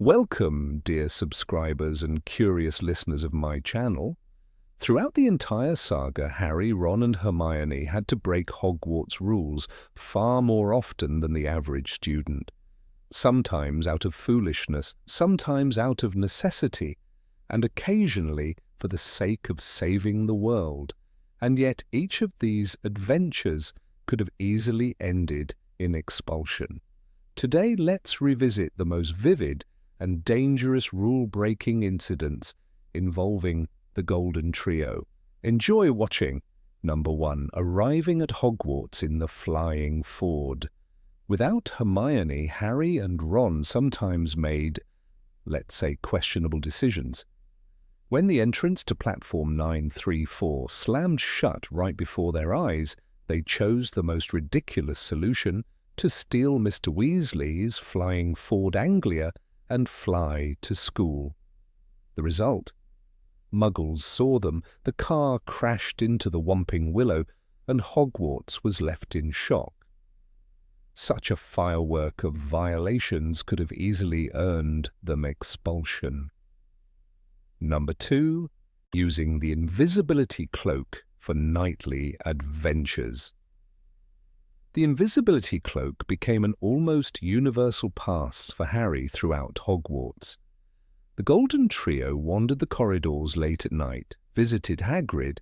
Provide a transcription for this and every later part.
Welcome, dear subscribers and curious listeners of my channel. Throughout the entire saga, Harry, Ron and Hermione had to break Hogwarts rules far more often than the average student. Sometimes out of foolishness, sometimes out of necessity, and occasionally for the sake of saving the world. And yet each of these adventures could have easily ended in expulsion. Today, let's revisit the most vivid and dangerous rule-breaking incidents involving the Golden Trio. Enjoy watching. Number 1. Arriving at Hogwarts in the Flying Ford. Without Hermione, Harry and Ron sometimes made, let's say, questionable decisions. When the entrance to platform 934 slammed shut right before their eyes, they chose the most ridiculous solution to steal Mr. Weasley's flying Ford Anglia and fly to school. The result? Muggles saw them, the car crashed into the Whomping Willow, and Hogwarts was left in shock. Such a firework of violations could have easily earned them expulsion. Number 2. Using the invisibility cloak for nightly adventures. The invisibility cloak became an almost universal pass for Harry throughout Hogwarts. The Golden Trio wandered the corridors late at night, visited Hagrid,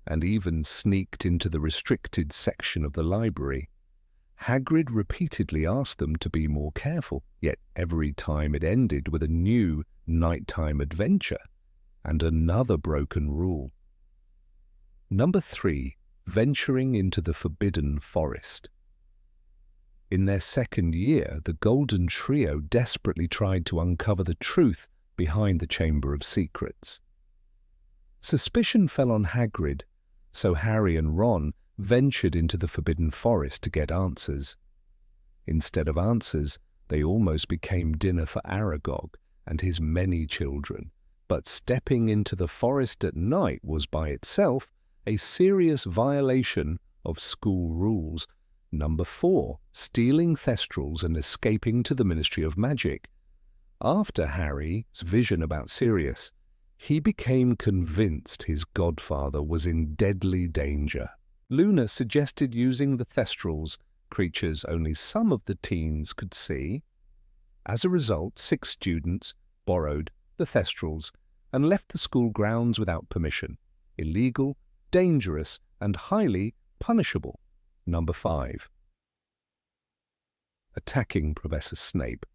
and even sneaked into the restricted section of the library. Hagrid repeatedly asked them to be more careful, yet every time it ended with a new nighttime adventure and another broken rule. Number 3. Venturing into the Forbidden Forest. In their second year, the Golden Trio desperately tried to uncover the truth behind the Chamber of Secrets. Suspicion fell on Hagrid, so Harry and Ron ventured into the Forbidden Forest to get answers. Instead of answers, they almost became dinner for Aragog and his many children. But stepping into the forest at night was by itself a serious violation of school rules. Number 4. Stealing Thestrals and escaping to the Ministry of Magic. After Harry's vision about Sirius, he became convinced his godfather was in deadly danger. Luna suggested using the Thestrals, creatures only some of the teens could see. As a result, 6 students borrowed the Thestrals and left the school grounds without permission. Illegal, dangerous, and highly punishable. Number 5. Attacking Professor Snape.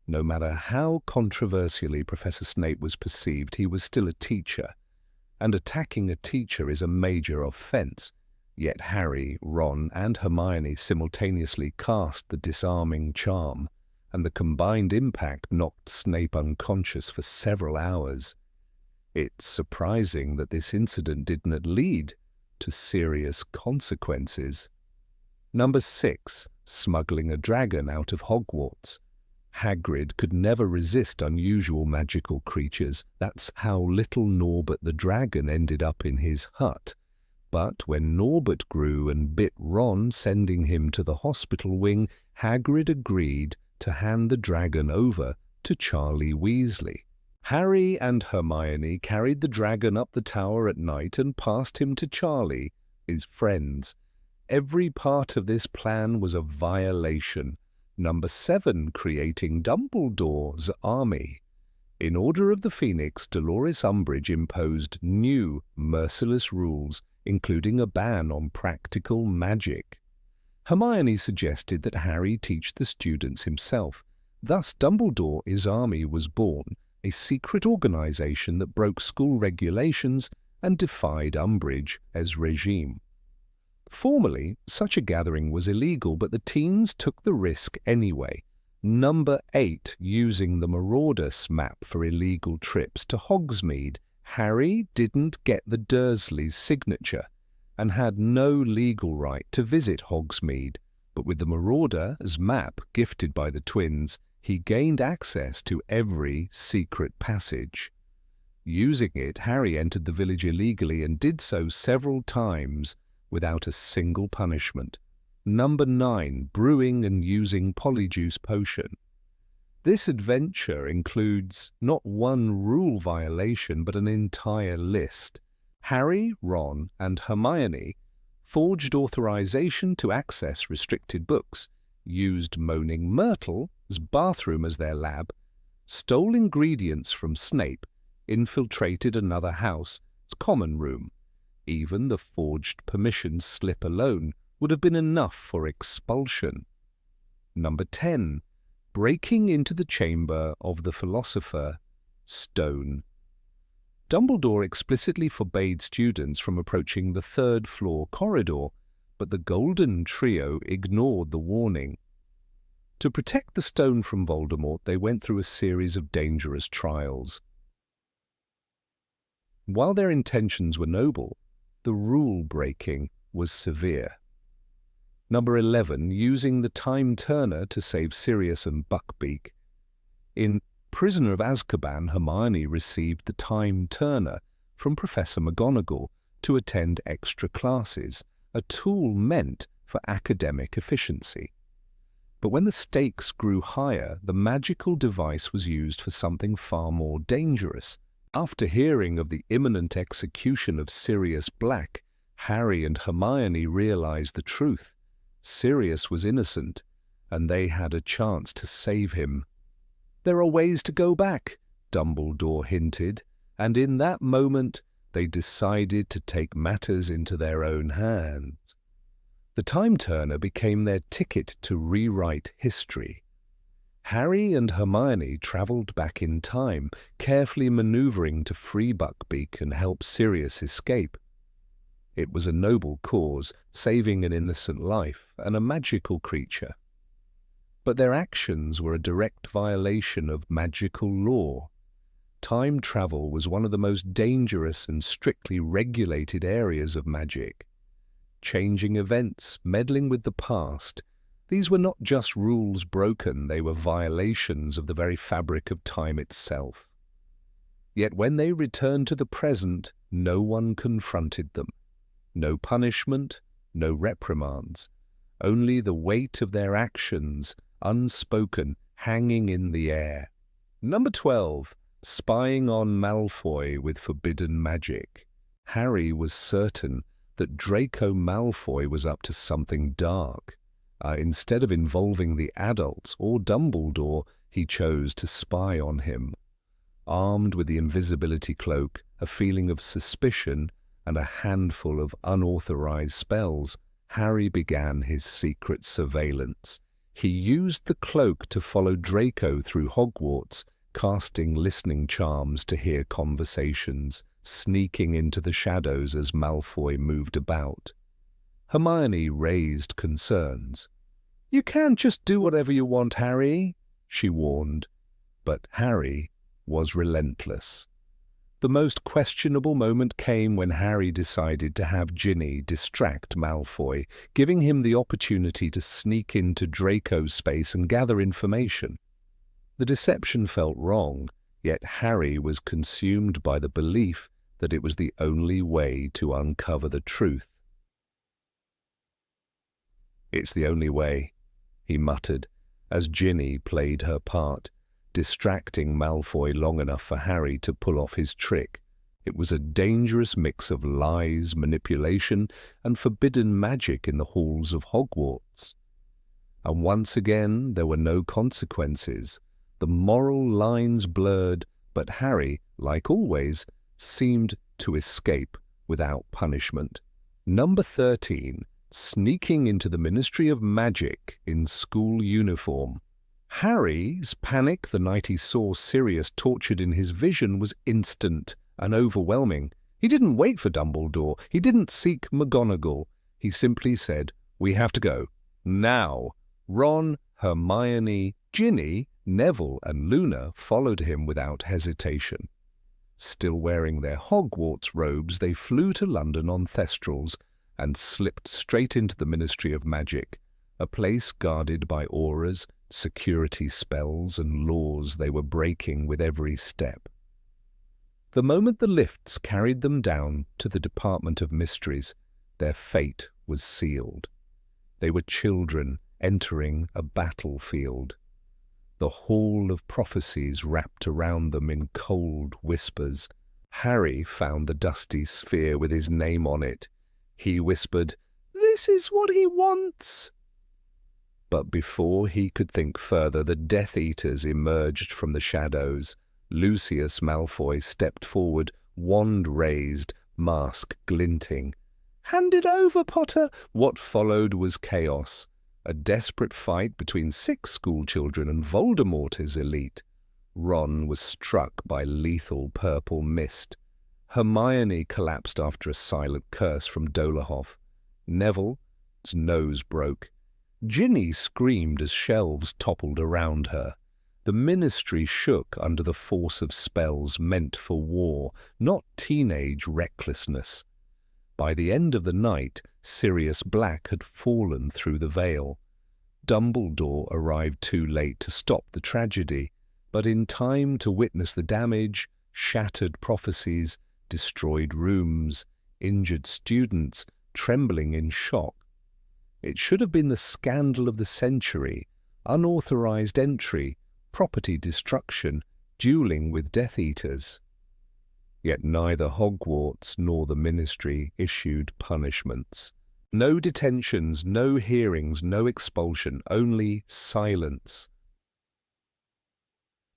No matter how controversially Professor Snape was perceived, he was still a teacher, and attacking a teacher is a major offense. Yet Harry, Ron, and Hermione simultaneously cast the disarming charm, and the combined impact knocked Snape unconscious for several hours. It's surprising that this incident didn't lead to serious consequences. Number 6. Smuggling a dragon out of Hogwarts. Hagrid could never resist unusual magical creatures. That's how little Norbert the dragon ended up in his hut. But when Norbert grew and bit Ron, sending him to the hospital wing, Hagrid agreed to hand the dragon over to Charlie Weasley. Harry and Hermione carried the dragon up the tower at night and passed him to Charlie, his friends. Every part of this plan was a violation. Number 7. Creating Dumbledore's army. In Order of the Phoenix, Dolores Umbridge imposed new, merciless rules, including a ban on practical magic. Hermione suggested that Harry teach the students himself. Thus, Dumbledore's army was born, a secret organization that broke school regulations and defied Umbridge's regime. Formally, such a gathering was illegal, but the teens took the risk anyway. Number 8. Using the Marauders map for illegal trips to Hogsmeade. Harry didn't get the Dursleys' signature and had no legal right to visit Hogsmeade, but with the Marauders map gifted by the twins, he gained access to every secret passage. Using it, Harry entered the village illegally and did so several times without a single punishment. Number 9. Brewing and using Polyjuice potion. This adventure includes not one rule violation, but an entire list. Harry, Ron, and Hermione forged authorization to access restricted books, used Moaning Myrtle's bathroom as their lab, stole ingredients from Snape, infiltrated another house's common room. Even the forged permission slip alone would have been enough for expulsion. Number 10. Breaking into the chamber of the Philosopher's Stone. Dumbledore explicitly forbade students from approaching the third-floor corridor, but the Golden Trio ignored the warning. To protect the stone from Voldemort, they went through a series of dangerous trials. While their intentions were noble, the rule-breaking was severe. Number 11. Using the Time Turner to save Sirius and Buckbeak. In Prisoner of Azkaban, Hermione received the Time Turner from Professor McGonagall to attend extra classes, a tool meant for academic efficiency. But when the stakes grew higher, the magical device was used for something far more dangerous. After hearing of the imminent execution of Sirius Black, Harry and Hermione realized the truth. Sirius was innocent, and they had a chance to save him. "There are ways to go back," Dumbledore hinted, and in that moment they decided to take matters into their own hands. The Time Turner became their ticket to rewrite history. Harry and Hermione travelled back in time, carefully manoeuvring to free Buckbeak and help Sirius escape. It was a noble cause, saving an innocent life and a magical creature. But their actions were a direct violation of magical law. Time travel was one of the most dangerous and strictly regulated areas of magic. Changing events, meddling with the past, these were not just rules broken, they were violations of the very fabric of time itself. Yet when they returned to the present, no one confronted them. No punishment, no reprimands, only the weight of their actions, unspoken, hanging in the air. Number 12. Spying on Malfoy with forbidden magic. Harry was certain that Draco Malfoy was up to something dark. Instead of involving the adults or Dumbledore, he chose to spy on him. Armed with the invisibility cloak, a feeling of suspicion, and a handful of unauthorized spells, Harry began his secret surveillance. He used the cloak to follow Draco through Hogwarts, casting listening charms to hear conversations, sneaking into the shadows as Malfoy moved about. Hermione raised concerns. "You can't just do whatever you want, Harry," she warned. But Harry was relentless. The most questionable moment came when Harry decided to have Ginny distract Malfoy, giving him the opportunity to sneak into Draco's space and gather information. The deception felt wrong, yet Harry was consumed by the belief that it was the only way to uncover the truth. "It's the only way," he muttered, as Ginny played her part, distracting Malfoy long enough for Harry to pull off his trick. It was a dangerous mix of lies, manipulation, and forbidden magic in the halls of Hogwarts. And once again there were no consequences. The moral lines blurred, but Harry, like always, seemed to escape without punishment. Number 13. Sneaking into the Ministry of Magic in school uniform. Harry's panic the night he saw Sirius tortured in his vision was instant and overwhelming. He didn't wait for Dumbledore. He didn't seek McGonagall. He simply said, "We have to go. Now." Ron, Hermione, Ginny, Neville, and Luna followed him without hesitation. Still wearing their Hogwarts robes, they flew to London on Thestrals and slipped straight into the Ministry of Magic, a place guarded by auras, security spells, and laws they were breaking with every step. The moment the lifts carried them down to the Department of Mysteries, their fate was sealed. They were children entering a battlefield. the hall of prophecies wrapped around them in cold whispers. Harry found the dusty sphere with his name on it. He whispered, "This is what he wants!" But before he could think further, the Death Eaters emerged from the shadows. Lucius Malfoy stepped forward, wand raised, mask glinting. "Hand it over, Potter!" What followed was chaos. A desperate fight between 6 schoolchildren and Voldemort's elite. Ron was struck by lethal purple mist. Hermione collapsed after a silent curse from Dolohov. Neville's nose broke. Ginny screamed as shelves toppled around her. The Ministry shook under the force of spells meant for war, not teenage recklessness. By the end of the night, Sirius Black had fallen through the veil. Dumbledore arrived too late to stop the tragedy, but in time to witness the damage, shattered prophecies, destroyed rooms, injured students, trembling in shock. It should have been the scandal of the century, unauthorized entry, property destruction, dueling with Death Eaters. Yet neither Hogwarts nor the Ministry issued punishments. No detentions, no hearings, no expulsion, only silence.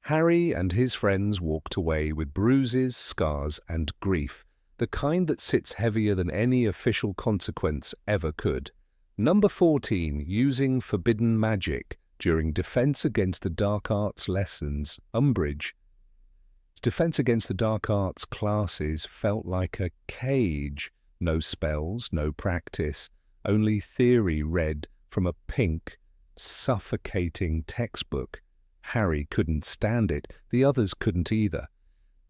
Harry and his friends walked away with bruises, scars, and grief, the kind that sits heavier than any official consequence ever could. Number 14, using forbidden magic during Defense Against the Dark Arts lessons, Umbridge. Defense Against the Dark Arts classes felt like a cage. No spells, no practice, only theory read from a pink, suffocating textbook. Harry couldn't stand it, the others couldn't either.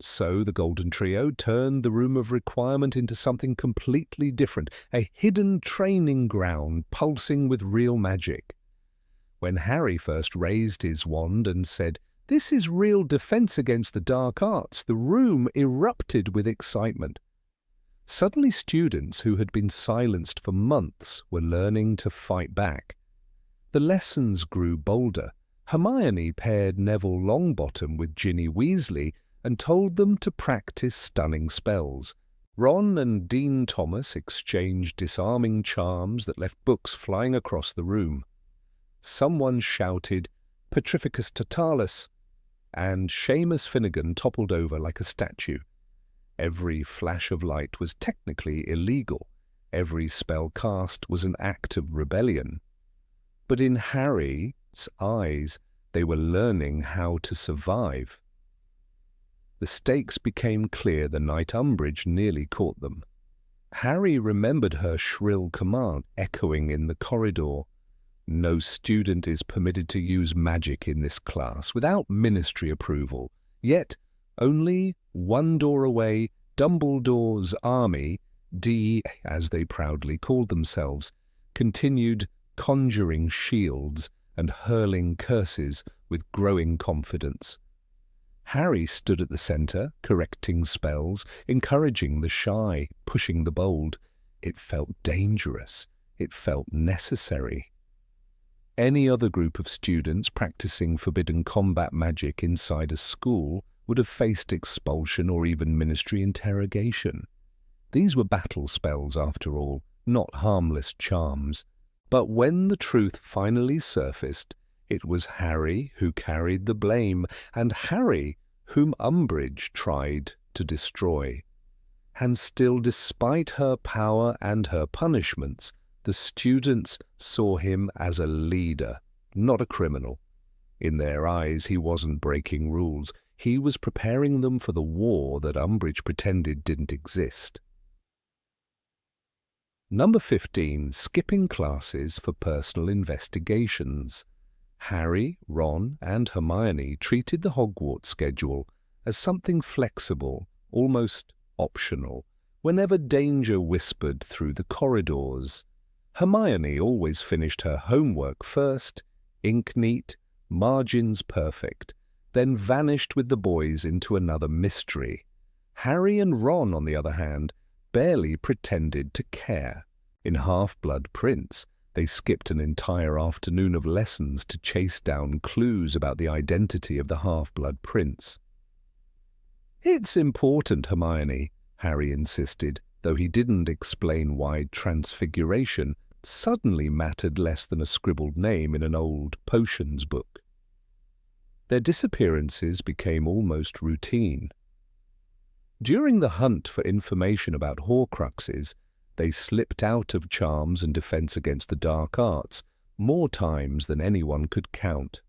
So the Golden Trio turned the Room of Requirement into something completely different, a hidden training ground pulsing with real magic. When Harry first raised his wand and said, "This is real Defense Against the Dark Arts," the room erupted with excitement. Suddenly students who had been silenced for months were learning to fight back. The lessons grew bolder. Hermione paired Neville Longbottom with Ginny Weasley and told them to practice stunning spells. Ron and Dean Thomas exchanged disarming charms that left books flying across the room. Someone shouted, "Petrificus Totalis," and Seamus Finnegan toppled over like a statue. Every flash of light was technically illegal. Every spell cast was an act of rebellion. But in Harry's eyes, they were learning how to survive. The stakes became clear the night Umbridge nearly caught them. Harry remembered her shrill command echoing in the corridor. "No student is permitted to use magic in this class without Ministry approval." Yet, only one door away, Dumbledore's army, D, as they proudly called themselves, continued conjuring shields and hurling curses with growing confidence. Harry stood at the centre, correcting spells, encouraging the shy, pushing the bold. It felt dangerous. It felt necessary. Any other group of students practicing forbidden combat magic inside a school would have faced expulsion or even Ministry interrogation. These were battle spells, after all, not harmless charms. But when the truth finally surfaced, it was Harry who carried the blame, and Harry whom Umbridge tried to destroy. And still, despite her power and her punishments, the students saw him as a leader, not a criminal. In their eyes, he wasn't breaking rules. He was preparing them for the war that Umbridge pretended didn't exist. Number 15, skipping classes for personal investigations. Harry, Ron, and Hermione treated the Hogwarts schedule as something flexible, almost optional, whenever danger whispered through the corridors. Hermione always finished her homework first, ink neat, margins perfect, then vanished with the boys into another mystery. Harry and Ron, on the other hand, barely pretended to care. In Half-Blood Prince, They skipped an entire afternoon of lessons to chase down clues about the identity of the half-blood prince. "It's important, Hermione," Harry insisted, though he didn't explain why transfiguration suddenly mattered less than a scribbled name in an old potions book. Their disappearances became almost routine. During the hunt for information about Horcruxes, they slipped out of charms and defense against the dark arts more times than anyone could count.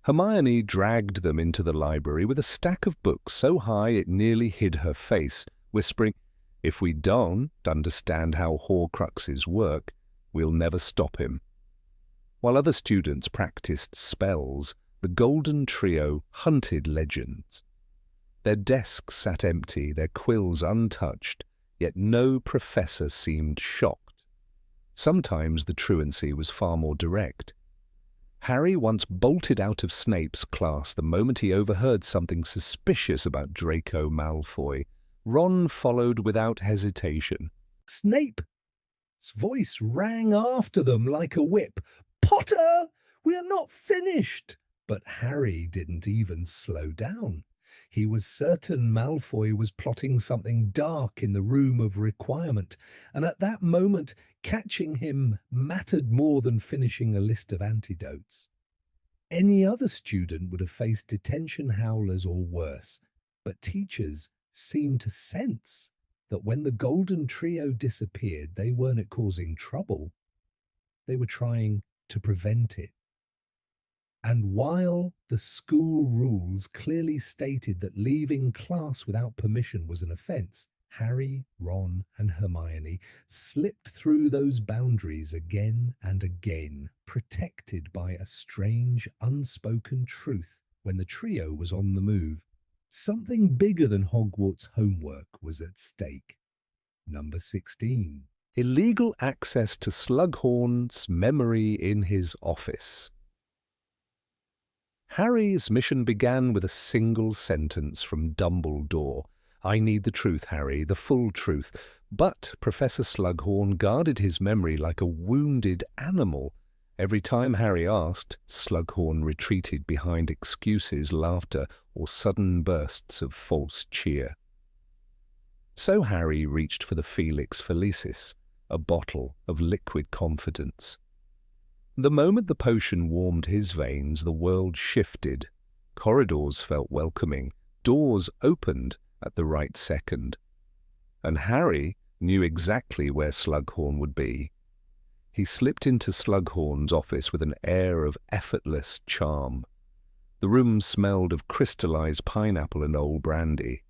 Hermione dragged them into the library with a stack of books so high it nearly hid her face, whispering, "If we don't understand how Horcruxes work, we'll never stop him." While other students practiced spells, the Golden Trio hunted legends. Their desks sat empty, their quills untouched, yet no professor seemed shocked. Sometimes the truancy was far more direct. Harry once bolted out of Snape's class the moment he overheard something suspicious about Draco Malfoy. Ron followed without hesitation. "Snape's voice rang after them like a whip. 'Potter, we are not finished!' But Harry didn't even slow down. He was certain Malfoy was plotting something dark in the room of requirement, and at that moment catching him mattered more than finishing a list of antidotes. Any other student would have faced detention howlers or worse, but teachers seemed to sense that when the Golden Trio disappeared, they weren't causing trouble. They were trying to prevent it. And while the school rules clearly stated that leaving class without permission was an offense, Harry, Ron, and Hermione slipped through those boundaries again and again, protected by a strange, unspoken truth when the trio was on the move. Something bigger than Hogwarts homework was at stake. Number 16. Illegal access to Slughorn's memory in his office. Harry's mission began with a single sentence from Dumbledore. "I need the truth, Harry, the full truth." But Professor Slughorn guarded his memory like a wounded animal. Every time Harry asked, Slughorn retreated behind excuses, laughter, or sudden bursts of false cheer. So Harry reached for the Felix Felicis, a bottle of liquid confidence. The moment the potion warmed his veins, the world shifted. Corridors felt welcoming. Doors opened at the right second. And Harry knew exactly where Slughorn would be. He slipped into Slughorn's office with an air of effortless charm. The room smelled of crystallized pineapple and old brandy.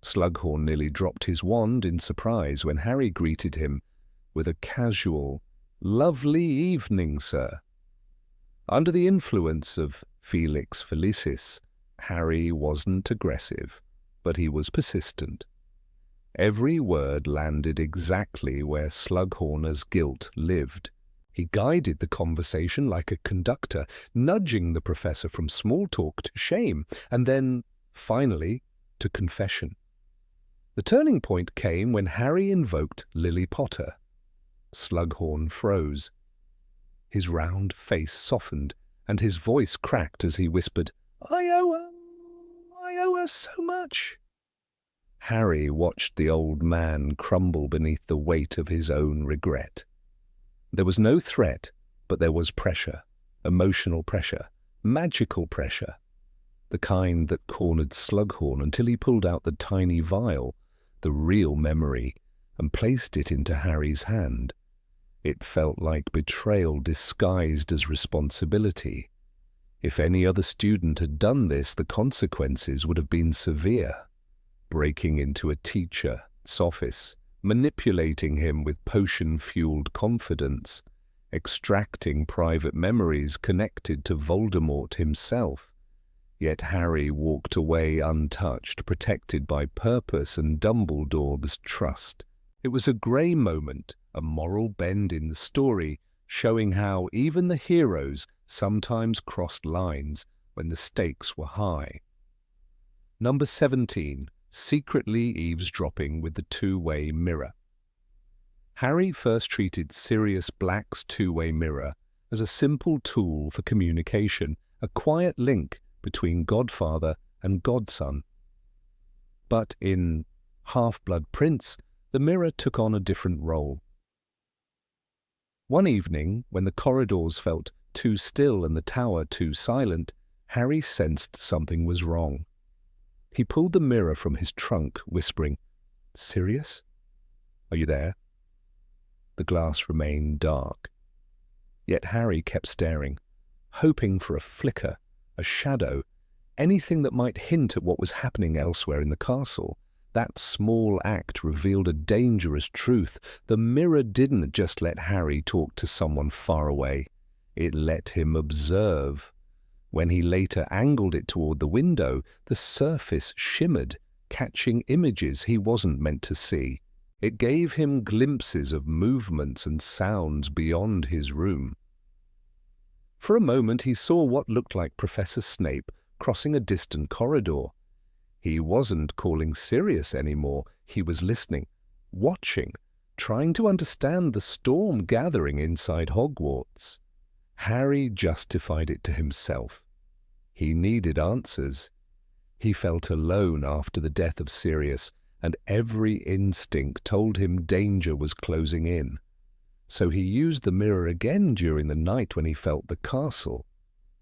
Slughorn nearly dropped his wand in surprise when Harry greeted him with a casual, "Lovely evening, sir." Under the influence of Felix Felicis, Harry wasn't aggressive, but he was persistent. Every word landed exactly where Slughorn's guilt lived. He guided the conversation like a conductor, nudging the professor from small talk to shame, and then, finally, to confession. The turning point came when Harry invoked Lily Potter. Slughorn froze. His round face softened, and his voice cracked as he whispered, I owe her so much." Harry watched the old man crumble beneath the weight of his own regret. There was no threat, but there was pressure, emotional pressure, magical pressure, the kind that cornered Slughorn until he pulled out the tiny vial, the real memory, and placed it into Harry's hand. It felt like betrayal disguised as responsibility. If any other student had done this, the consequences would have been severe. Breaking into a teacher's office, manipulating him with potion-fueled confidence, extracting private memories connected to Voldemort himself. Yet Harry walked away untouched, protected by purpose and Dumbledore's trust. It was a grey moment, a moral bend in the story, showing how even the heroes sometimes crossed lines when the stakes were high. Number 17. Secretly eavesdropping with the two-way mirror. Harry first treated Sirius Black's two-way mirror as a simple tool for communication, a quiet link between Godfather and Godson. But in Half-Blood Prince, the mirror took on a different role. One evening, when the corridors felt too still and the tower too silent, Harry sensed something was wrong. He pulled the mirror from his trunk, whispering, "Sirius? Are you there?" The glass remained dark. Yet Harry kept staring, hoping for a flicker, a shadow, anything that might hint at what was happening elsewhere in the castle. That small act revealed a dangerous truth. The mirror didn't just let Harry talk to someone far away. It let him observe. When he later angled it toward the window, the surface shimmered, catching images he wasn't meant to see. It gave him glimpses of movements and sounds beyond his room. For a moment he saw what looked like Professor Snape crossing a distant corridor. He wasn't calling Sirius anymore. He was listening, watching, trying to understand the storm gathering inside Hogwarts. Harry justified it to himself. He needed answers. He felt alone after the death of Sirius, and every instinct told him danger was closing in. So he used the mirror again during the night when he felt the castle.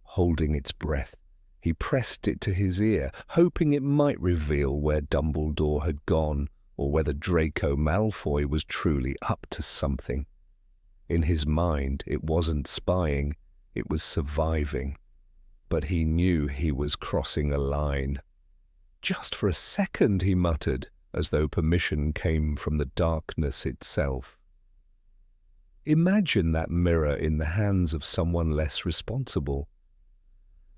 Holding its breath, he pressed it to his ear, hoping it might reveal where Dumbledore had gone, or whether Draco Malfoy was truly up to something. In his mind, it wasn't spying, it was surviving. But he knew he was crossing a line. "Just for a second," he muttered, as though permission came from the darkness itself. Imagine that mirror in the hands of someone less responsible.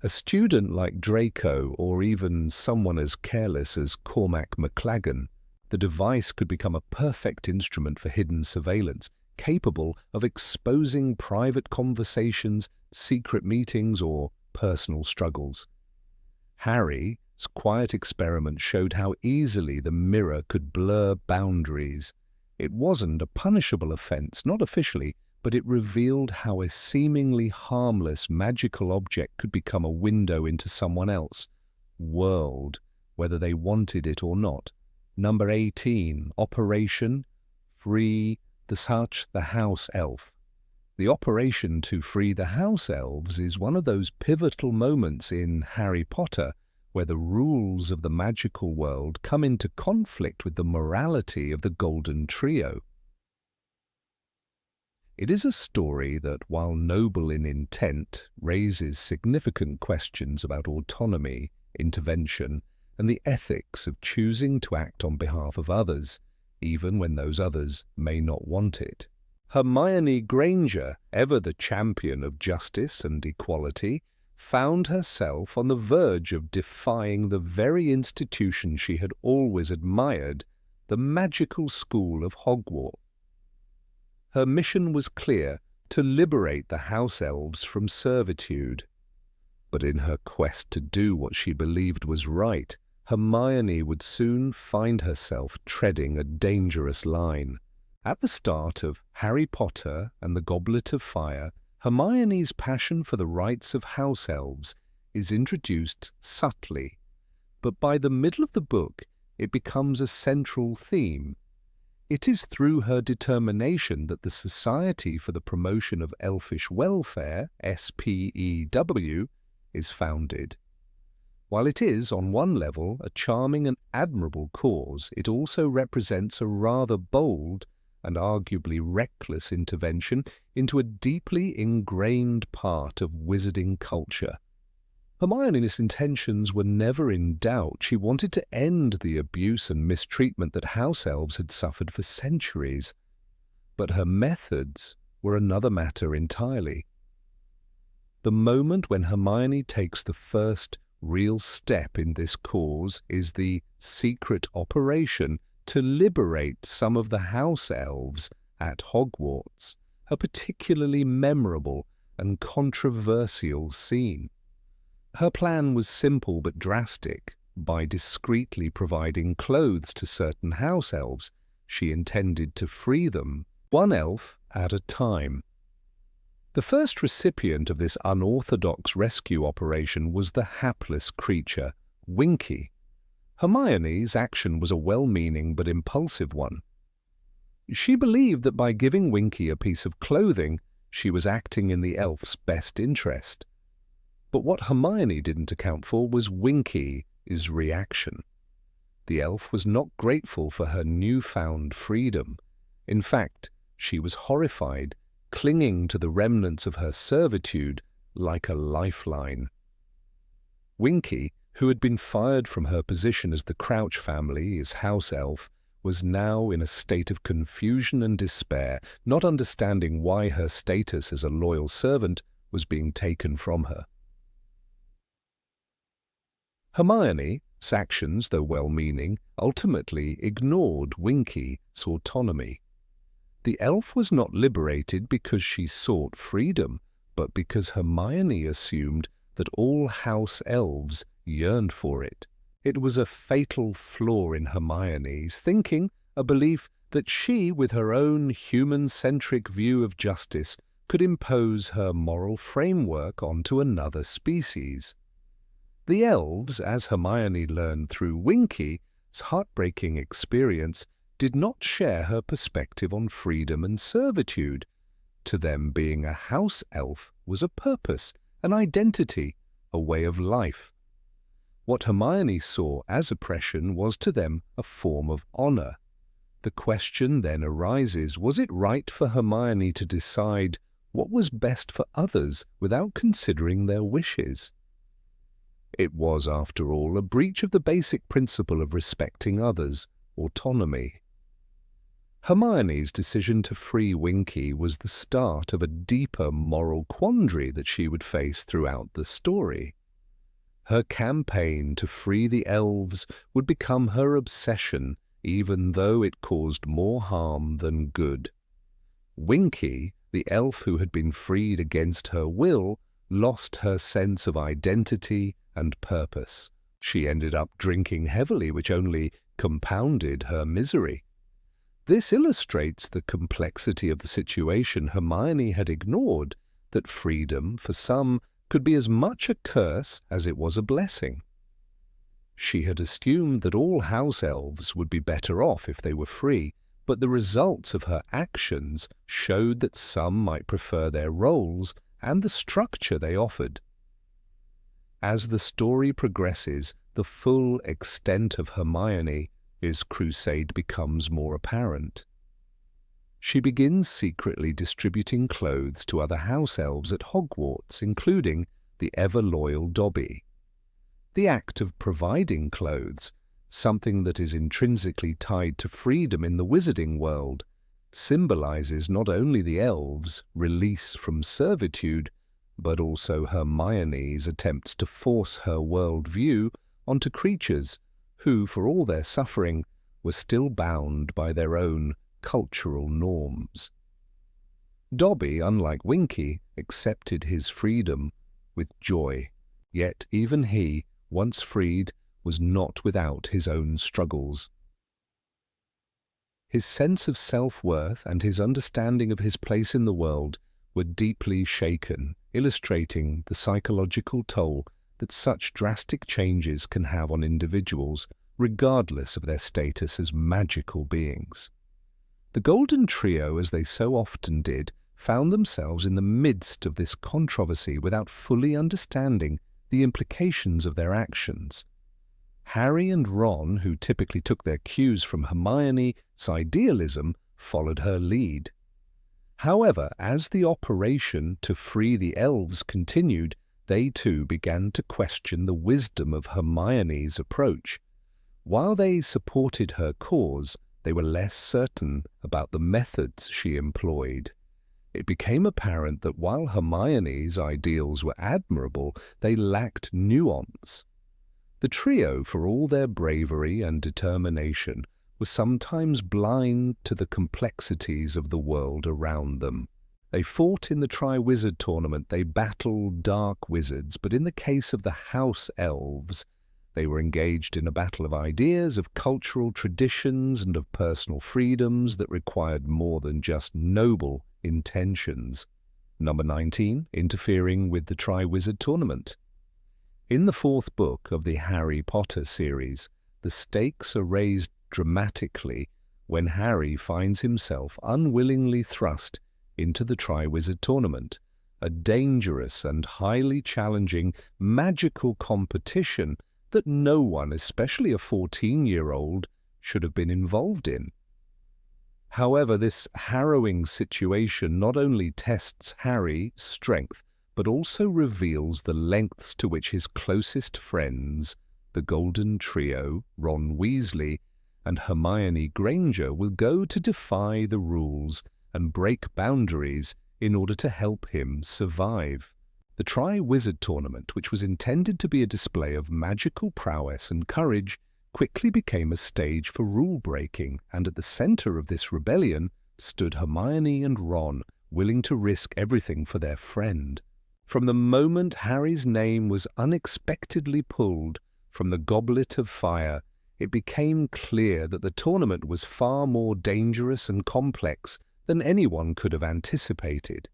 A student like Draco, or even someone as careless as Cormac McLaggen, the device could become a perfect instrument for hidden surveillance, capable of exposing private conversations, secret meetings, or personal struggles. Harry's quiet experiment showed how easily the mirror could blur boundaries. It wasn't a punishable offense, not officially, but it revealed how a seemingly harmless magical object could become a window into someone else's world, whether they wanted it or not. Number 18, Operation Free the House Elf. The operation to free the house elves is one of those pivotal moments in Harry Potter where the rules of the magical world come into conflict with the morality of the Golden Trio. It is a story that, while noble in intent, raises significant questions about autonomy, intervention, and the ethics of choosing to act on behalf of others, even when those others may not want it. Hermione Granger, ever the champion of justice and equality, found herself on the verge of defying the very institution she had always admired, the magical school of Hogwarts. Her mission was clear: to liberate the house elves from servitude. But in her quest to do what she believed was right, Hermione would soon find herself treading a dangerous line. At the start of Harry Potter and the Goblet of Fire, Hermione's passion for the rights of house elves is introduced subtly, but by the middle of the book it becomes a central theme. It is through her determination that the Society for the Promotion of Elfish Welfare, SPEW, is founded. While it is, on one level, a charming and admirable cause, it also represents a rather bold and arguably reckless intervention into a deeply ingrained part of wizarding culture. Hermione's intentions were never in doubt. She wanted to end the abuse and mistreatment that house elves had suffered for centuries. But her methods were another matter entirely. The moment when Hermione takes the first real step in this cause is the secret operation to liberate some of the house elves at Hogwarts, a particularly memorable and controversial scene. Her plan was simple but drastic. By discreetly providing clothes to certain house elves, she intended to free them one elf at a time. The first recipient of this unorthodox rescue operation was the hapless creature, Winky. Hermione's action was a well-meaning but impulsive one. She believed that by giving Winky a piece of clothing, she was acting in the elf's best interest. But what Hermione didn't account for was Winky's reaction. The elf was not grateful for her newfound freedom. In fact, she was horrified, clinging to the remnants of her servitude like a lifeline. Winky, who had been fired from her position as the Crouch family's house elf, was now in a state of confusion and despair, not understanding why her status as a loyal servant was being taken from her. Hermione's actions, though well-meaning, ultimately ignored Winky's autonomy. The elf was not liberated because she sought freedom, but because Hermione assumed that all house elves yearned for it. It was a fatal flaw in Hermione's thinking, a belief that she, with her own human-centric view of justice, could impose her moral framework onto another species. The elves, as Hermione learned through Winky's heartbreaking experience, did not share her perspective on freedom and servitude. To them, being a house elf was a purpose, an identity, a way of life. What Hermione saw as oppression was to them a form of honor. The question then arises, was it right for Hermione to decide what was best for others without considering their wishes? It was, after all, a breach of the basic principle of respecting others, autonomy. Hermione's decision to free Winky was the start of a deeper moral quandary that she would face throughout the story. Her campaign to free the elves would become her obsession, even though it caused more harm than good. Winky, the elf who had been freed against her will, lost her sense of identity and purpose. She ended up drinking heavily, which only compounded her misery. This illustrates the complexity of the situation Hermione had ignored, that freedom, for some, could be as much a curse as it was a blessing. She had assumed that all house elves would be better off if they were free, but the results of her actions showed that some might prefer their roles and the structure they offered. As the story progresses, the full extent of Hermione's crusade becomes more apparent. She begins secretly distributing clothes to other house elves at Hogwarts, including the ever-loyal Dobby. The act of providing clothes, something that is intrinsically tied to freedom in the wizarding world, symbolizes not only the elves' release from servitude, but also Hermione's attempts to force her worldview onto creatures who, for all their suffering, were still bound by their own cultural norms. Dobby, unlike Winky, accepted his freedom with joy, yet even he, once freed, was not without his own struggles. His sense of self-worth and his understanding of his place in the world were deeply shaken, illustrating the psychological toll that such drastic changes can have on individuals, regardless of their status as magical beings. The Golden Trio, as they so often did, found themselves in the midst of this controversy without fully understanding the implications of their actions. Harry and Ron, who typically took their cues from Hermione's idealism, followed her lead. However, as the operation to free the elves continued, they too began to question the wisdom of Hermione's approach. While they supported her cause, they were less certain about the methods she employed. It became apparent that while Hermione's ideals were admirable, they lacked nuance. The trio, for all their bravery and determination, were sometimes blind to the complexities of the world around them. They fought in the Triwizard Tournament, they battled dark wizards, but in the case of the house elves, They were engaged in a battle of ideas, of cultural traditions, and of personal freedoms that required more than just noble intentions. Number 19, interfering with the Triwizard Tournament. In the fourth book of the Harry Potter series, the stakes are raised dramatically when Harry finds himself unwillingly thrust into the Triwizard Tournament, a dangerous and highly challenging magical competition that no one, especially a 14-year-old, should have been involved in. However, this harrowing situation not only tests Harry's strength, but also reveals the lengths to which his closest friends, the Golden Trio, Ron Weasley and Hermione Granger, will go to defy the rules and break boundaries in order to help him survive. The Triwizard Tournament, which was intended to be a display of magical prowess and courage, quickly became a stage for rule-breaking, and at the center of this rebellion stood Hermione and Ron, willing to risk everything for their friend. From the moment Harry's name was unexpectedly pulled from the Goblet of Fire, it became clear that the tournament was far more dangerous and complex than anyone could have anticipated.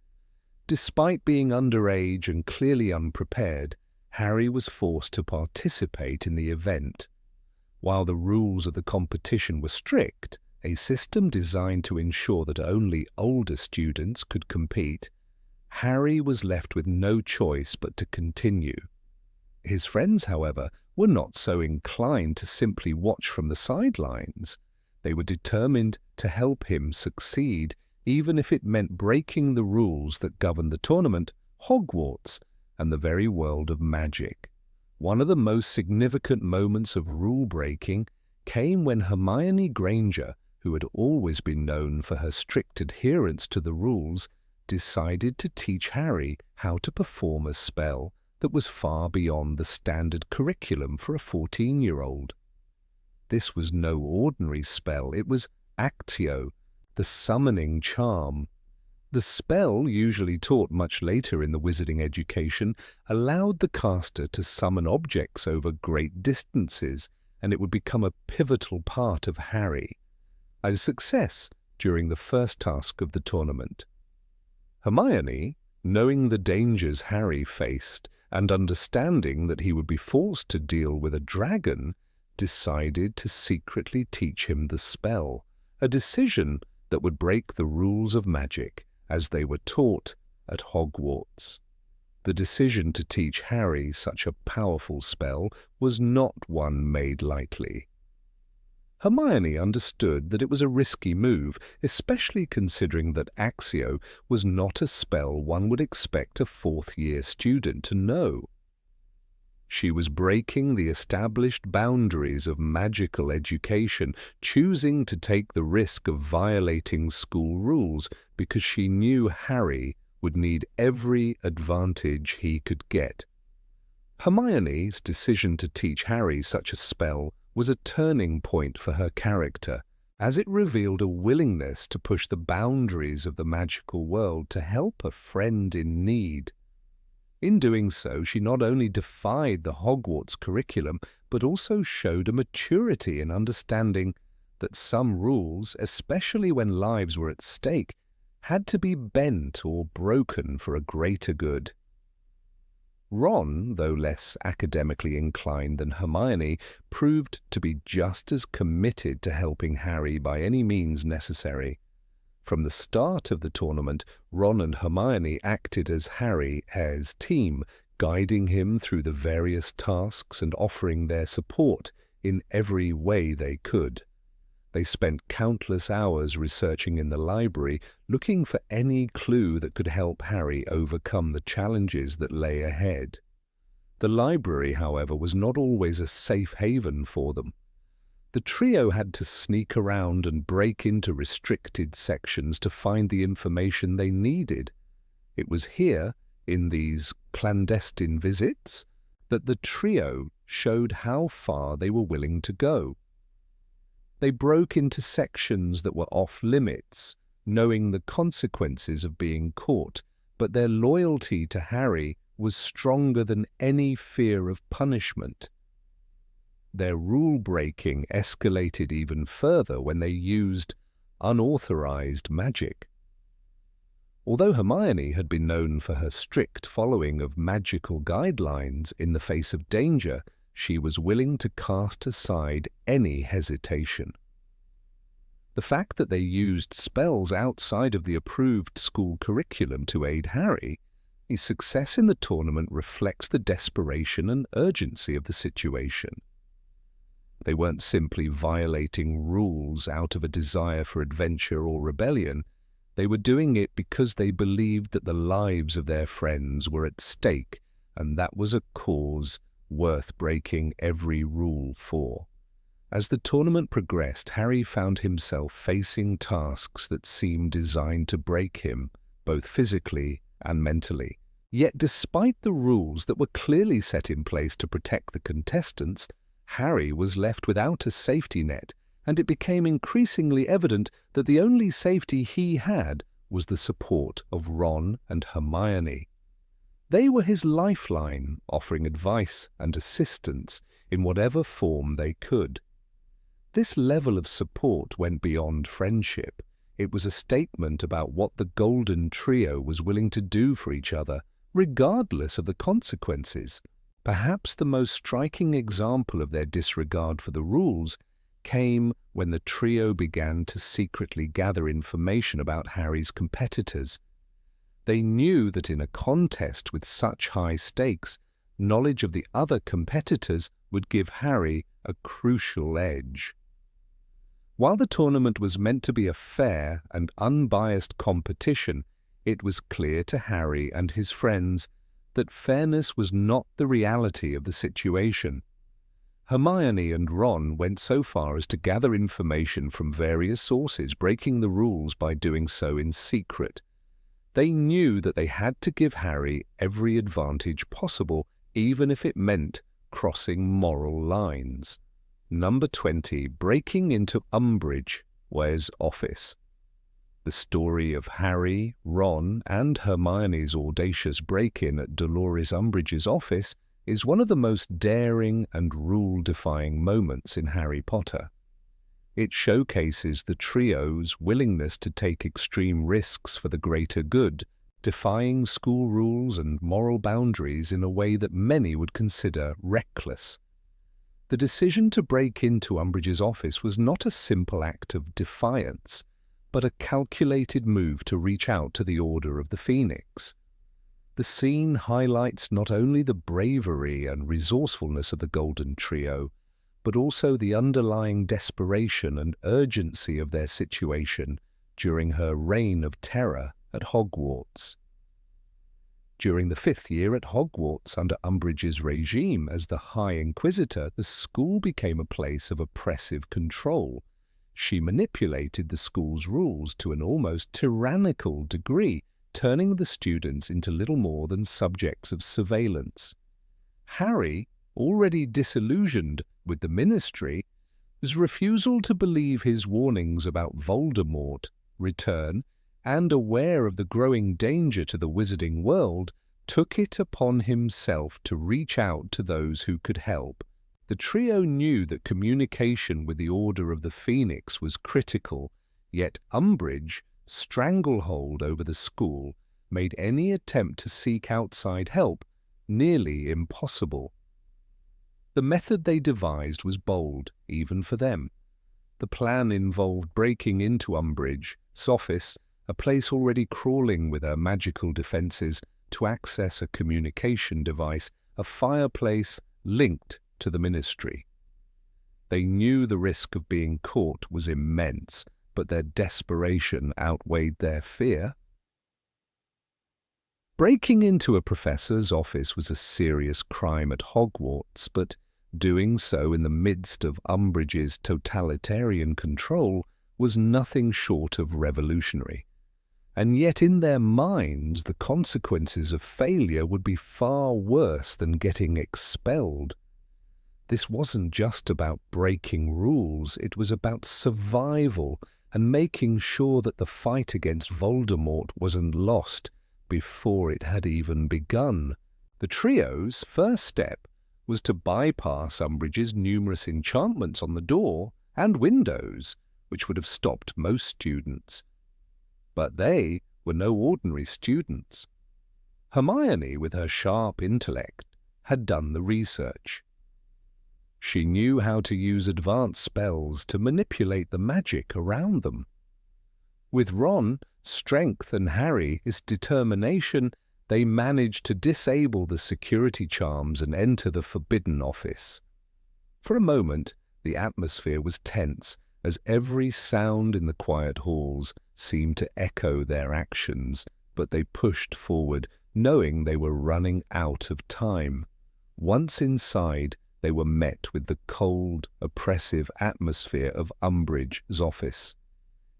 Despite being underage and clearly unprepared, Harry was forced to participate in the event. While the rules of the competition were strict, a system designed to ensure that only older students could compete, Harry was left with no choice but to continue. His friends, however, were not so inclined to simply watch from the sidelines. They were determined to help him succeed, even if it meant breaking the rules that govern the tournament, Hogwarts, and the very world of magic. One of the most significant moments of rule-breaking came when Hermione Granger, who had always been known for her strict adherence to the rules, decided to teach Harry how to perform a spell that was far beyond the standard curriculum for a 14-year-old. This was no ordinary spell. It was Actio, the summoning charm. The spell, usually taught much later in the wizarding education, allowed the caster to summon objects over great distances, and it would become a pivotal part of Harry. A success during the first task of the tournament. Hermione, knowing the dangers Harry faced and understanding that he would be forced to deal with a dragon, decided to secretly teach him the spell, a decision that would break the rules of magic as they were taught at Hogwarts. The decision to teach Harry such a powerful spell was not one made lightly. Hermione understood that it was a risky move, especially considering that Actio was not a spell one would expect a fourth-year student to know. She was breaking the established boundaries of magical education, choosing to take the risk of violating school rules because she knew Harry would need every advantage he could get. Hermione's decision to teach Harry such a spell was a turning point for her character, as it revealed a willingness to push the boundaries of the magical world to help a friend in need. In doing so, she not only defied the Hogwarts curriculum, but also showed a maturity in understanding that some rules, especially when lives were at stake, had to be bent or broken for a greater good. Ron, though less academically inclined than Hermione, proved to be just as committed to helping Harry by any means necessary. From the start of the tournament, Ron and Hermione acted as Harry's team, guiding him through the various tasks and offering their support in every way they could. They spent countless hours researching in the library, looking for any clue that could help Harry overcome the challenges that lay ahead. The library, however, was not always a safe haven for them. The trio had to sneak around and break into restricted sections to find the information they needed. It was here, in these clandestine visits, that the trio showed how far they were willing to go. They broke into sections that were off-limits, knowing the consequences of being caught, but their loyalty to Harry was stronger than any fear of punishment. their rule-breaking escalated even further when they used unauthorized magic. Although Hermione had been known for her strict following of magical guidelines in the face of danger, she was willing to cast aside any hesitation. The fact that they used spells outside of the approved school curriculum to aid Harry, his success in the tournament reflects the desperation and urgency of the situation. They weren't simply violating rules out of a desire for adventure or rebellion. They were doing it because they believed that the lives of their friends were at stake, and that was a cause worth breaking every rule for. As the tournament progressed, Harry found himself facing tasks that seemed designed to break him, both physically and mentally. Yet despite the rules that were clearly set in place to protect the contestants, Harry was left without a safety net, and it became increasingly evident that the only safety he had was the support of Ron and Hermione. They were his lifeline, offering advice and assistance in whatever form they could. This level of support went beyond friendship. It was a statement about what the Golden Trio was willing to do for each other, regardless of the consequences. Perhaps the most striking example of their disregard for the rules came when the trio began to secretly gather information about Harry's competitors. They knew that in a contest with such high stakes, knowledge of the other competitors would give Harry a crucial edge. While the tournament was meant to be a fair and unbiased competition, it was clear to Harry and his friends that fairness was not the reality of the situation. Hermione and Ron went so far as to gather information from various sources, breaking the rules by doing so in secret. They knew that they had to give Harry every advantage possible, even if it meant crossing moral lines. Number 20. Breaking into Umbridge's office. The story of Harry, Ron, and Hermione's audacious break-in at Dolores Umbridge's office is one of the most daring and rule-defying moments in Harry Potter. It showcases the trio's willingness to take extreme risks for the greater good, defying school rules and moral boundaries in a way that many would consider reckless. The decision to break into Umbridge's office was not a simple act of defiance, but a calculated move to reach out to the Order of the Phoenix. The scene highlights not only the bravery and resourcefulness of the Golden Trio, but also the underlying desperation and urgency of their situation during her reign of terror at Hogwarts. During the 5th year at Hogwarts under Umbridge's regime as the High Inquisitor, the school became a place of oppressive control. She manipulated the school's rules to an almost tyrannical degree, turning the students into little more than subjects of surveillance. Harry, already disillusioned with the Ministry, his refusal to believe his warnings about Voldemort's return, and aware of the growing danger to the wizarding world, took it upon himself to reach out to those who could help. The trio knew that communication with the Order of the Phoenix was critical, yet Umbridge's stranglehold over the school made any attempt to seek outside help nearly impossible. The method they devised was bold, even for them. The plan involved breaking into Umbridge's office, a place already crawling with her magical defenses, to access a communication device, a fireplace linked to the Ministry. They knew the risk of being caught was immense, but their desperation outweighed their fear. Breaking into a professor's office was a serious crime at Hogwarts, but doing so in the midst of Umbridge's totalitarian control was nothing short of revolutionary. And yet in their minds, the consequences of failure would be far worse than getting expelled. This wasn't just about breaking rules, it was about survival and making sure that the fight against Voldemort wasn't lost before it had even begun. The trio's first step was to bypass Umbridge's numerous enchantments on the door and windows, which would have stopped most students. But they were no ordinary students. Hermione, with her sharp intellect, had done the research. She knew how to use advanced spells to manipulate the magic around them. With Ron, strength, and Harry, his determination, they managed to disable the security charms and enter the Forbidden Office. For a moment, the atmosphere was tense, as every sound in the quiet halls seemed to echo their actions, but they pushed forward, knowing they were running out of time. Once inside, they were met with the cold, oppressive atmosphere of Umbridge's office.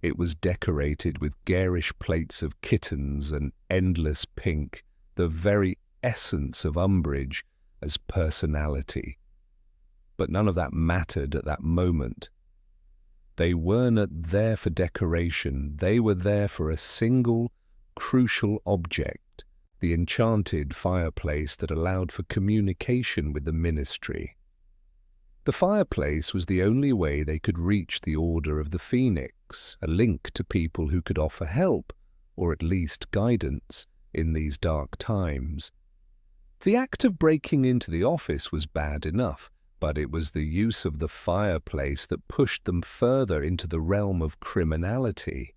It was decorated with garish plates of kittens and endless pink, the very essence of Umbridge as personality. But none of that mattered at that moment. They weren't there for decoration, they were there for a single, crucial object, the enchanted fireplace that allowed for communication with the Ministry. The fireplace was the only way they could reach the Order of the Phoenix, a link to people who could offer help, or at least guidance, in these dark times. The act of breaking into the office was bad enough, but it was the use of the fireplace that pushed them further into the realm of criminality.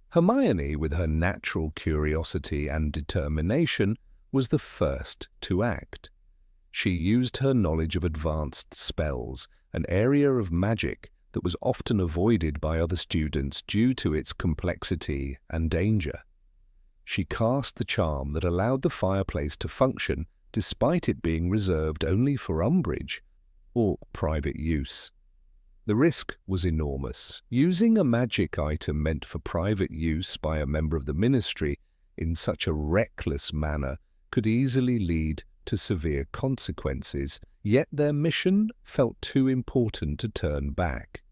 Hermione, with her natural curiosity and determination, was the first to act. She used her knowledge of advanced spells, an area of magic that was often avoided by other students due to its complexity and danger. She cast the charm that allowed the fireplace to function despite it being reserved only for Umbridge or private use. The risk was enormous. Using a magic item meant for private use by a member of the Ministry in such a reckless manner could easily lead to severe consequences, yet their mission felt too important to turn back.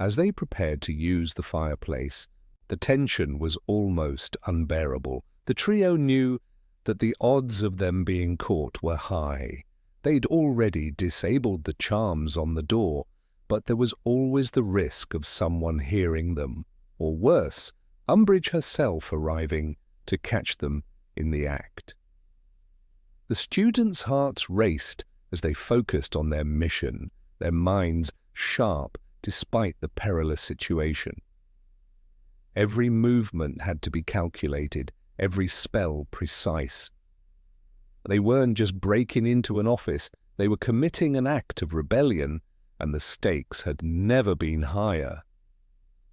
As they prepared to use the fireplace, the tension was almost unbearable. The trio knew that the odds of them being caught were high. They'd already disabled the charms on the door, but there was always the risk of someone hearing them, or worse, Umbridge herself arriving to catch them in the act. The students' hearts raced as they focused on their mission, their minds sharp despite the perilous situation. Every movement had to be calculated, every spell precise. They weren't just breaking into an office, they were committing an act of rebellion, and the stakes had never been higher.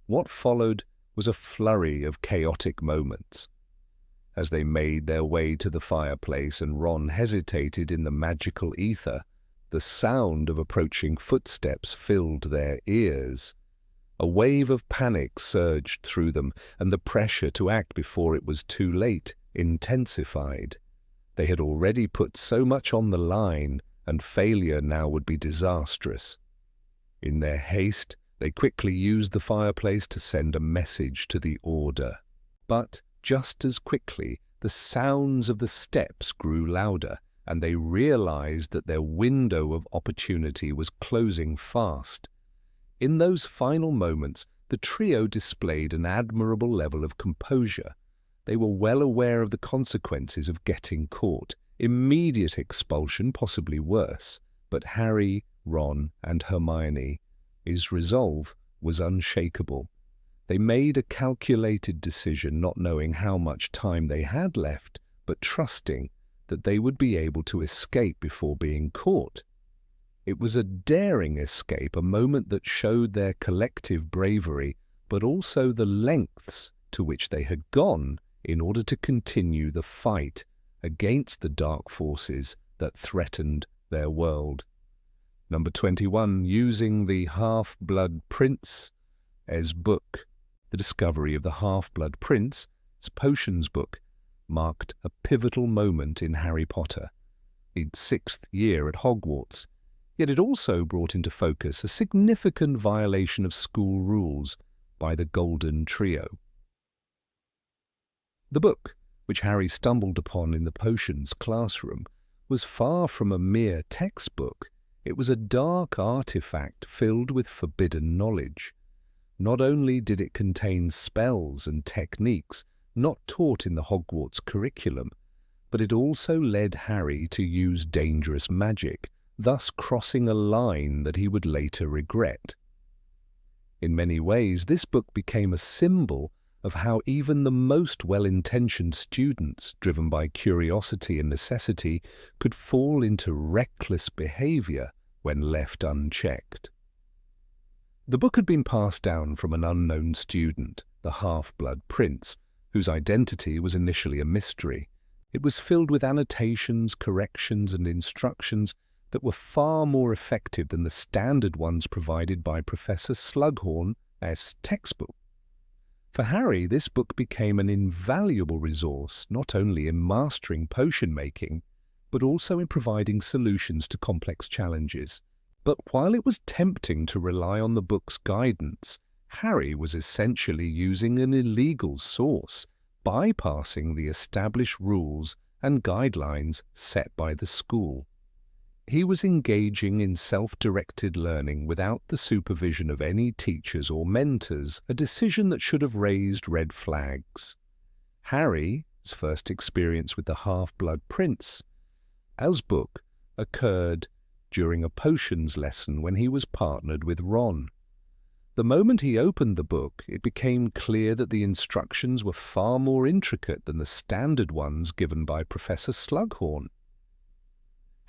What followed was a flurry of chaotic moments. As they made their way to the fireplace and Ron hesitated in the magical ether, the sound of approaching footsteps filled their ears. A wave of panic surged through them, and the pressure to act before it was too late intensified. They had already put so much on the line, and failure now would be disastrous. In their haste, they quickly used the fireplace to send a message to the Order. But just as quickly, the sounds of the steps grew louder, and they realized that their window of opportunity was closing fast. In those final moments, the trio displayed an admirable level of composure. They were well aware of the consequences of getting caught, immediate expulsion, possibly worse, but Harry, Ron, and Hermione's resolve was unshakable. They made a calculated decision, not knowing how much time they had left, but trusting that they would be able to escape before being caught. It was a daring escape, a moment that showed their collective bravery, but also the lengths to which they had gone in order to continue the fight against the dark forces that threatened their world. Number 21, using the Half-Blood Prince's book. The discovery of the Half-Blood Prince's potions book marked a pivotal moment in Harry Potter, his 6th year at Hogwarts, yet it also brought into focus a significant violation of school rules by the Golden Trio. The book, which Harry stumbled upon in the potions classroom, was far from a mere textbook. It was a dark artifact filled with forbidden knowledge. Not only did it contain spells and techniques not taught in the Hogwarts curriculum, but it also led Harry to use dangerous magic, thus crossing a line that he would later regret. In many ways, this book became a symbol of how even the most well-intentioned students, driven by curiosity and necessity, could fall into reckless behavior when left unchecked. The book had been passed down from an unknown student, the Half-Blood Prince, whose identity was initially a mystery. It was filled with annotations, corrections, and instructions that were far more effective than the standard ones provided by Professor Slughorn's textbook. For Harry, this book became an invaluable resource not only in mastering potion making, but also in providing solutions to complex challenges. But while it was tempting to rely on the book's guidance, Harry was essentially using an illegal source, bypassing the established rules and guidelines set by the school. He was engaging in self-directed learning without the supervision of any teachers or mentors, a decision that should have raised red flags. Harry's first experience with the Half-Blood Prince's book occurred during a potions lesson when he was partnered with Ron. The moment he opened the book, it became clear that the instructions were far more intricate than the standard ones given by Professor Slughorn.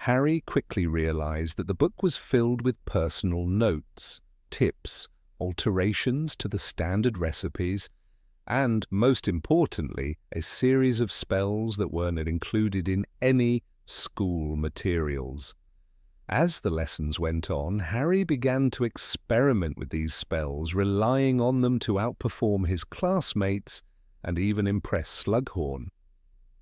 Harry quickly realized that the book was filled with personal notes, tips, alterations to the standard recipes, and, most importantly, a series of spells that weren't included in any school materials. As the lessons went on, Harry began to experiment with these spells, relying on them to outperform his classmates and even impress Slughorn.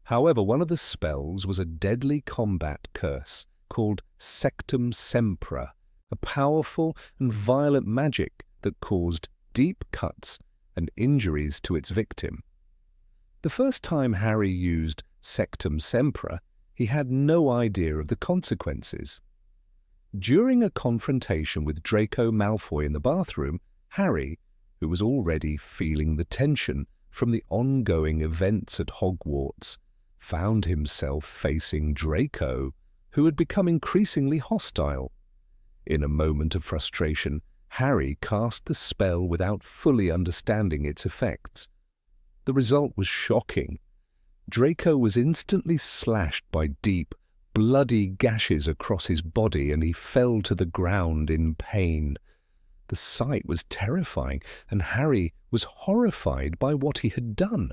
However, one of the spells was a deadly combat curse called Sectum Sempra, a powerful and violent magic that caused deep cuts and injuries to its victim. The first time Harry used Sectum Sempra, he had no idea of the consequences. During a confrontation with Draco Malfoy in the bathroom, Harry, who was already feeling the tension from the ongoing events at Hogwarts, found himself facing Draco, who had become increasingly hostile. In a moment of frustration, Harry cast the spell without fully understanding its effects. The result was shocking. Draco was instantly slashed by deep, bloody gashes across his body, and he fell to the ground in pain. The sight was terrifying, and Harry was horrified by what he had done.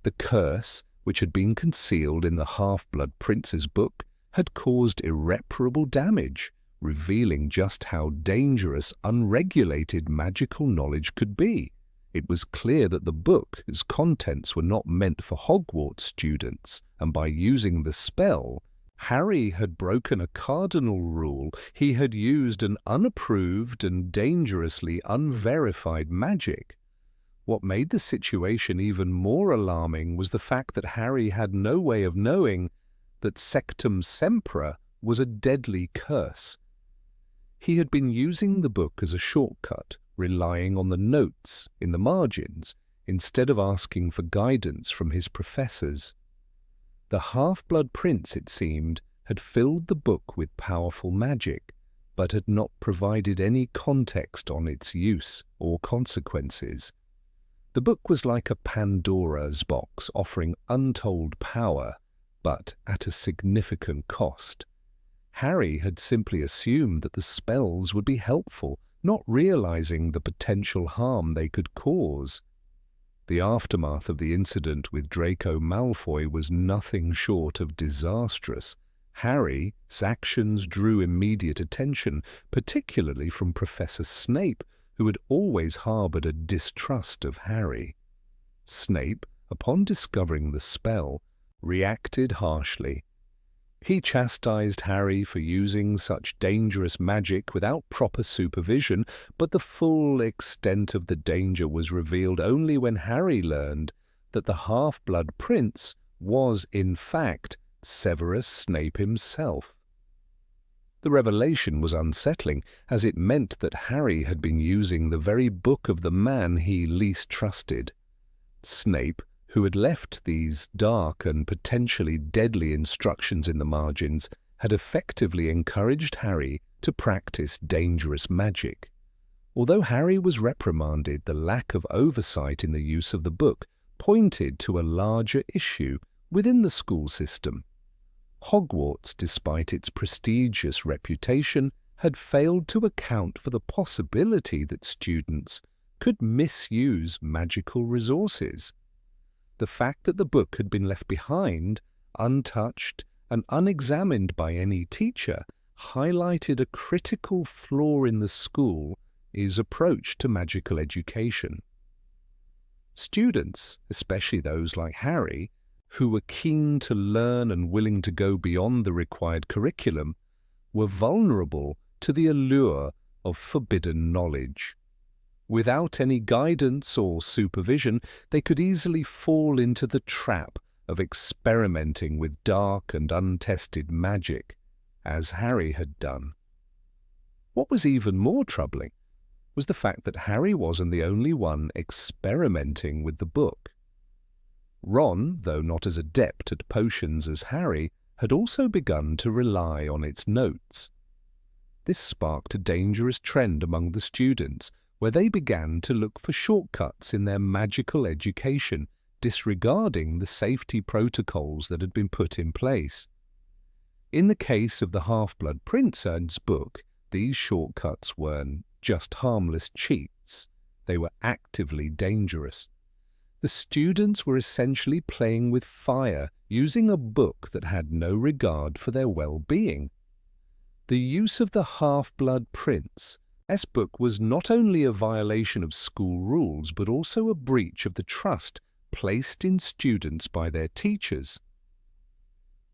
The curse, which had been concealed in the Half-Blood Prince's book, had caused irreparable damage, revealing just how dangerous unregulated magical knowledge could be. It was clear that the book's contents were not meant for Hogwarts students, and by using the spell, Harry had broken a cardinal rule. He had used an unapproved and dangerously unverified magic. What made the situation even more alarming was the fact that Harry had no way of knowing that Sectum Sempra was a deadly curse. He had been using the book as a shortcut, relying on the notes in the margins, instead of asking for guidance from his professors. The Half-Blood Prince, it seemed, had filled the book with powerful magic, but had not provided any context on its use or consequences. The book was like a Pandora's box, offering untold power, but at a significant cost. Harry had simply assumed that the spells would be helpful, not realizing the potential harm they could cause. The aftermath of the incident with Draco Malfoy was nothing short of disastrous. Harry's actions drew immediate attention, particularly from Professor Snape, who had always harbored a distrust of Harry. Snape, upon discovering the spell, reacted harshly. He chastised Harry for using such dangerous magic without proper supervision, but the full extent of the danger was revealed only when Harry learned that the Half-Blood Prince was, in fact, Severus Snape himself. The revelation was unsettling, as it meant that Harry had been using the very book of the man he least trusted. Snape, who had left these dark and potentially deadly instructions in the margins, had effectively encouraged Harry to practice dangerous magic. Although Harry was reprimanded, the lack of oversight in the use of the book pointed to a larger issue within the school system. Hogwarts, despite its prestigious reputation, had failed to account for the possibility that students could misuse magical resources. The fact that the book had been left behind, untouched and unexamined by any teacher, highlighted a critical flaw in the school's approach to magical education. Students, especially those like Harry, who were keen to learn and willing to go beyond the required curriculum, were vulnerable to the allure of forbidden knowledge. Without any guidance or supervision, they could easily fall into the trap of experimenting with dark and untested magic, as Harry had done. What was even more troubling was the fact that Harry wasn't the only one experimenting with the book. Ron, though not as adept at potions as Harry, had also begun to rely on its notes. This sparked a dangerous trend among the students, where they began to look for shortcuts in their magical education, disregarding the safety protocols that had been put in place. In the case of the Half-Blood Prince's book, these shortcuts weren't just harmless cheats. They were actively dangerous. The students were essentially playing with fire, using a book that had no regard for their well-being. The use of the Half-Blood Prince's book was not only a violation of school rules, but also a breach of the trust placed in students by their teachers.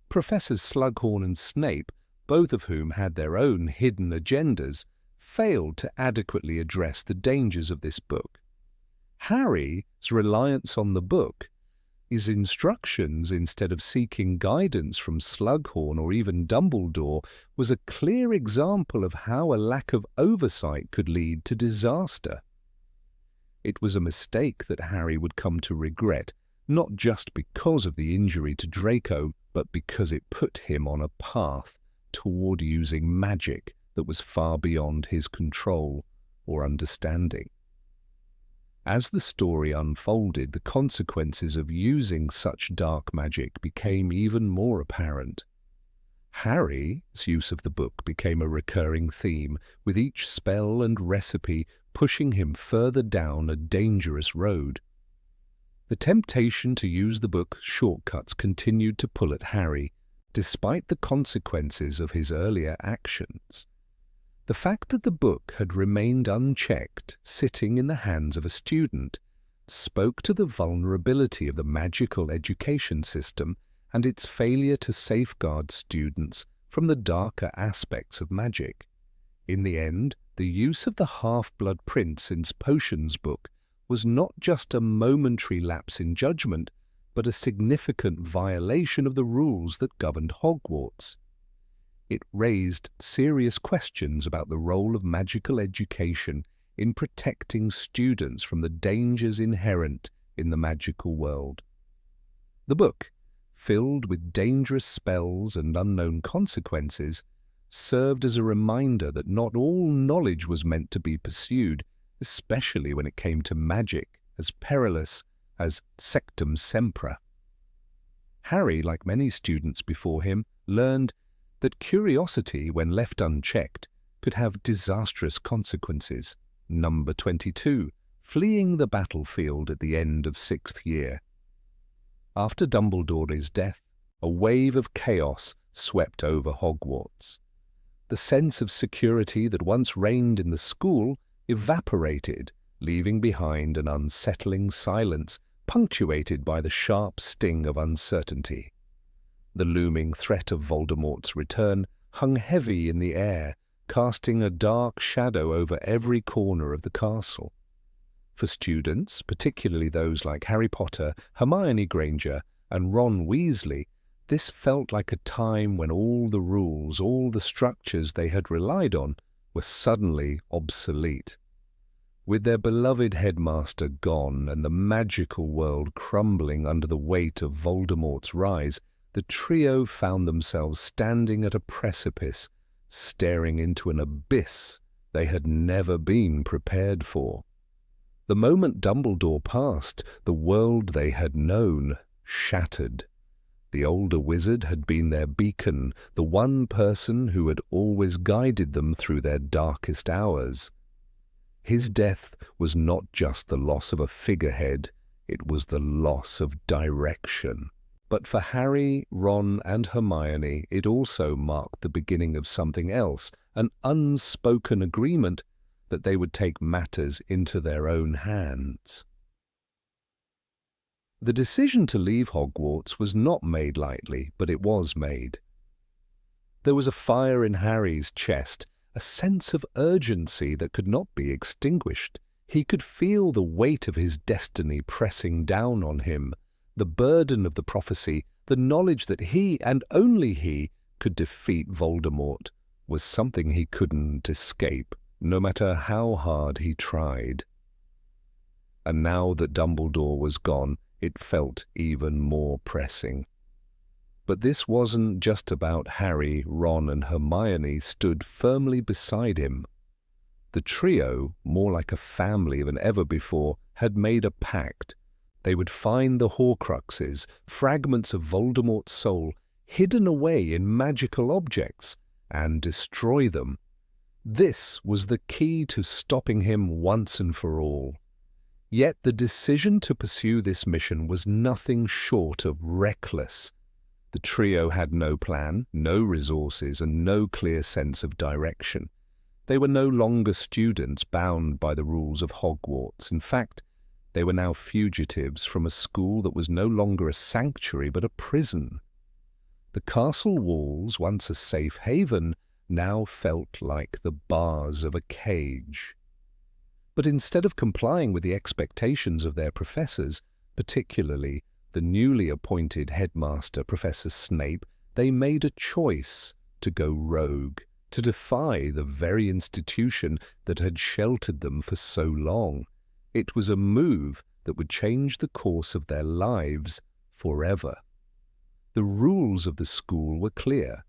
Professors Slughorn and Snape, both of whom had their own hidden agendas, failed to adequately address the dangers of this book. Harry's reliance on the book, his instructions instead of seeking guidance from Slughorn or even Dumbledore, was a clear example of how a lack of oversight could lead to disaster. It was a mistake that Harry would come to regret, not just because of the injury to Draco, but because it put him on a path toward using magic that was far beyond his control or understanding. As the story unfolded, the consequences of using such dark magic became even more apparent. Harry's use of the book became a recurring theme, with each spell and recipe pushing him further down a dangerous road. The temptation to use the book's shortcuts continued to pull at Harry, despite the consequences of his earlier actions. The fact that the book had remained unchecked, sitting in the hands of a student, spoke to the vulnerability of the magical education system and its failure to safeguard students from the darker aspects of magic. In the end, the use of the Half-Blood Prince's potions book was not just a momentary lapse in judgment, but a significant violation of the rules that governed Hogwarts. It raised serious questions about the role of magical education in protecting students from the dangers inherent in the magical world. The book, filled with dangerous spells and unknown consequences, served as a reminder that not all knowledge was meant to be pursued, especially when it came to magic as perilous as sectum sempra. Harry, like many students before him, learned that curiosity, when left unchecked, could have disastrous consequences. Number 22, fleeing the battlefield at the end of 6th year. After Dumbledore's death, a wave of chaos swept over Hogwarts. The sense of security that once reigned in the school evaporated, leaving behind an unsettling silence punctuated by the sharp sting of uncertainty. The looming threat of Voldemort's return hung heavy in the air, casting a dark shadow over every corner of the castle. For students, particularly those like Harry Potter, Hermione Granger, and Ron Weasley, This felt like a time when all the rules, all the structures they had relied on, were suddenly obsolete. With their beloved headmaster gone and the magical world crumbling under the weight of Voldemort's rise, the trio found themselves standing at a precipice, staring into an abyss they had never been prepared for. The moment Dumbledore passed, the world they had known shattered. The older wizard had been their beacon, the one person who had always guided them through their darkest hours. His death was not just the loss of a figurehead, it was the loss of direction. But for Harry, Ron, and Hermione, it also marked the beginning of something else, an unspoken agreement that they would take matters into their own hands. The decision to leave Hogwarts was not made lightly, but it was made. There was a fire in Harry's chest, a sense of urgency that could not be extinguished. He could feel the weight of his destiny pressing down on him, the burden of the prophecy, the knowledge that he, and only he, could defeat Voldemort, was something he couldn't escape, no matter how hard he tried. And now that Dumbledore was gone, it felt even more pressing. But this wasn't just about Harry, Ron, and Hermione stood firmly beside him. The trio, more like a family than ever before, had made a pact. They would find the Horcruxes, fragments of Voldemort's soul, hidden away in magical objects, and destroy them. This was the key to stopping him once and for all. Yet the decision to pursue this mission was nothing short of reckless. The trio had no plan, no resources, and no clear sense of direction. They were no longer students bound by the rules of Hogwarts. In fact, they were now fugitives from a school that was no longer a sanctuary but a prison. The castle walls, once a safe haven, now felt like the bars of a cage. But instead of complying with the expectations of their professors, particularly the newly appointed headmaster, Professor Snape, they made a choice to go rogue, to defy the very institution that had sheltered them for so long. It was a move that would change the course of their lives forever. The rules of the school were clear.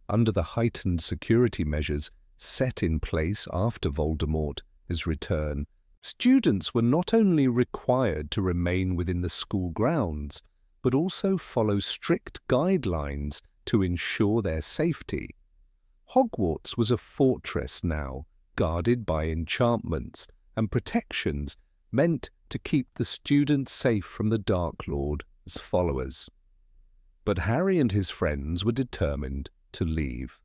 Under the heightened security measures set in place after Voldemort's return, students were not only required to remain within the school grounds, but also follow strict guidelines to ensure their safety. Hogwarts was a fortress now, guarded by enchantments and protections meant to keep the students safe from the Dark Lord's followers. But Harry and his friends were determined to leave.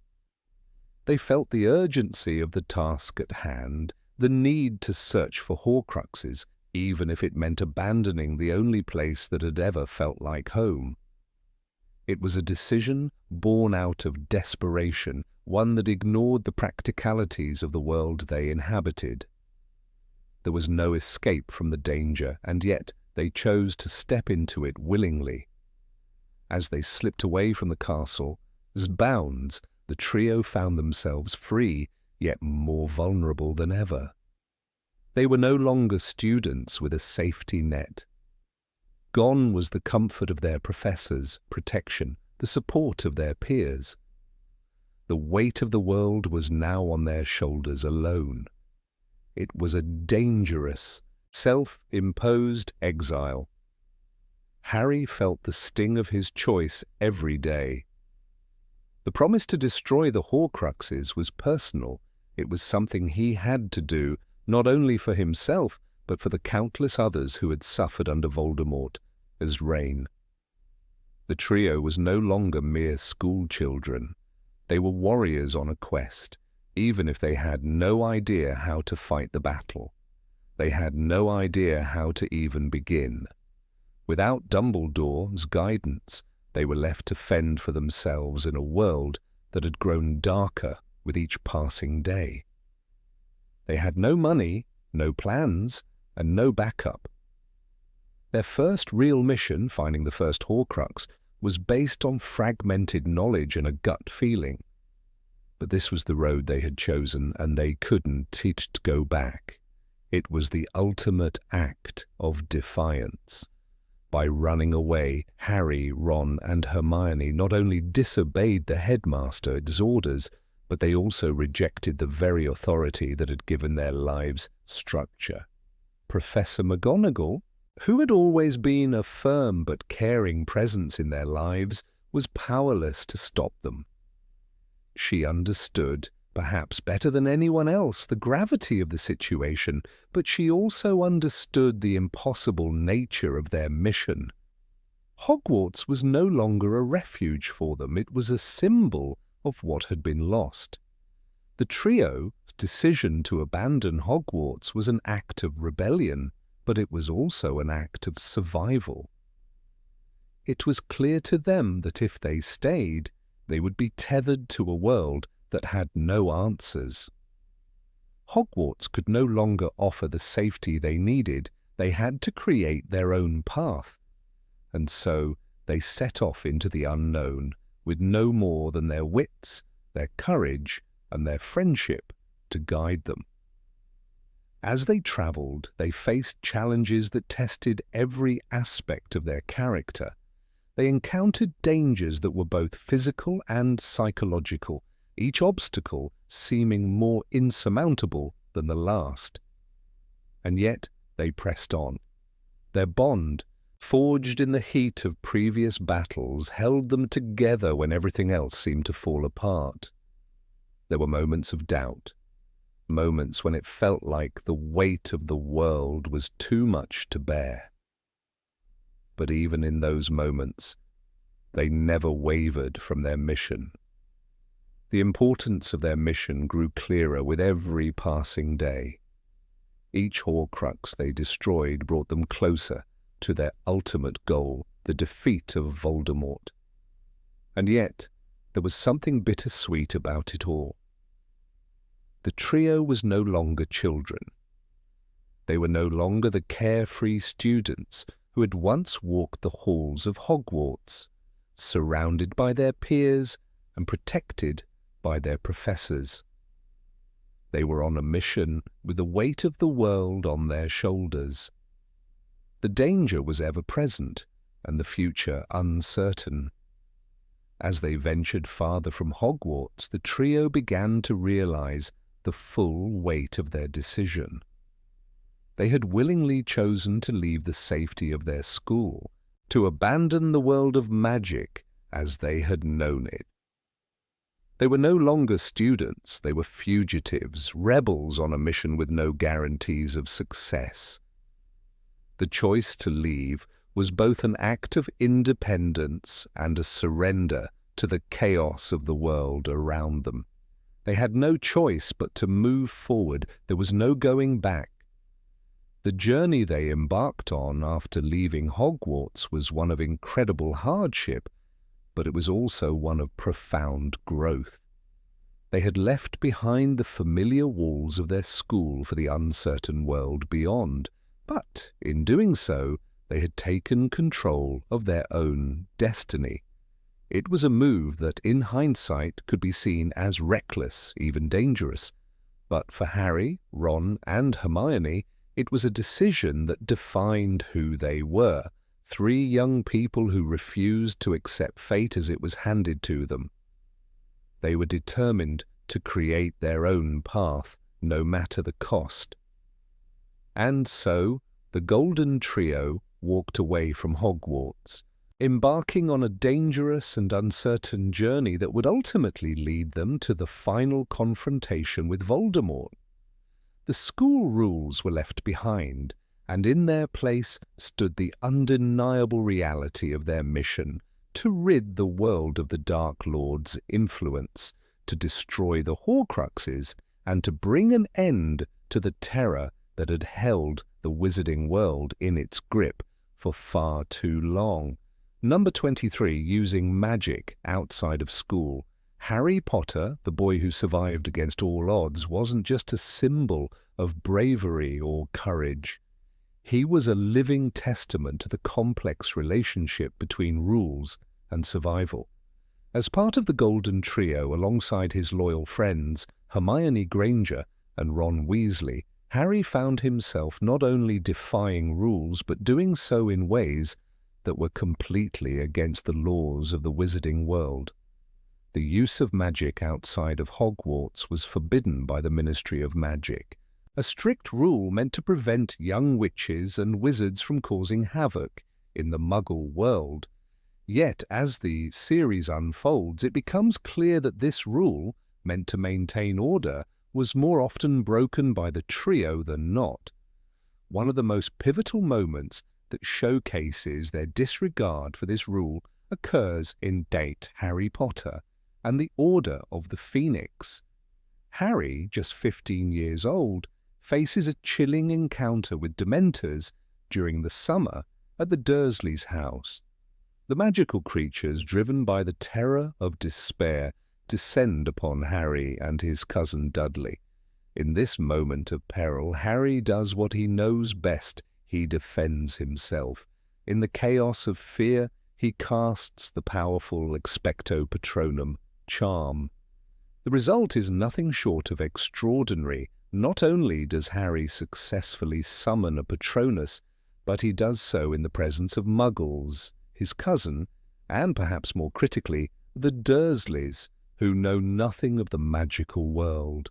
They felt the urgency of the task at hand, the need to search for Horcruxes, even if it meant abandoning the only place that had ever felt like home. It was a decision born out of desperation, one that ignored the practicalities of the world they inhabited. There was no escape from the danger, and yet they chose to step into it willingly. As they slipped away from the castle, as bounds, the trio found themselves free, yet more vulnerable than ever. They were no longer students with a safety net. Gone was the comfort of their professors, protection, the support of their peers. The weight of the world was now on their shoulders alone. It was a dangerous, self-imposed exile. Harry felt the sting of his choice every day. The promise to destroy the Horcruxes was personal. It was something he had to do, not only for himself, but for the countless others who had suffered under Voldemort's reign. The trio was no longer mere schoolchildren. They were warriors on a quest, even if they had no idea how to fight the battle. They had no idea how to even begin. Without Dumbledore's guidance, they were left to fend for themselves in a world that had grown darker with each passing day. They had no money, no plans, and no backup. Their first real mission, finding the first Horcrux, was based on fragmented knowledge and a gut feeling. But this was the road they had chosen, and they couldn't go back. It was the ultimate act of defiance. By running away, Harry, Ron, and Hermione not only disobeyed the headmaster's orders, but they also rejected the very authority that had given their lives structure. Professor McGonagall, who had always been a firm but caring presence in their lives, was powerless to stop them. She understood, perhaps better than anyone else, the gravity of the situation, but she also understood the impossible nature of their mission. Hogwarts was no longer a refuge for them. It was a symbol of what had been lost. The trio's decision to abandon Hogwarts was an act of rebellion, but it was also an act of survival. It was clear to them that if they stayed, they would be tethered to a world that had no answers. Hogwarts could no longer offer the safety they needed. They had to create their own path. And so they set off into the unknown with no more than their wits, their courage, and their friendship to guide them. As they travelled, they faced challenges that tested every aspect of their character. They encountered dangers that were both physical and psychological, each obstacle seeming more insurmountable than the last. And yet they pressed on. Their bond, forged in the heat of previous battles, held them together when everything else seemed to fall apart. There were moments of doubt, moments when it felt like the weight of the world was too much to bear. But even in those moments, they never wavered from their mission. The importance of their mission grew clearer with every passing day. Each Horcrux they destroyed brought them closer to their ultimate goal, the defeat of Voldemort. And yet, there was something bittersweet about it all. The trio was no longer children. They were no longer the carefree students who had once walked the halls of Hogwarts, surrounded by their peers and protected by their professors. They were on a mission with the weight of the world on their shoulders. The danger was ever present, and the future uncertain. As they ventured farther from Hogwarts, the trio began to realize the full weight of their decision. They had willingly chosen to leave the safety of their school, to abandon the world of magic as they had known it. They were no longer students, they were fugitives, rebels on a mission with no guarantees of success. The choice to leave was both an act of independence and a surrender to the chaos of the world around them. They had no choice but to move forward. There was no going back. The journey they embarked on after leaving Hogwarts was one of incredible hardship, but it was also one of profound growth. They had left behind the familiar walls of their school for the uncertain world beyond, but in doing so, they had taken control of their own destiny. It was a move that, in hindsight, could be seen as reckless, even dangerous. But for Harry, Ron, and Hermione, it was a decision that defined who they were, three young people who refused to accept fate as it was handed to them. They were determined to create their own path, no matter the cost. And so, the Golden Trio walked away from Hogwarts, embarking on a dangerous and uncertain journey that would ultimately lead them to the final confrontation with Voldemort. The school rules were left behind, and in their place stood the undeniable reality of their mission: to rid the world of the Dark Lord's influence, to destroy the Horcruxes, and to bring an end to the terror that had held the wizarding world in its grip for far too long. Number 23, using magic outside of school. Harry Potter, the boy who survived against all odds, wasn't just a symbol of bravery or courage. He was a living testament to the complex relationship between rules and survival. As part of the Golden Trio, alongside his loyal friends, Hermione Granger and Ron Weasley, Harry found himself not only defying rules but doing so in ways that were completely against the laws of the wizarding world. The use of magic outside of Hogwarts was forbidden by the Ministry of Magic, a strict rule meant to prevent young witches and wizards from causing havoc in the Muggle world. Yet, as the series unfolds, it becomes clear that this rule, meant to maintain order, was more often broken by the trio than not. One of the most pivotal moments that showcases their disregard for this rule occurs in Harry Potter and the Order of the Phoenix. Harry, just 15 years old, faces a chilling encounter with Dementors during the summer at the Dursleys' house. The magical creatures, driven by the terror of despair, descend upon Harry and his cousin Dudley. In this moment of peril, Harry does what he knows best. He defends himself. In the chaos of fear, he casts the powerful Expecto Patronum charm. The result is nothing short of extraordinary. Not only does Harry successfully summon a Patronus, but he does so in the presence of Muggles, his cousin, and perhaps more critically, the Dursleys, who know nothing of the magical world.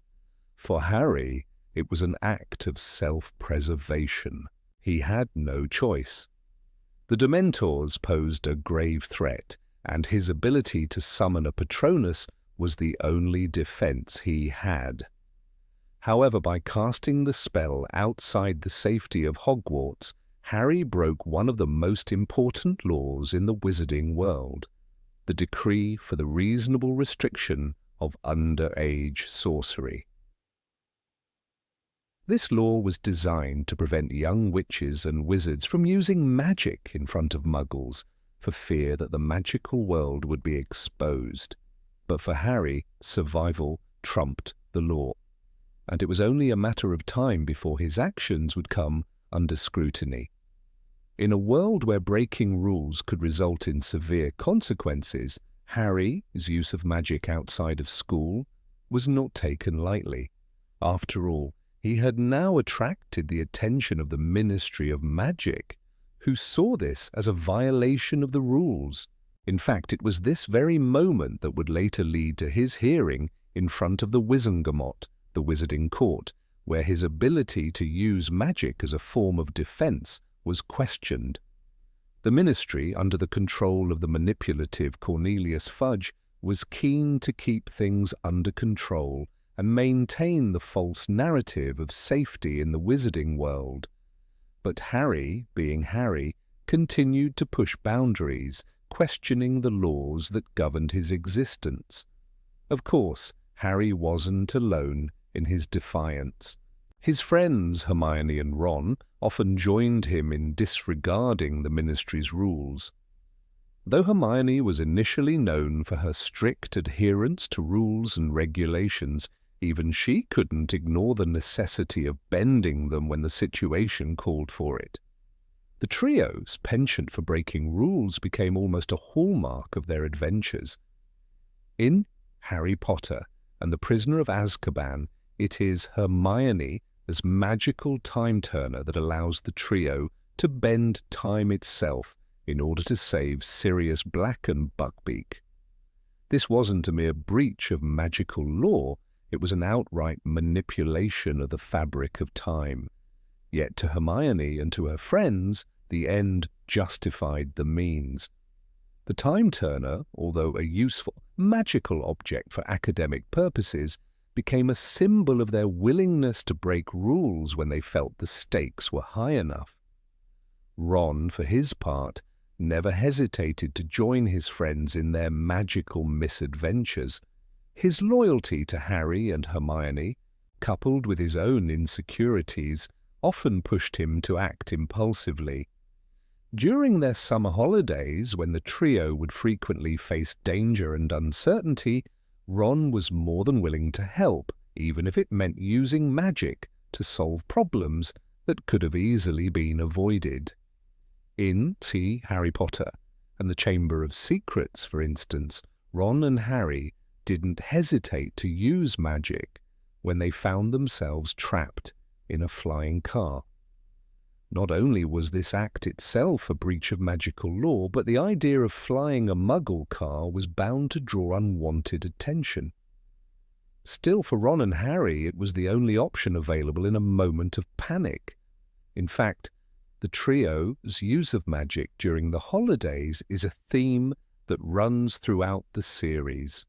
For Harry, it was an act of self-preservation. He had no choice. The Dementors posed a grave threat, and his ability to summon a Patronus was the only defense he had. However, by casting the spell outside the safety of Hogwarts, Harry broke one of the most important laws in the wizarding world, the decree for the reasonable restriction of underage sorcery. This law was designed to prevent young witches and wizards from using magic in front of Muggles, for fear that the magical world would be exposed. But for Harry, survival trumped the law, and it was only a matter of time before his actions would come under scrutiny. In a world where breaking rules could result in severe consequences, Harry's use of magic outside of school was not taken lightly. After all, he had now attracted the attention of the Ministry of Magic, who saw this as a violation of the rules. In fact, it was this very moment that would later lead to his hearing in front of the Wizengamot, the Wizarding Court, where his ability to use magic as a form of defense was questioned. The ministry, under the control of the manipulative Cornelius Fudge, was keen to keep things under control and maintain the false narrative of safety in the wizarding world. But Harry, being Harry, continued to push boundaries, questioning the laws that governed his existence. Of course, Harry wasn't alone in his defiance. His friends, Hermione and Ron, often joined him in disregarding the ministry's rules. Though Hermione was initially known for her strict adherence to rules and regulations, even she couldn't ignore the necessity of bending them when the situation called for it. The trio's penchant for breaking rules became almost a hallmark of their adventures. In Harry Potter and the Prisoner of Azkaban, it is Hermione as magical time-turner that allows the trio to bend time itself in order to save Sirius Black and Buckbeak. This wasn't a mere breach of magical law, it was an outright manipulation of the fabric of time. Yet to Hermione and to her friends, the end justified the means. The time-turner, although a useful, magical object for academic purposes, became a symbol of their willingness to break rules when they felt the stakes were high enough. Ron, for his part, never hesitated to join his friends in their magical misadventures. His loyalty to Harry and Hermione, coupled with his own insecurities, often pushed him to act impulsively. During their summer holidays, when the trio would frequently face danger and uncertainty, Ron was more than willing to help, even if it meant using magic to solve problems that could have easily been avoided. In Harry Potter and the Chamber of Secrets, for instance, Ron and Harry didn't hesitate to use magic when they found themselves trapped in a flying car. Not only was this act itself a breach of magical law, but the idea of flying a Muggle car was bound to draw unwanted attention. Still, for Ron and Harry, it was the only option available in a moment of panic. In fact, the trio's use of magic during the holidays is a theme that runs throughout the series.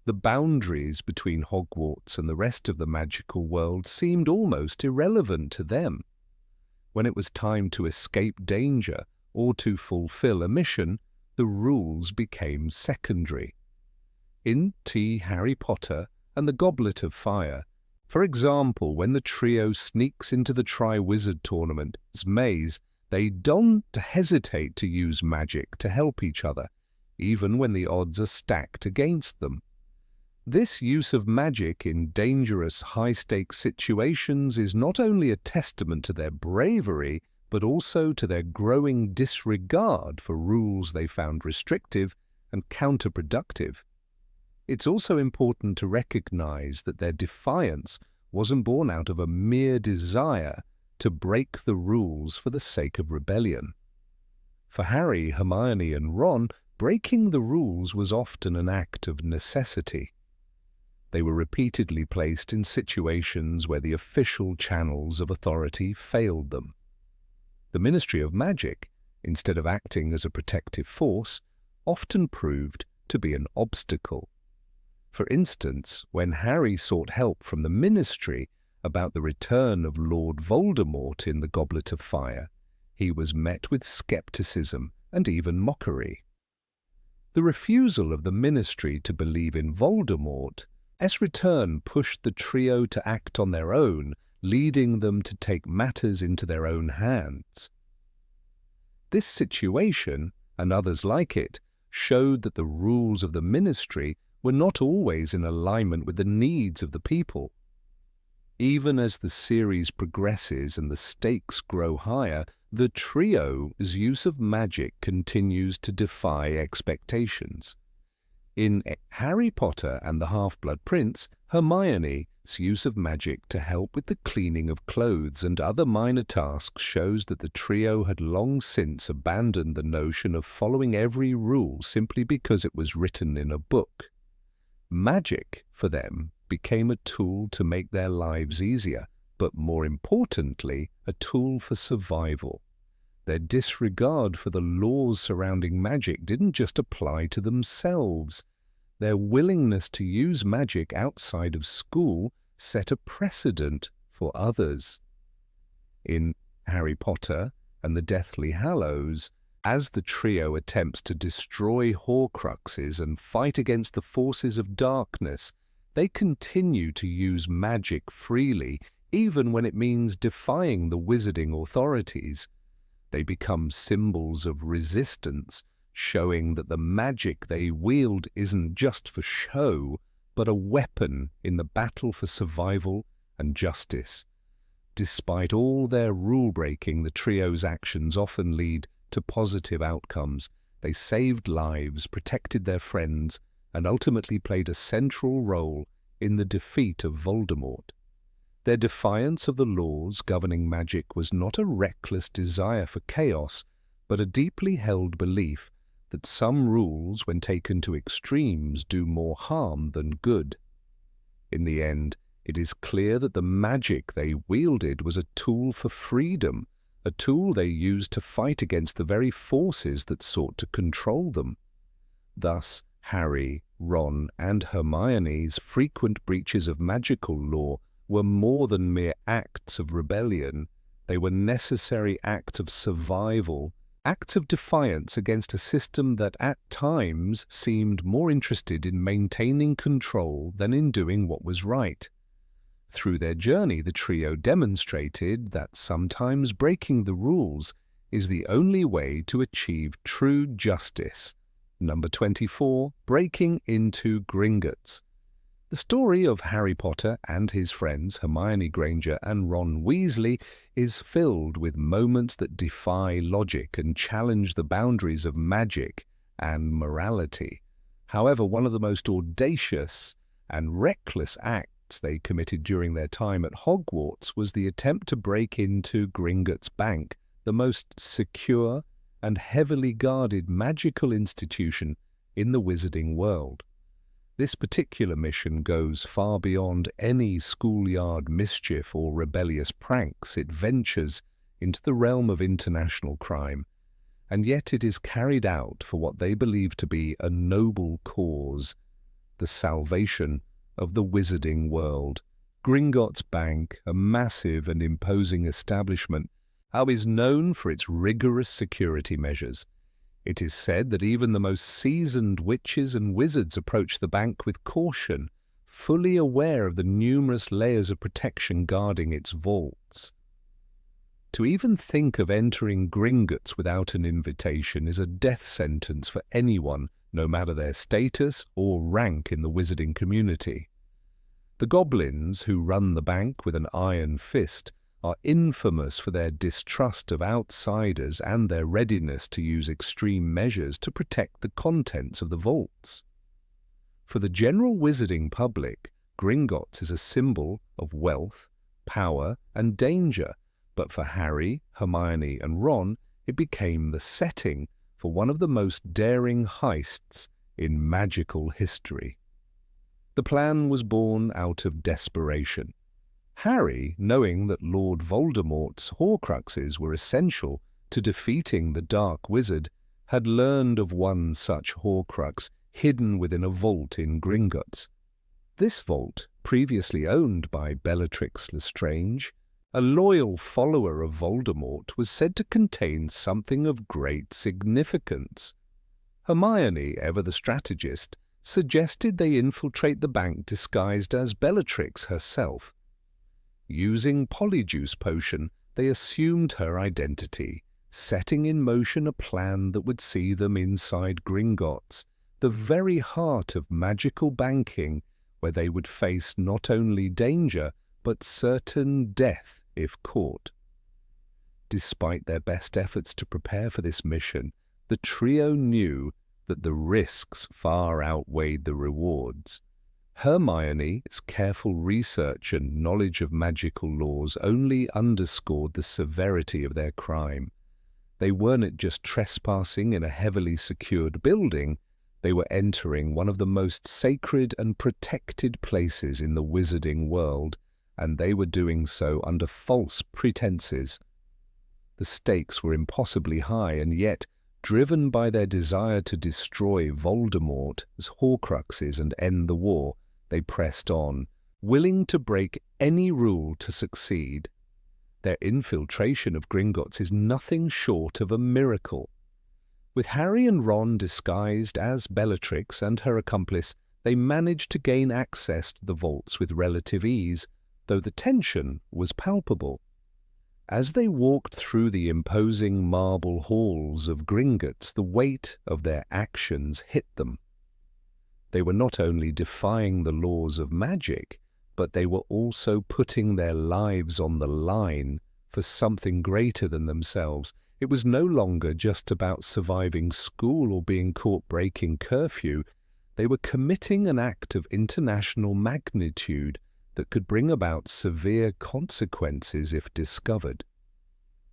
The boundaries between Hogwarts and the rest of the magical world seemed almost irrelevant to them. When it was time to escape danger or to fulfill a mission, the rules became secondary. In Harry Potter and the Goblet of Fire, for example, when the trio sneaks into the Triwizard Tournament's maze, they don't hesitate to use magic to help each other, even when the odds are stacked against them. This use of magic in dangerous, high-stakes situations is not only a testament to their bravery, but also to their growing disregard for rules they found restrictive and counterproductive. It's also important to recognize that their defiance wasn't born out of a mere desire to break the rules for the sake of rebellion. For Harry, Hermione, and Ron, breaking the rules was often an act of necessity. They were repeatedly placed in situations where the official channels of authority failed them. The Ministry of Magic, instead of acting as a protective force, often proved to be an obstacle. For instance, when Harry sought help from the Ministry about the return of Lord Voldemort in the Goblet of Fire, he was met with skepticism and even mockery. The refusal of the Ministry to believe in Voldemort's return pushed the trio to act on their own, leading them to take matters into their own hands. This situation, and others like it, showed that the rules of the Ministry were not always in alignment with the needs of the people. Even as the series progresses and the stakes grow higher, the trio's use of magic continues to defy expectations. In Harry Potter and the Half-Blood Prince, Hermione's use of magic to help with the cleaning of clothes and other minor tasks shows that the trio had long since abandoned the notion of following every rule simply because it was written in a book. Magic, for them, became a tool to make their lives easier, but more importantly, a tool for survival. Their disregard for the laws surrounding magic didn't just apply to themselves. Their willingness to use magic outside of school set a precedent for others. In Harry Potter and the Deathly Hallows, as the trio attempts to destroy Horcruxes and fight against the forces of darkness, they continue to use magic freely, even when it means defying the wizarding authorities. They become symbols of resistance, showing that the magic they wield isn't just for show, but a weapon in the battle for survival and justice. Despite all their rule-breaking, the trio's actions often lead to positive outcomes. They saved lives, protected their friends, and ultimately played a central role in the defeat of Voldemort. Their defiance of the laws governing magic was not a reckless desire for chaos, but a deeply held belief that some rules, when taken to extremes, do more harm than good. In the end, it is clear that the magic they wielded was a tool for freedom, a tool they used to fight against the very forces that sought to control them. Thus, Harry, Ron, and Hermione's frequent breaches of magical law were more than mere acts of rebellion. They were necessary acts of survival, acts of defiance against a system that at times seemed more interested in maintaining control than in doing what was right. Through their journey, the trio demonstrated that sometimes breaking the rules is the only way to achieve true justice. Number 24, breaking into Gringotts. The story of Harry Potter and his friends Hermione Granger and Ron Weasley is filled with moments that defy logic and challenge the boundaries of magic and morality. However, one of the most audacious and reckless acts they committed during their time at Hogwarts was the attempt to break into Gringotts Bank, the most secure and heavily guarded magical institution in the wizarding world. This particular mission goes far beyond any schoolyard mischief or rebellious pranks. It ventures into the realm of international crime, and yet it is carried out for what they believe to be a noble cause: the salvation of the wizarding world. Gringotts Bank, a massive and imposing establishment, is known for its rigorous security measures. It is said that even the most seasoned witches and wizards approach the bank with caution, fully aware of the numerous layers of protection guarding its vaults. To even think of entering Gringotts without an invitation is a death sentence for anyone, no matter their status or rank in the wizarding community. The goblins who run the bank with an iron fist are infamous for their distrust of outsiders and their readiness to use extreme measures to protect the contents of the vaults. For the general wizarding public, Gringotts is a symbol of wealth, power, and danger, but for Harry, Hermione, and Ron, it became the setting for one of the most daring heists in magical history. The plan was born out of desperation. Harry, knowing that Lord Voldemort's Horcruxes were essential to defeating the Dark Wizard, had learned of one such Horcrux hidden within a vault in Gringotts. This vault, previously owned by Bellatrix Lestrange, a loyal follower of Voldemort, was said to contain something of great significance. Hermione, ever the strategist, suggested they infiltrate the bank disguised as Bellatrix herself. Using Polyjuice Potion, they assumed her identity, setting in motion a plan that would see them inside Gringotts, the very heart of magical banking, where they would face not only danger, but certain death if caught. Despite their best efforts to prepare for this mission, the trio knew that the risks far outweighed the rewards. Hermione's careful research and knowledge of magical laws only underscored the severity of their crime. They weren't just trespassing in a heavily secured building, they were entering one of the most sacred and protected places in the wizarding world, and they were doing so under false pretenses. The stakes were impossibly high, and yet, driven by their desire to destroy Voldemort's Horcruxes and end the war, they pressed on, willing to break any rule to succeed. Their infiltration of Gringotts is nothing short of a miracle. With Harry and Ron disguised as Bellatrix and her accomplice, they managed to gain access to the vaults with relative ease, though the tension was palpable. As they walked through the imposing marble halls of Gringotts, the weight of their actions hit them. They were not only defying the laws of magic, but they were also putting their lives on the line for something greater than themselves. It was no longer just about surviving school or being caught breaking curfew. They were committing an act of international magnitude that could bring about severe consequences if discovered.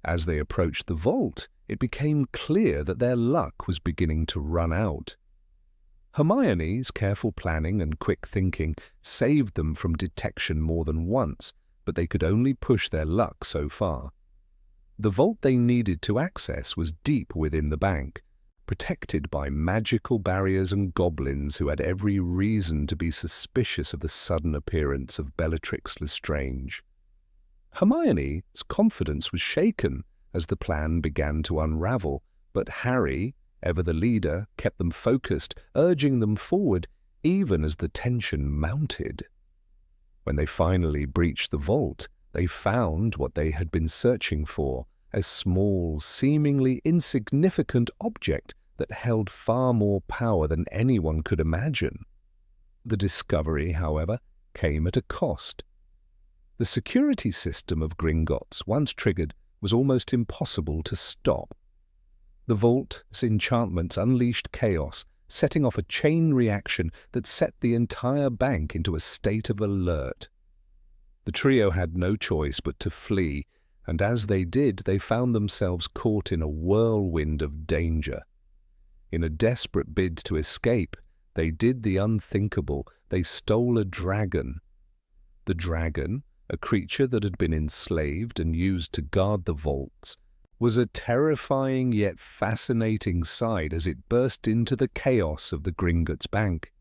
As they approached the vault, it became clear that their luck was beginning to run out. Hermione's careful planning and quick thinking saved them from detection more than once, but they could only push their luck so far. The vault they needed to access was deep within the bank, protected by magical barriers and goblins who had every reason to be suspicious of the sudden appearance of Bellatrix Lestrange. Hermione's confidence was shaken as the plan began to unravel, but Harry, ever the leader, kept them focused, urging them forward even as the tension mounted. When they finally breached the vault, they found what they had been searching for, a small, seemingly insignificant object that held far more power than anyone could imagine. The discovery, however, came at a cost. The security system of Gringotts, once triggered, was almost impossible to stop. The vault's enchantments unleashed chaos, setting off a chain reaction that set the entire bank into a state of alert. The trio had no choice but to flee, and as they did, they found themselves caught in a whirlwind of danger. In a desperate bid to escape, they did the unthinkable. They stole a dragon. The dragon, a creature that had been enslaved and used to guard the vaults, was a terrifying yet fascinating sight as it burst into the chaos of the Gringotts Bank.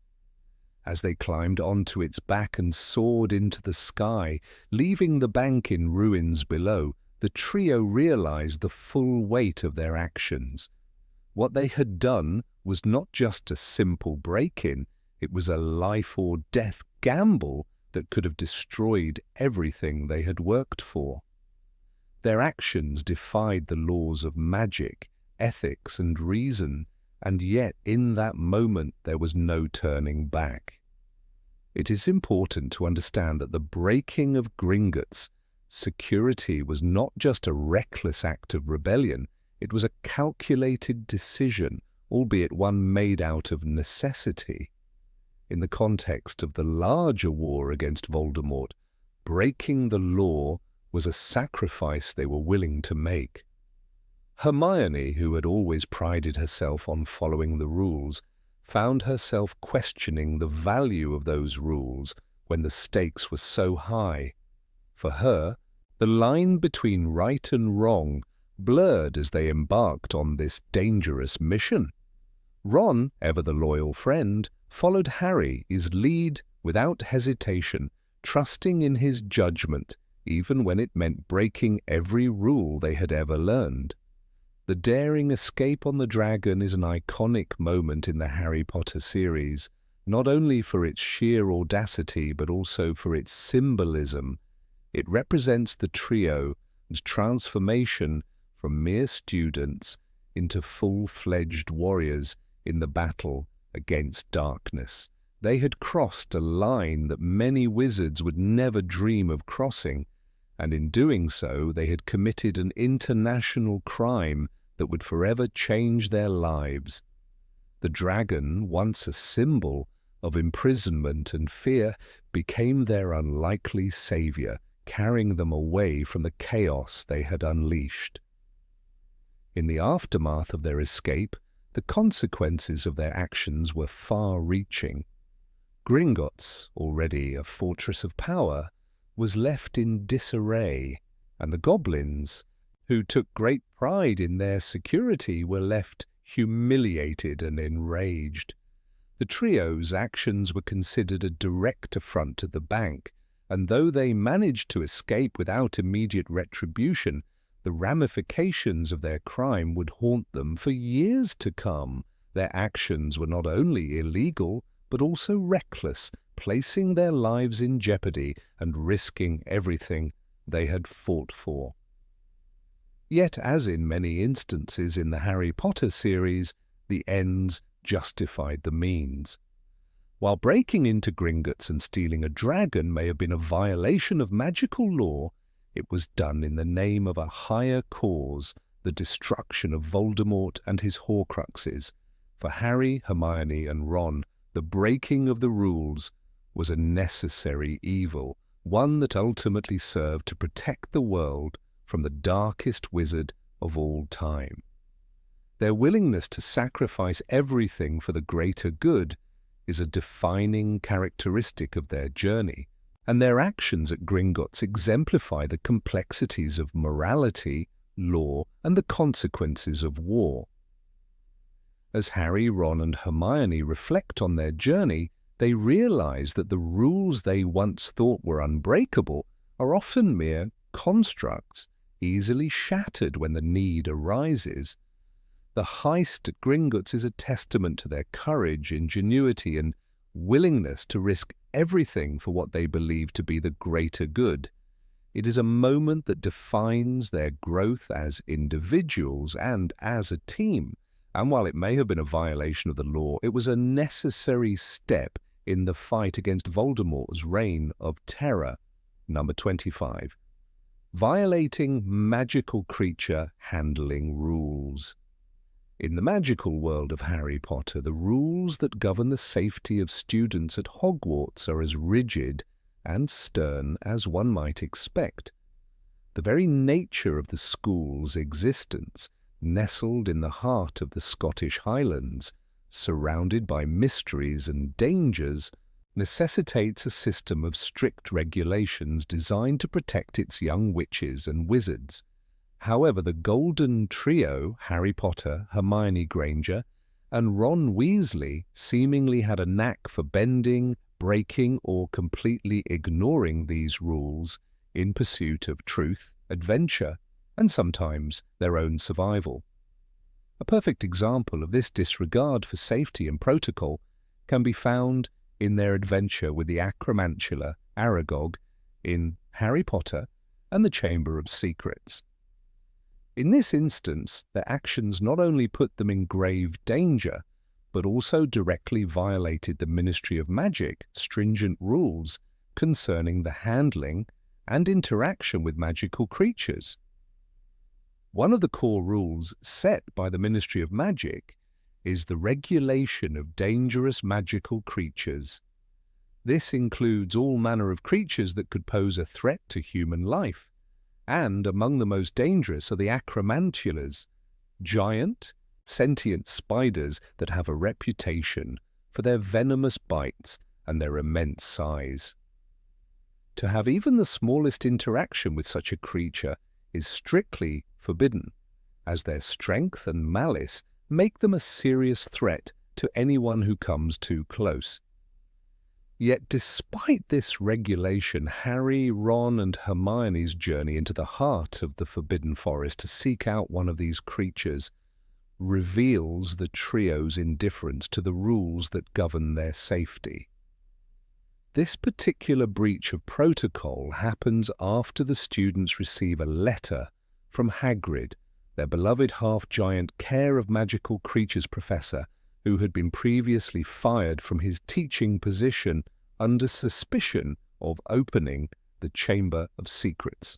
As they climbed onto its back and soared into the sky, leaving the bank in ruins below, the trio realized the full weight of their actions. What they had done was not just a simple break-in, it was a life-or-death gamble that could have destroyed everything they had worked for. Their actions defied the laws of magic, ethics, and reason, and yet in that moment there was no turning back. It is important to understand that the breaking of Gringotts' security was not just a reckless act of rebellion, it was a calculated decision, albeit one made out of necessity. In the context of the larger war against Voldemort, breaking the law was a sacrifice they were willing to make. Hermione, who had always prided herself on following the rules, found herself questioning the value of those rules when the stakes were so high. For her, the line between right and wrong blurred as they embarked on this dangerous mission. Ron, ever the loyal friend, followed Harry's lead without hesitation, trusting in his judgment, even when it meant breaking every rule they had ever learned. The daring escape on the dragon is an iconic moment in the Harry Potter series, not only for its sheer audacity but also for its symbolism. It represents the trio's transformation from mere students into full-fledged warriors in the battle against darkness. They had crossed a line that many wizards would never dream of crossing, and in doing so they had committed an international crime that would forever change their lives. The dragon, once a symbol of imprisonment and fear, became their unlikely savior, carrying them away from the chaos they had unleashed. In the aftermath of their escape, the consequences of their actions were far-reaching. Gringotts, already a fortress of power, was left in disarray, and the goblins, who took great pride in their security, were left humiliated and enraged. The trio's actions were considered a direct affront to the bank, and though they managed to escape without immediate retribution, the ramifications of their crime would haunt them for years to come. Their actions were not only illegal, but also reckless, placing their lives in jeopardy and risking everything they had fought for. Yet, as in many instances in the Harry Potter series, the ends justified the means. While breaking into Gringotts and stealing a dragon may have been a violation of magical law, it was done in the name of a higher cause, the destruction of Voldemort and his Horcruxes. For Harry, Hermione, and Ron, the breaking of the rules was a necessary evil, one that ultimately served to protect the world from the darkest wizard of all time. Their willingness to sacrifice everything for the greater good is a defining characteristic of their journey, and their actions at Gringotts exemplify the complexities of morality, law, and the consequences of war. As Harry, Ron, and Hermione reflect on their journey, they realize that the rules they once thought were unbreakable are often mere constructs, easily shattered when the need arises. The heist at Gringotts is a testament to their courage, ingenuity, and willingness to risk everything for what they believe to be the greater good. It is a moment that defines their growth as individuals and as a team, and while it may have been a violation of the law, it was a necessary step in the fight against Voldemort's reign of terror. Number 25. Violating magical creature handling rules. In the magical world of Harry Potter, the rules that govern the safety of students at Hogwarts are as rigid and stern as one might expect. The very nature of the school's existence, nestled in the heart of the Scottish Highlands, surrounded by mysteries and dangers, necessitates a system of strict regulations designed to protect its young witches and wizards. However, the golden trio, Harry Potter, Hermione Granger, and Ron Weasley, seemingly had a knack for bending, breaking, or completely ignoring these rules in pursuit of truth, adventure, and sometimes their own survival. A perfect example of this disregard for safety and protocol can be found in their adventure with the acromantula Aragog in Harry Potter and the Chamber of Secrets. In this instance, their actions not only put them in grave danger, but also directly violated the Ministry of Magic stringent rules concerning the handling and interaction with magical creatures. One of the core rules set by the Ministry of Magic is the regulation of dangerous magical creatures. This includes all manner of creatures that could pose a threat to human life, and among the most dangerous are the acromantulas, giant, sentient spiders that have a reputation for their venomous bites and their immense size. To have even the smallest interaction with such a creature is strictly forbidden, as their strength and malice make them a serious threat to anyone who comes too close. Yet despite this regulation, Harry, Ron, and Hermione's journey into the heart of the Forbidden Forest to seek out one of these creatures reveals the trio's indifference to the rules that govern their safety. This particular breach of protocol happens after the students receive a letter from Hagrid, their beloved half-giant care of magical creatures professor, who had been previously fired from his teaching position under suspicion of opening the Chamber of Secrets.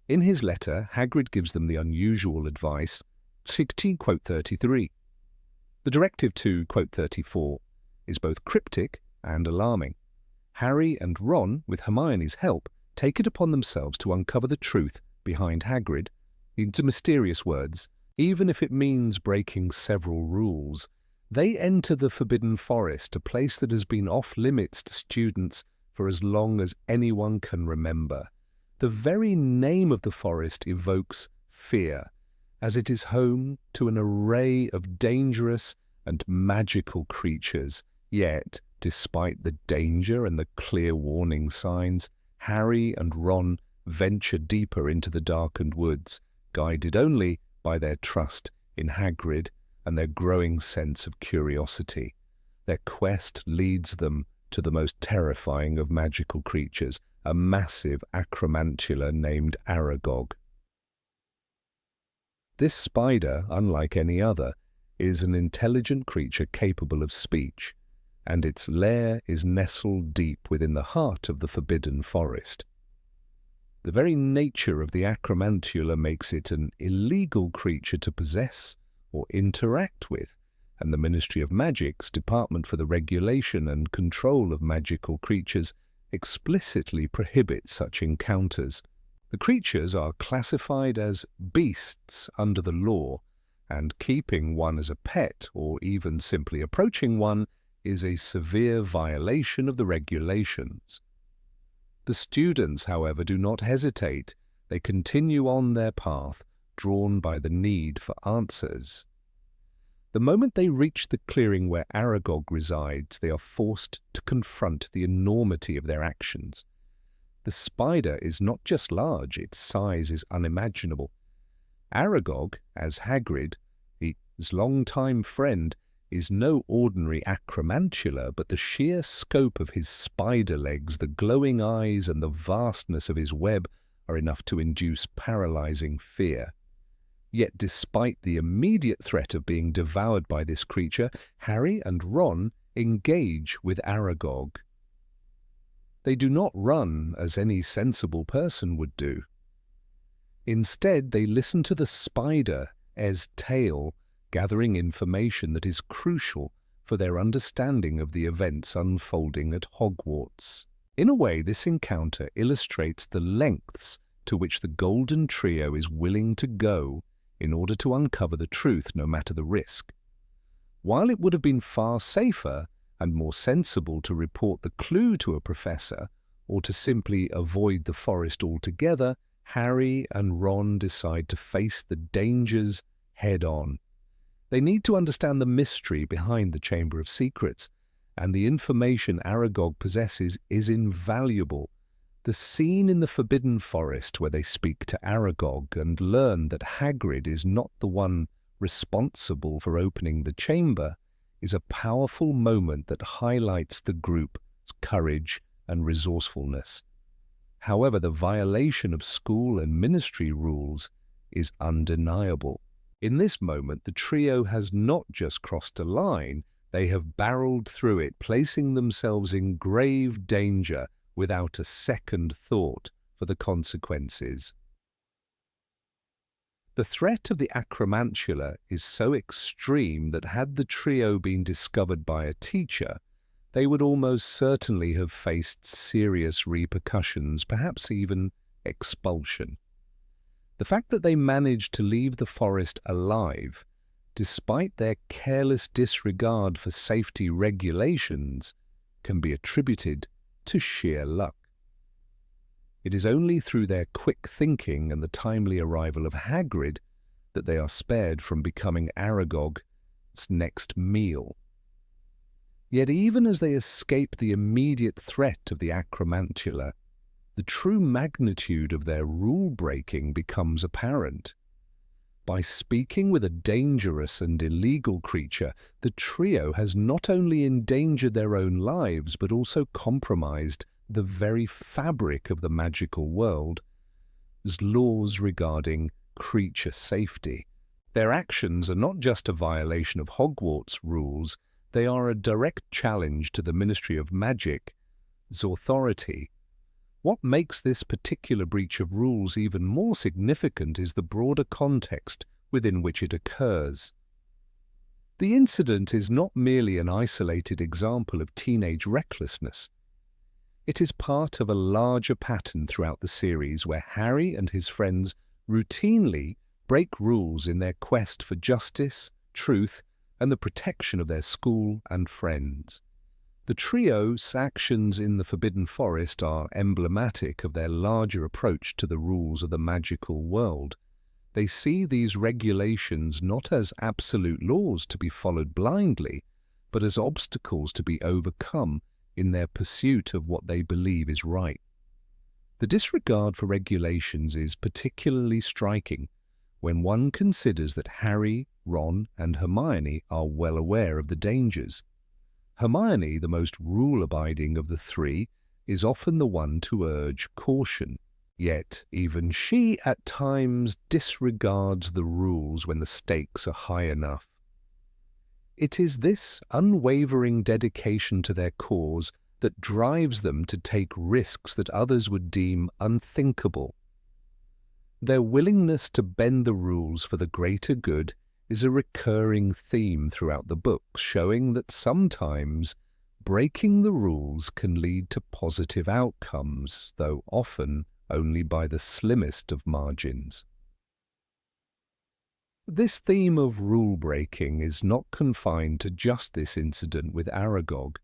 In his letter, Hagrid gives them the unusual advice, quote 33. The directive to, quote 34, is both cryptic and alarming. Harry and Ron, with Hermione's help, take it upon themselves to uncover the truth behind Hagrid, into mysterious words, even if it means breaking several rules. They enter the Forbidden Forest, a place that has been off-limits to students for as long as anyone can remember. The very name of the forest evokes fear, as it is home to an array of dangerous and magical creatures. Yet, despite the danger and the clear warning signs, Harry and Ron venture deeper into the darkened woods, guided only by their trust in Hagrid and their growing sense of curiosity. Their quest leads them to the most terrifying of magical creatures, a massive acromantula named Aragog. This spider, unlike any other, is an intelligent creature capable of speech, and its lair is nestled deep within the heart of the Forbidden Forest. The very nature of the acromantula makes it an illegal creature to possess or interact with, and the Ministry of Magic's Department for the Regulation and Control of Magical Creatures explicitly prohibits such encounters. The creatures are classified as beasts under the law, and keeping one as a pet or even simply approaching one is a severe violation of the regulations. The students, however, do not hesitate. They continue on their path, drawn by the need for answers. The moment they reach the clearing where Aragog resides, they are forced to confront the enormity of their actions. The spider is not just large, its size is unimaginable. Aragog, as Hagrid, his longtime friend, is no ordinary acromantula, but the sheer scope of his spider legs, the glowing eyes, and the vastness of his web are enough to induce paralyzing fear. Yet despite the immediate threat of being devoured by this creature, Harry and Ron engage with Aragog. They do not run as any sensible person would do. Instead, they listen to the spider's tale, gathering information that is crucial for their understanding of the events unfolding at Hogwarts. In a way, this encounter illustrates the lengths to which the Golden Trio is willing to go in order to uncover the truth, no matter the risk. While it would have been far safer and more sensible to report the clue to a professor or to simply avoid the forest altogether, Harry and Ron decide to face the dangers head-on. They need to understand the mystery behind the Chamber of Secrets, and the information Aragog possesses is invaluable. The scene in the Forbidden Forest where they speak to Aragog and learn that Hagrid is not the one responsible for opening the chamber is a powerful moment that highlights the group's courage and resourcefulness. However, the violation of school and ministry rules is undeniable. In this moment, the trio has not just crossed a line, they have barreled through it, placing themselves in grave danger without a second thought for the consequences. The threat of the acromantula is so extreme that had the trio been discovered by a teacher, they would almost certainly have faced serious repercussions, perhaps even expulsion. The fact that they managed to leave the forest alive, despite their careless disregard for safety regulations, can be attributed to sheer luck. It is only through their quick thinking and the timely arrival of Hagrid that they are spared from becoming Aragog's next meal. Yet even as they escape the immediate threat of the acromantula, the true magnitude of their rule-breaking becomes apparent. By speaking with a dangerous and illegal creature, the trio has not only endangered their own lives but also compromised the very fabric of the magical world's laws regarding creature safety. Their actions are not just a violation of Hogwarts rules, they are a direct challenge to the Ministry of Magic's authority. What makes this particular breach of rules even more significant is the broader context within which it occurs. The incident is not merely an isolated example of teenage recklessness. It is part of a larger pattern throughout the series where Harry and his friends routinely break rules in their quest for justice, truth, and the protection of their school and friends. The trio's actions in the Forbidden Forest are emblematic of their larger approach to the rules of the magical world. They see these regulations not as absolute laws to be followed blindly, but as obstacles to be overcome in their pursuit of what they believe is right. The disregard for regulations is particularly striking when one considers that Harry, Ron, and Hermione are well aware of the dangers. Hermione, the most rule-abiding of the three, is often the one to urge caution. Yet even she at times disregards the rules when the stakes are high enough. It is this unwavering dedication to their cause that drives them to take risks that others would deem unthinkable. Their willingness to bend the rules for the greater good is a recurring theme throughout the books, showing that sometimes breaking the rules can lead to positive outcomes, though often only by the slimmest of margins. This theme of rule-breaking is not confined to just this incident with Aragog.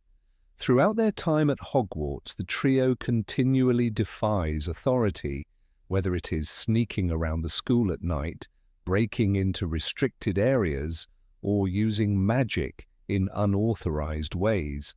Throughout their time at Hogwarts, the trio continually defies authority, whether it is sneaking around the school at night, breaking into restricted areas, or using magic in unauthorized ways.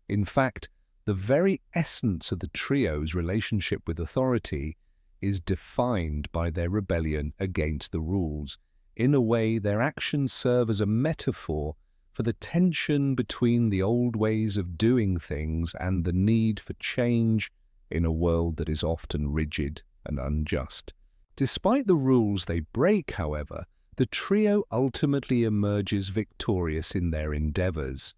In fact, the very essence of the trio's relationship with authority is defined by their rebellion against the rules. In a way, their actions serve as a metaphor for the tension between the old ways of doing things and the need for change in a world that is often rigid and unjust. Despite the rules they break, however, the trio ultimately emerges victorious in their endeavors.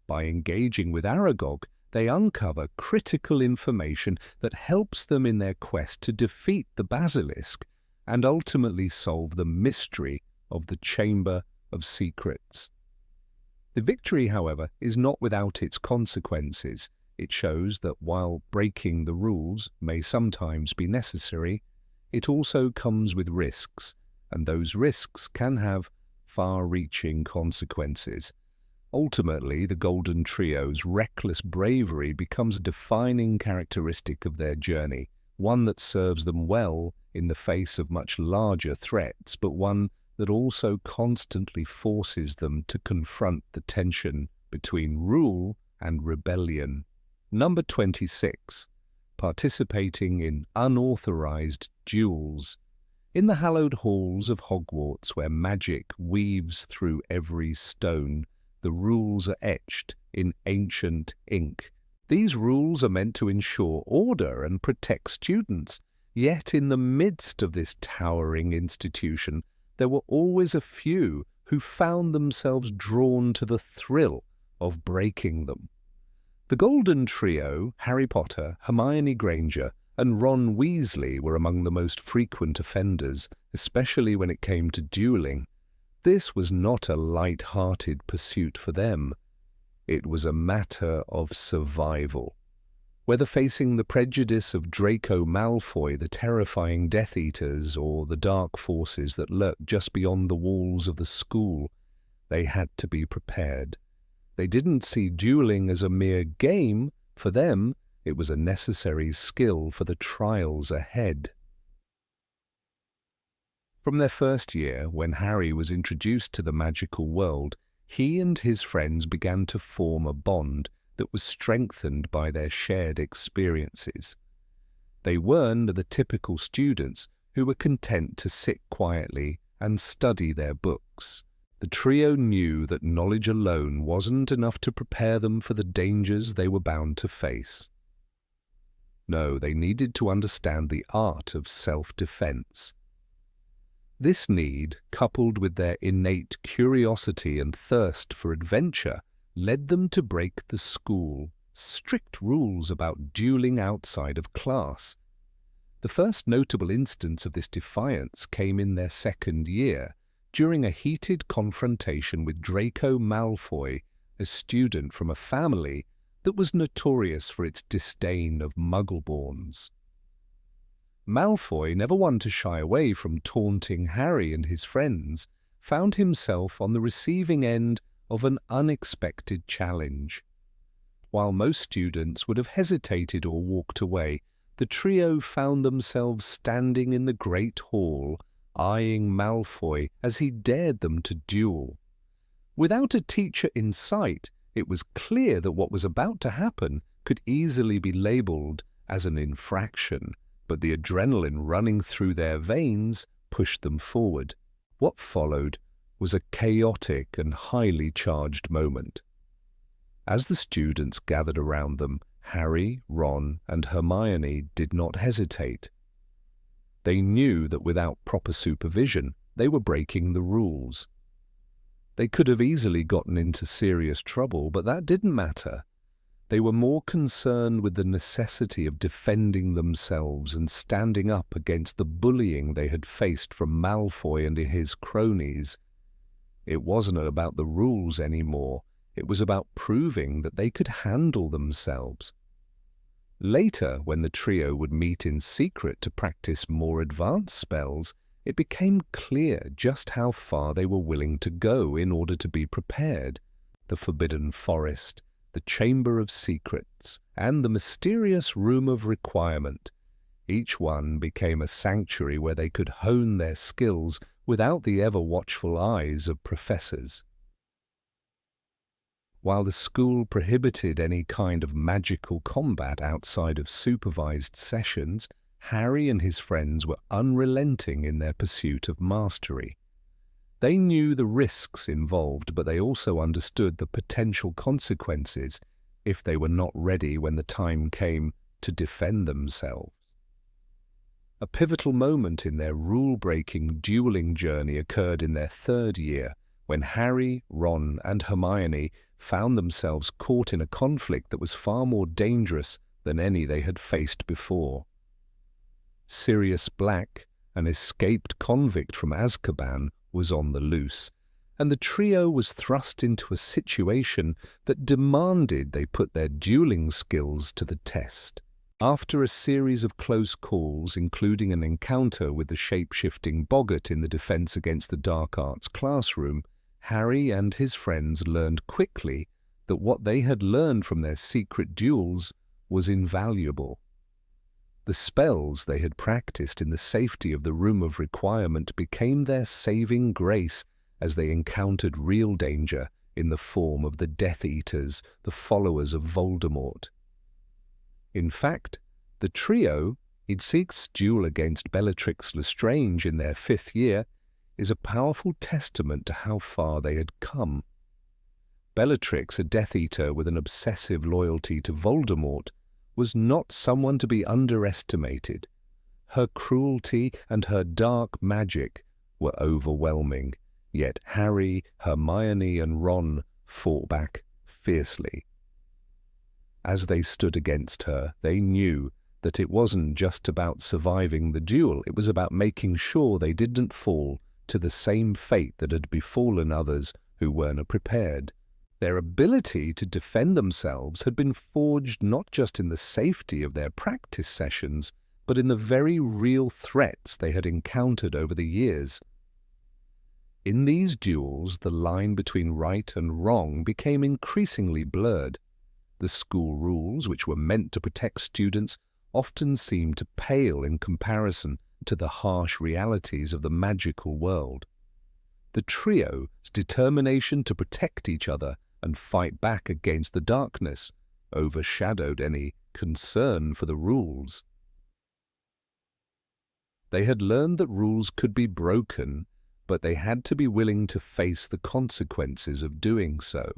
By engaging with Aragog, they uncover critical information that helps them in their quest to defeat the basilisk and ultimately solve the mystery of the Chamber of Secrets. The victory, however, is not without its consequences. It shows that while breaking the rules may sometimes be necessary, it also comes with risks, and those risks can have far-reaching consequences. Ultimately, the Golden Trio's reckless bravery becomes a defining characteristic of their journey, one that serves them well in the face of much larger threats, but one that also constantly forces them to confront the tension between rule and rebellion. Number 26. Participating in unauthorized duels. In the hallowed halls of Hogwarts, where magic weaves through every stone, the rules are etched in ancient ink. These rules are meant to ensure order and protect students. Yet in the midst of this towering institution, there were always a few who found themselves drawn to the thrill of breaking them. The Golden Trio, Harry Potter, Hermione Granger, and Ron Weasley were among the most frequent offenders, especially when it came to dueling. This was not a light-hearted pursuit for them. It was a matter of survival. Whether facing the prejudice of Draco Malfoy, the terrifying Death Eaters, or the dark forces that lurked just beyond the walls of the school, they had to be prepared. They didn't see dueling as a mere game. For them, it was a necessary skill for the trials ahead. From their first year, when Harry was introduced to the magical world, he and his friends began to form a bond that was strengthened by their shared experiences. They weren't the typical students who were content to sit quietly and study their books. The trio knew that knowledge alone wasn't enough to prepare them for the dangers they were bound to face. No, they needed to understand the art of self-defense. This need, coupled with their innate curiosity and thirst for adventure, led them to break the school's strict rules about dueling outside of class. The first notable instance of this defiance came in their second year, during a heated confrontation with Draco Malfoy, a student from a family that was notorious for its disdain of Muggleborns. Malfoy, never one to shy away from taunting Harry and his friends, found himself on the receiving end of an unexpected challenge. While most students would have hesitated or walked away, the trio found themselves standing in the Great Hall, eyeing Malfoy as he dared them to duel. Without a teacher in sight, it was clear that what was about to happen could easily be labelled as an infraction, but the adrenaline running through their veins pushed them forward. What followed was a chaotic and highly charged moment. As the students gathered around them, Harry, Ron, and Hermione did not hesitate. They knew that without proper supervision, they were breaking the rules. They could have easily gotten into serious trouble, but that didn't matter. They were more concerned with the necessity of defending themselves and standing up against the bullying they had faced from Malfoy and his cronies. It wasn't about the rules anymore. It was about proving that they could handle themselves. Later, when the trio would meet in secret to practice more advanced spells, it became clear just how far they were willing to go in order to be prepared. The Forbidden Forest, the Chamber of Secrets, and the mysterious Room of Requirement. Each one became a sanctuary where they could hone their skills without the ever-watchful eyes of professors. While the school prohibited any kind of magical combat outside of supervised sessions, Harry and his friends were unrelenting in their pursuit of mastery. They knew the risks involved, but they also understood the potential consequences if they were not ready when the time came to defend themselves. A pivotal moment in their rule-breaking dueling journey occurred in their third year, when Harry, Ron, and Hermione found themselves caught in a conflict that was far more dangerous than any they had faced before. Sirius Black, an escaped convict from Azkaban, was on the loose, and the trio was thrust into a situation that demanded they put their dueling skills to the test. After a series of close calls, including an encounter with the shape-shifting Boggart in the Defense Against the Dark Arts classroom, Harry and his friends learned quickly that what they had learned from their secret duels was invaluable. The spells they had practiced in the safety of the Room of Requirement became their saving grace as they encountered real danger in the form of the Death Eaters, the followers of Voldemort. In fact, the trio, Idseek's duel against Bellatrix Lestrange in their fifth year, is a powerful testament to how far they had come. Bellatrix, a Death Eater with an obsessive loyalty to Voldemort, was not someone to be underestimated. Her cruelty and her dark magic were overwhelming, yet Harry, Hermione, and Ron fought back fiercely. As they stood against her, they knew that it wasn't just about surviving the duel, it was about making sure they didn't fall to the same fate that had befallen others who weren't prepared. Their ability to defend themselves had been forged not just in the safety of their practice sessions, but in the very real threats they had encountered over the years. In these duels, the line between right and wrong became increasingly blurred. The school rules, which were meant to protect students, often seemed to pale in comparison to the harsh realities of the magical world. The trio's determination to protect each other and fight back against the darkness overshadowed any concern for the rules. They had learned that rules could be broken, but they had to be willing to face the consequences of doing so.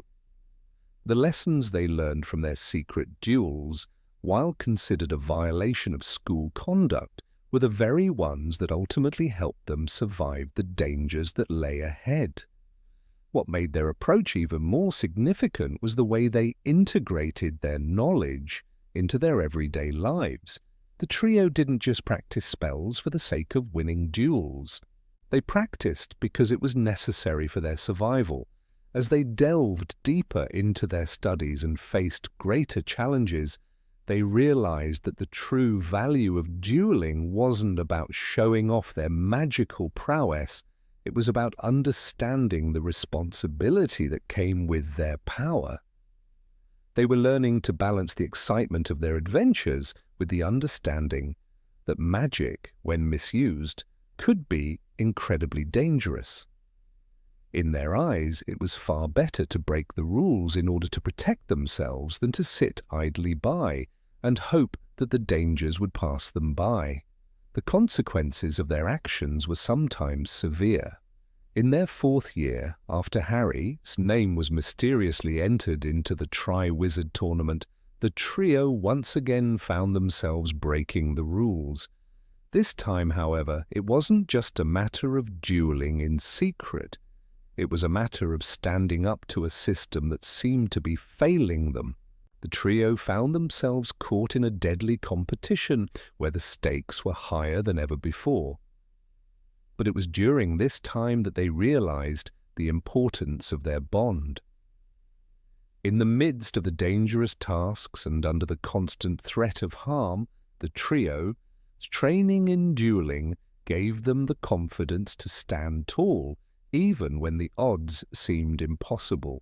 The lessons they learned from their secret duels, while considered a violation of school conduct, were the very ones that ultimately helped them survive the dangers that lay ahead. What made their approach even more significant was the way they integrated their knowledge into their everyday lives. The trio didn't just practice spells for the sake of winning duels. They practiced because it was necessary for their survival. As they delved deeper into their studies and faced greater challenges, they realized that the true value of dueling wasn't about showing off their magical prowess. It was about understanding the responsibility that came with their power. They were learning to balance the excitement of their adventures with the understanding that magic, when misused, could be incredibly dangerous. In their eyes, it was far better to break the rules in order to protect themselves than to sit idly by and hope that the dangers would pass them by. The consequences of their actions were sometimes severe. In their fourth year, after Harry's name was mysteriously entered into the Tri-Wizard tournament, the trio once again found themselves breaking the rules. This time, however, it wasn't just a matter of dueling in secret. It was a matter of standing up to a system that seemed to be failing them. The trio found themselves caught in a deadly competition where the stakes were higher than ever before. But it was during this time that they realized the importance of their bond. In the midst of the dangerous tasks and under the constant threat of harm, the trio's training in dueling gave them the confidence to stand tall, even when the odds seemed impossible.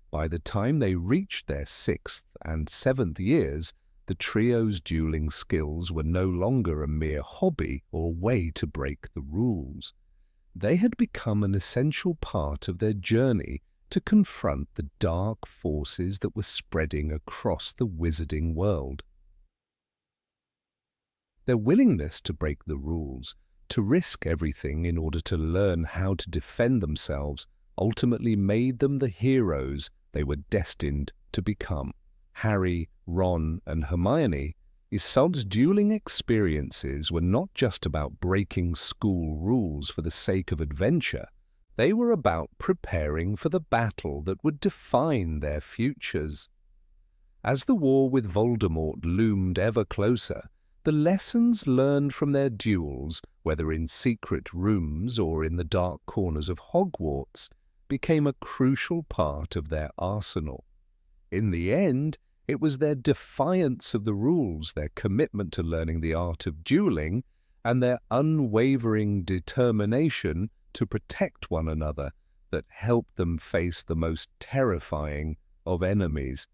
By the time they reached their sixth and seventh years, the trio's dueling skills were no longer a mere hobby or way to break the rules. They had become an essential part of their journey to confront the dark forces that were spreading across the wizarding world. Their willingness to break the rules, to risk everything in order to learn how to defend themselves, ultimately made them the heroes they were destined to become. Harry, Ron, and Hermione Isolde's dueling experiences were not just about breaking school rules for the sake of adventure. They were about preparing for the battle that would define their futures. As the war with Voldemort loomed ever closer, the lessons learned from their duels, whether in secret rooms or in the dark corners of Hogwarts, became a crucial part of their arsenal. In the end, it was their defiance of the rules, their commitment to learning the art of dueling, and their unwavering determination to protect one another that helped them face the most terrifying of enemies.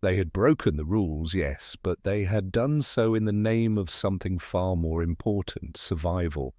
They had broken the rules, yes, but they had done so in the name of something far more important, survival.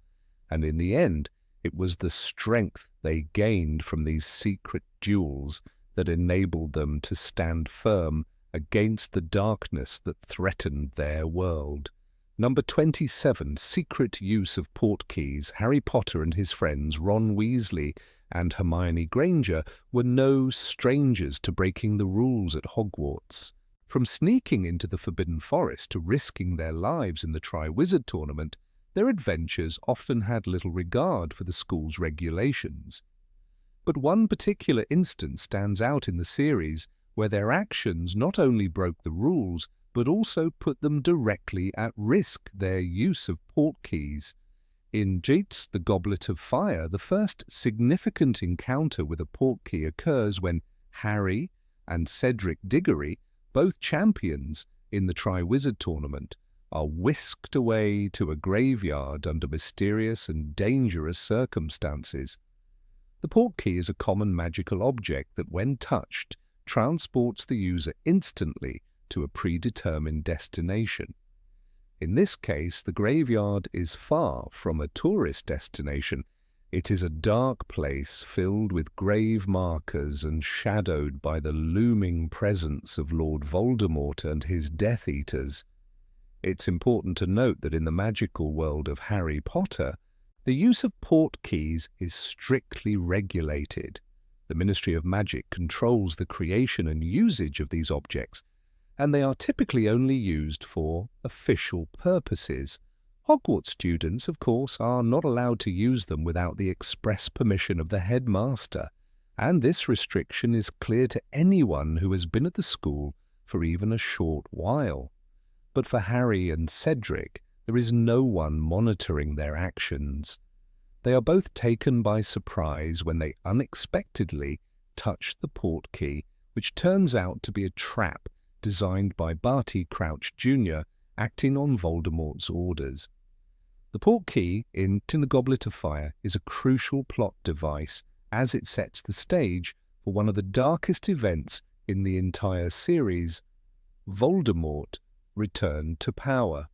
And in the end, it was the strength they gained from these secret duels that enabled them to stand firm against the darkness that threatened their world. Number 27, Secret Use of Portkeys. Harry Potter and his friends Ron Weasley and Hermione Granger were no strangers to breaking the rules at Hogwarts. From sneaking into the Forbidden Forest to risking their lives in the Triwizard Tournament, their adventures often had little regard for the school's regulations. But one particular instance stands out in the series where their actions not only broke the rules, but also put them directly at risk, their use of portkeys. In Jeet's The Goblet of Fire, the first significant encounter with a portkey occurs when Harry and Cedric Diggory, both champions in the Triwizard Tournament, are whisked away to a graveyard under mysterious and dangerous circumstances. The portkey is a common magical object that, when touched, transports the user instantly to a predetermined destination. In this case, the graveyard is far from a tourist destination. It is a dark place filled with grave markers and shadowed by the looming presence of Lord Voldemort and his Death Eaters. It's important to note that in the magical world of Harry Potter, the use of portkeys is strictly regulated. The Ministry of Magic controls the creation and usage of these objects, and they are typically only used for official purposes. Hogwarts students, of course, are not allowed to use them without the express permission of the headmaster, and this restriction is clear to anyone who has been at the school for even a short while. But for Harry and Cedric, there is no one monitoring their actions. They are both taken by surprise when they unexpectedly touch the portkey, which turns out to be a trap designed by Barty Crouch Jr., acting on Voldemort's orders. The portkey in The Goblet of Fire is a crucial plot device as it sets the stage for one of the darkest events in the entire series: Voldemort returned to power.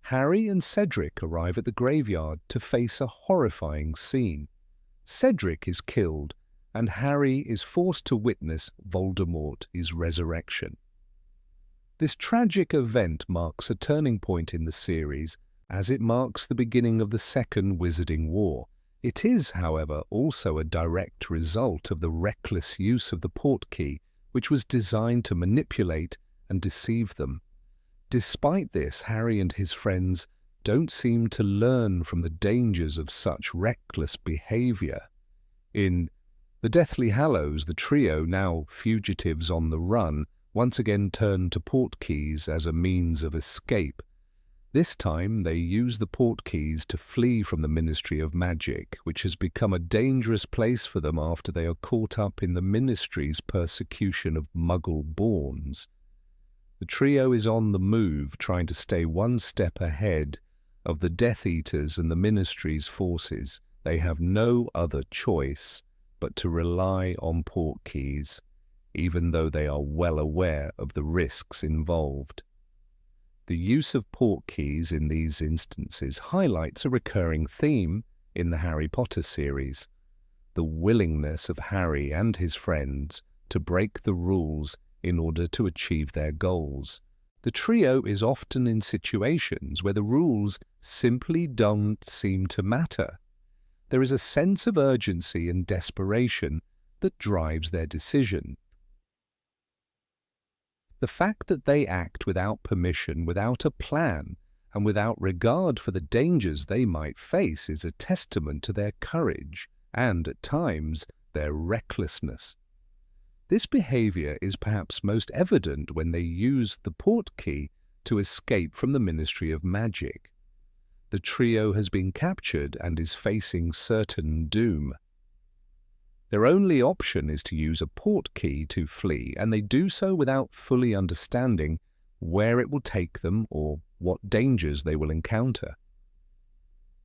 Harry and Cedric arrive at the graveyard to face a horrifying scene. Cedric is killed, and Harry is forced to witness Voldemort's resurrection. This tragic event marks a turning point in the series, as it marks the beginning of the Second Wizarding War. It is, however, also a direct result of the reckless use of the portkey, which was designed to manipulate and deceive them. Despite this, Harry and his friends don't seem to learn from the dangers of such reckless behavior. In The Deathly Hallows, the trio, now fugitives on the run, once again turn to portkeys as a means of escape. This time they use the portkeys to flee from the Ministry of Magic, which has become a dangerous place for them after they are caught up in the Ministry's persecution of Muggle-borns. The trio is on the move, trying to stay one step ahead of the Death Eaters and the Ministry's forces. They have no other choice but to rely on portkeys, even though they are well aware of the risks involved. The use of portkeys in these instances highlights a recurring theme in the Harry Potter series: the willingness of Harry and his friends to break the rules in order to achieve their goals. The trio is often in situations where the rules simply don't seem to matter. There is a sense of urgency and desperation that drives their decision. The fact that they act without permission, without a plan, and without regard for the dangers they might face is a testament to their courage and, at times, their recklessness. This behavior is perhaps most evident when they use the portkey to escape from the Ministry of Magic. The trio has been captured and is facing certain doom. Their only option is to use a portkey to flee, and they do so without fully understanding where it will take them or what dangers they will encounter.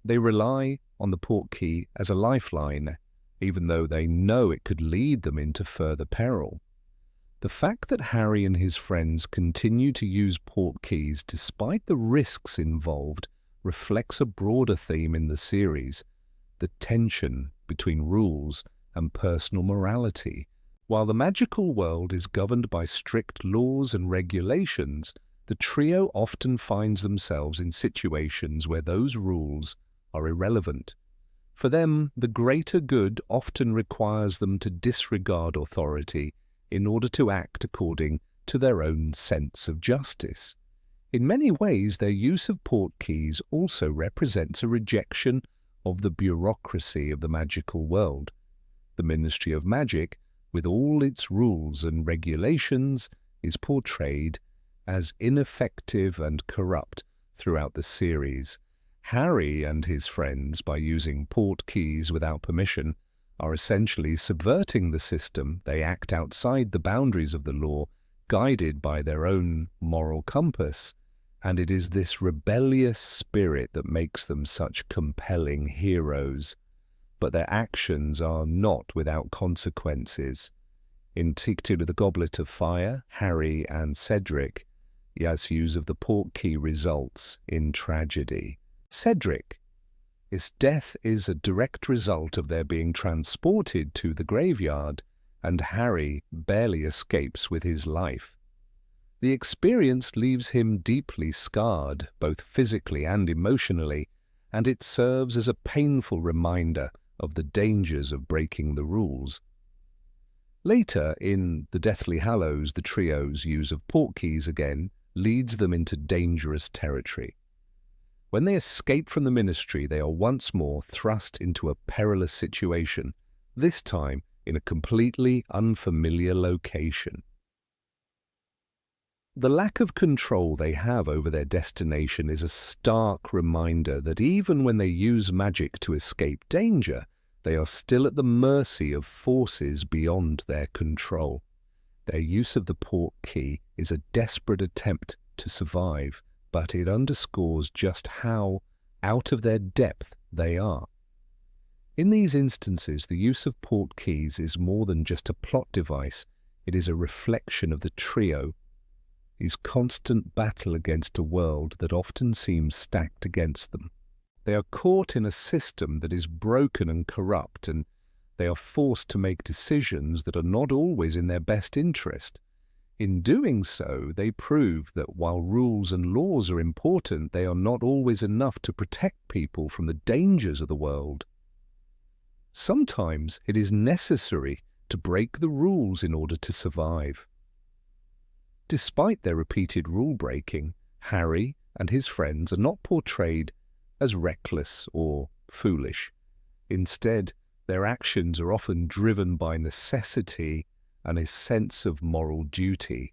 They rely on the portkey as a lifeline, even though they know it could lead them into further peril. The fact that Harry and his friends continue to use portkeys despite the risks involved reflects a broader theme in the series, the tension between rules and personal morality. While the magical world is governed by strict laws and regulations, the trio often finds themselves in situations where those rules are irrelevant. For them, the greater good often requires them to disregard authority in order to act according to their own sense of justice. In many ways, their use of portkeys also represents a rejection of the bureaucracy of the magical world. The Ministry of Magic, with all its rules and regulations, is portrayed as ineffective and corrupt throughout the series. Harry and his friends, by using portkeys without permission, are essentially subverting the system. They act outside the boundaries of the law, guided by their own moral compass, and it is this rebellious spirit that makes them such compelling heroes. But their actions are not without consequences. In particular, the Goblet of Fire, Harry and Cedric, Yas' use of the portkey results in tragedy. Cedric, his death is a direct result of their being transported to the graveyard, and Harry barely escapes with his life. The experience leaves him deeply scarred, both physically and emotionally, and it serves as a painful reminder of the dangers of breaking the rules. Later, in The Deathly Hallows, the trio's use of portkeys again leads them into dangerous territory. When they escape from the Ministry, they are once more thrust into a perilous situation, this time in a completely unfamiliar location. The lack of control they have over their destination is a stark reminder that even when they use magic to escape danger, they are still at the mercy of forces beyond their control. Their use of the portkey is a desperate attempt to survive, but it underscores just how out of their depth they are. In these instances, the use of portkeys is more than just a plot device. It is a reflection of the trio, his constant battle against a world that often seems stacked against them. They are caught in a system that is broken and corrupt, and they are forced to make decisions that are not always in their best interest. In doing so, they prove that while rules and laws are important, they are not always enough to protect people from the dangers of the world. Sometimes it is necessary to break the rules in order to survive. Despite their repeated rule-breaking, Harry and his friends are not portrayed as reckless or foolish. Instead, their actions are often driven by necessity and a sense of moral duty.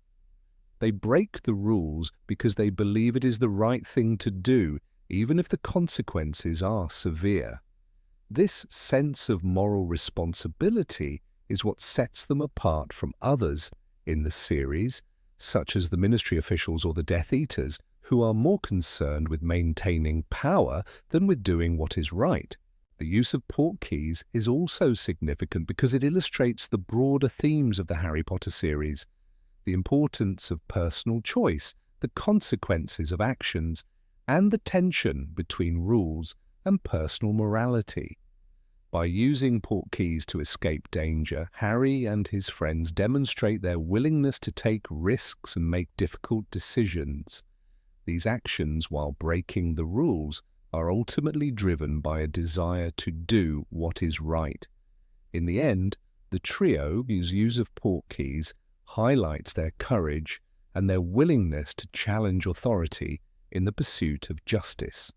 They break the rules because they believe it is the right thing to do, even if the consequences are severe. This sense of moral responsibility is what sets them apart from others in the series, such as the Ministry officials or the Death Eaters, who are more concerned with maintaining power than with doing what is right. The use of portkeys is also significant because it illustrates the broader themes of the Harry Potter series, the importance of personal choice, the consequences of actions, and the tension between rules and personal morality. By using portkeys to escape danger, Harry and his friends demonstrate their willingness to take risks and make difficult decisions. These actions, while breaking the rules, are ultimately driven by a desire to do what is right. In the end, the trio, whose use of portkeys highlights their courage and their willingness to challenge authority in the pursuit of justice.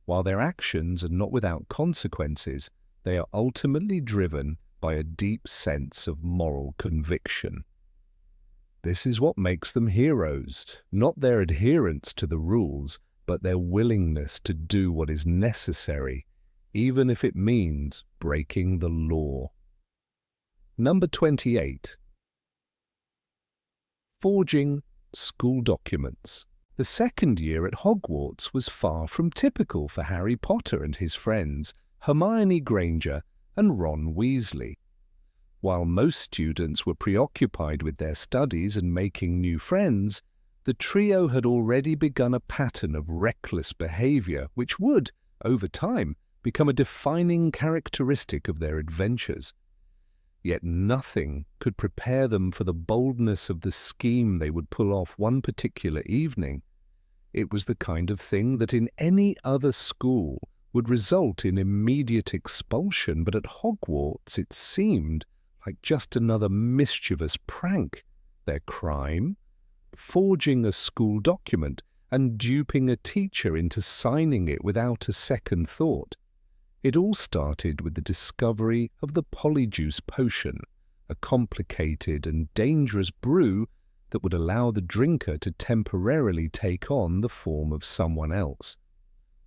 While their actions are not without consequences, they are ultimately driven by a deep sense of moral conviction. This is what makes them heroes, not their adherence to the rules, but their willingness to do what is necessary, even if it means breaking the law. Number 28. Forging school documents. The second year at Hogwarts was far from typical for Harry Potter and his friends, Hermione Granger and Ron Weasley. While most students were preoccupied with their studies and making new friends, the trio had already begun a pattern of reckless behavior which would, over time, become a defining characteristic of their adventures. Yet nothing could prepare them for the boldness of the scheme they would pull off one particular evening. It was the kind of thing that in any other school would result in immediate expulsion, but at Hogwarts it seemed like just another mischievous prank. Their crime? Forging a school document and duping a teacher into signing it without a second thought. It all started with the discovery of the polyjuice potion, a complicated and dangerous brew that would allow the drinker to temporarily take on the form of someone else.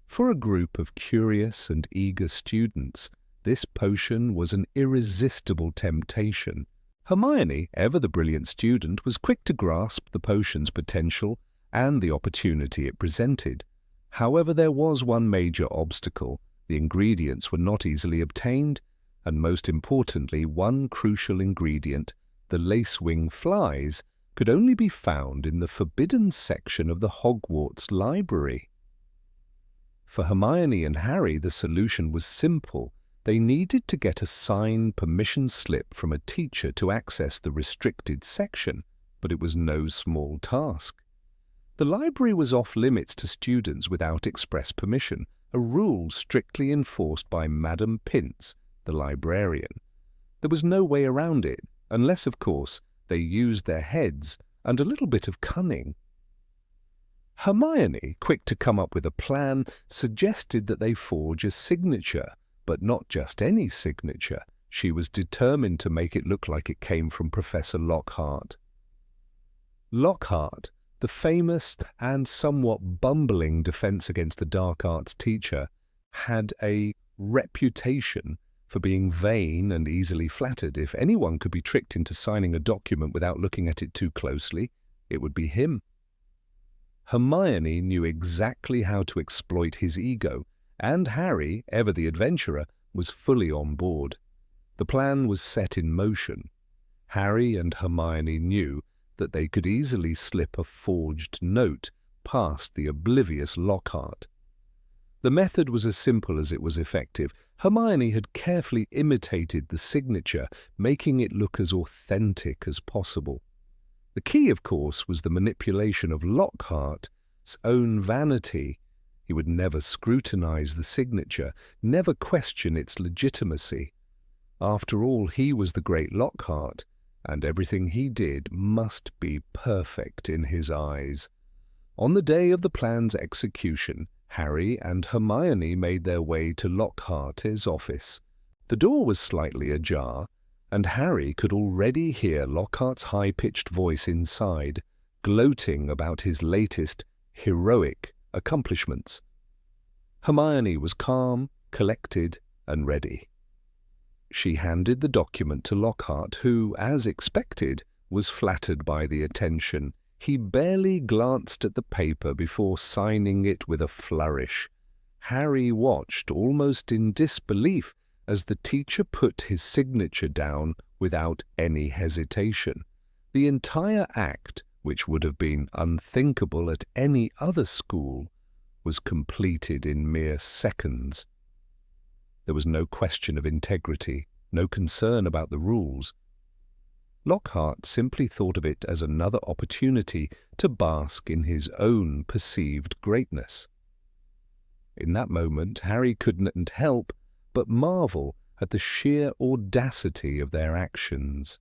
For a group of curious and eager students, this potion was an irresistible temptation. Hermione, ever the brilliant student, was quick to grasp the potion's potential and the opportunity it presented. However, there was one major obstacle. The ingredients were not easily obtained, and most importantly, one crucial ingredient, the lacewing flies, could only be found in the forbidden section of the Hogwarts library. For Hermione and Harry, the solution was simple. They needed to get a signed permission slip from a teacher to access the restricted section, but it was no small task. The library was off limits to students without express permission, a rule strictly enforced by Madame Pince, the librarian. There was no way around it, unless, of course, they used their heads and a little bit of cunning. Hermione, quick to come up with a plan, suggested that they forge a signature, but not just any signature. She was determined to make it look like it came from Professor Lockhart. Lockhart, the famous and somewhat bumbling Defense Against the Dark Arts teacher, had a reputation for being vain and easily flattered. If anyone could be tricked into signing a document without looking at it too closely, it would be him. Hermione knew exactly how to exploit his ego, and Harry, ever the adventurer, was fully on board. The plan was set in motion. Harry and Hermione knew that they could easily slip a forged note past the oblivious Lockhart. The method was as simple as it was effective. Hermione had carefully imitated the signature, making it look as authentic as possible. The key, of course, was the manipulation of Lockhart's own vanity. He would never scrutinize the signature, never question its legitimacy. After all, he was the great Lockhart, and everything he did must be perfect in his eyes. On the day of the plan's execution, Harry and Hermione made their way to Lockhart's office. The door was slightly ajar, and Harry could already hear Lockhart's high-pitched voice inside, gloating about his latest heroic accomplishments. Hermione was calm, collected, and ready. She handed the document to Lockhart, who, as expected, was flattered by the attention. He barely glanced at the paper before signing it with a flourish. Harry watched almost in disbelief as the teacher put his signature down without any hesitation. The entire act, which would have been unthinkable at any other school, was completed in mere seconds. There was no question of integrity, no concern about the rules. Lockhart simply thought of it as another opportunity to bask in his own perceived greatness. In that moment, Harry couldn't help but marvel at the sheer audacity of their actions.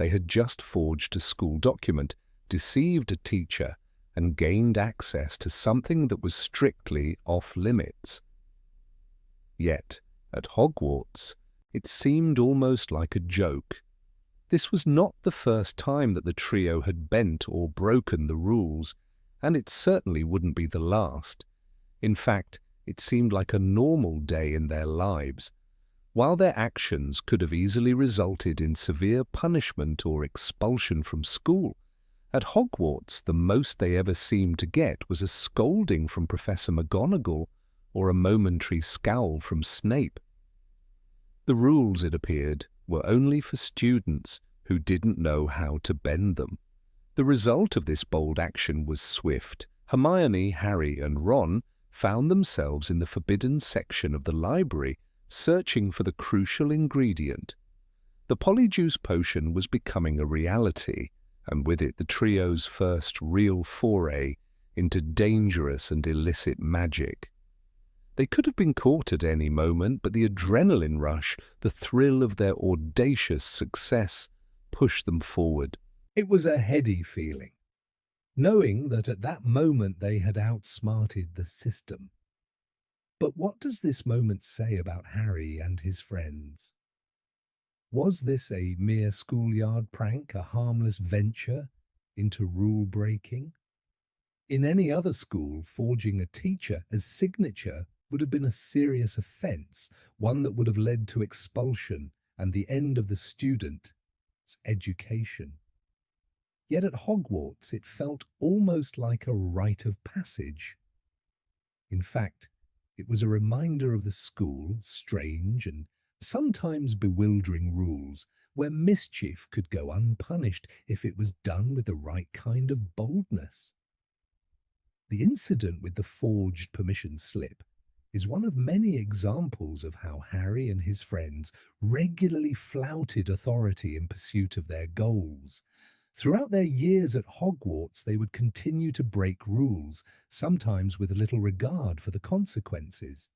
They had just forged a school document, deceived a teacher, and gained access to something that was strictly off-limits. Yet, at Hogwarts, it seemed almost like a joke. This was not the first time that the trio had bent or broken the rules, and it certainly wouldn't be the last. In fact, it seemed like a normal day in their lives. While their actions could have easily resulted in severe punishment or expulsion from school, at Hogwarts the most they ever seemed to get was a scolding from Professor McGonagall or a momentary scowl from Snape. The rules, it appeared, were only for students who didn't know how to bend them. The result of this bold action was swift. Hermione, Harry, and Ron found themselves in the forbidden section of the library, searching for the crucial ingredient. The polyjuice potion was becoming a reality, and with it the trio's first real foray into dangerous and illicit magic. They could have been caught at any moment, but the adrenaline rush, the thrill of their audacious success, pushed them forward. It was a heady feeling, knowing that at that moment they had outsmarted the system. But what does this moment say about Harry and his friends? Was this a mere schoolyard prank, a harmless venture into rule-breaking? In any other school, forging a teacher as signature would have been a serious offence, one that would have led to expulsion and the end of the student's education. Yet at Hogwarts it felt almost like a rite of passage. In fact, it was a reminder of the school's strange and sometimes bewildering rules, where mischief could go unpunished if it was done with the right kind of boldness. The incident with the forged permission slip is one of many examples of how Harry and his friends regularly flouted authority in pursuit of their goals. Throughout their years at Hogwarts, they would continue to break rules, sometimes with little regard for the consequences.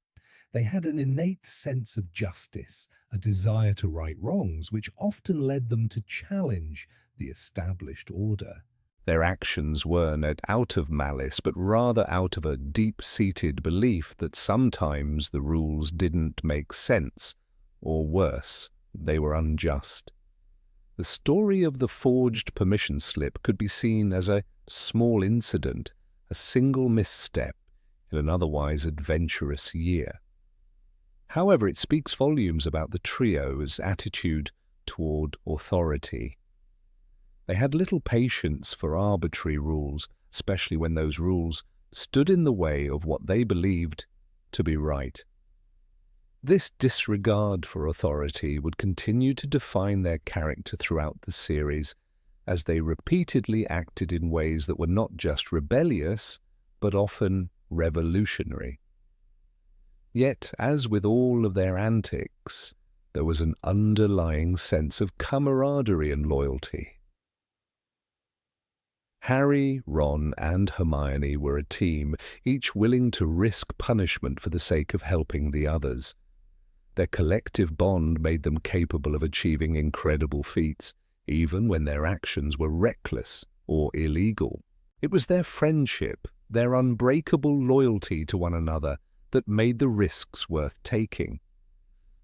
They had an innate sense of justice, a desire to right wrongs, which often led them to challenge the established order. Their actions weren't out of malice, but rather out of a deep-seated belief that sometimes the rules didn't make sense, or worse, they were unjust. The story of the forged permission slip could be seen as a small incident, a single misstep in an otherwise adventurous year. However, it speaks volumes about the trio's attitude toward authority. They had little patience for arbitrary rules, especially when those rules stood in the way of what they believed to be right. This disregard for authority would continue to define their character throughout the series, as they repeatedly acted in ways that were not just rebellious, but often revolutionary. Yet, as with all of their antics, there was an underlying sense of camaraderie and loyalty. Harry, Ron, and Hermione were a team, each willing to risk punishment for the sake of helping the others. Their collective bond made them capable of achieving incredible feats, even when their actions were reckless or illegal. It was their friendship, their unbreakable loyalty to one another, that made the risks worth taking.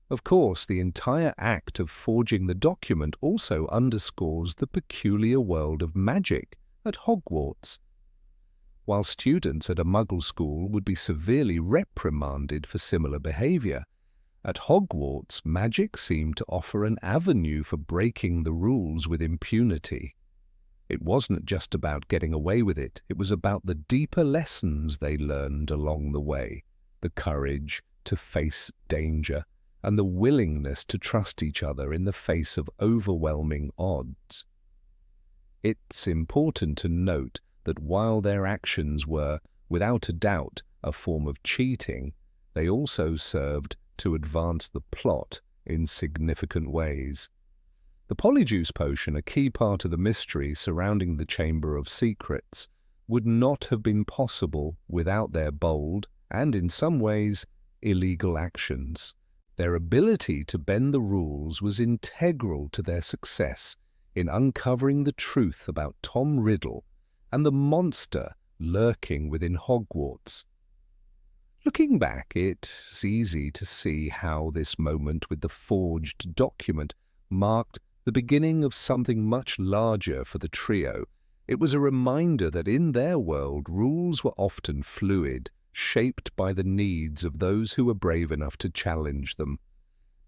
Of course, the entire act of forging the document also underscores the peculiar world of magic at Hogwarts. While students at a Muggle school would be severely reprimanded for similar behavior, at Hogwarts, magic seemed to offer an avenue for breaking the rules with impunity. It wasn't just about getting away with it, it was about the deeper lessons they learned along the way, the courage to face danger, and the willingness to trust each other in the face of overwhelming odds. It's important to note that while their actions were, without a doubt, a form of cheating, they also served to advance the plot in significant ways. The polyjuice potion, a key part of the mystery surrounding the Chamber of Secrets, would not have been possible without their bold and, in some ways, illegal actions. Their ability to bend the rules was integral to their success in uncovering the truth about Tom Riddle and the monster lurking within Hogwarts. Looking back, it's easy to see how this moment with the forged document marked the beginning of something much larger for the trio. It was a reminder that in their world, rules were often fluid, shaped by the needs of those who were brave enough to challenge them.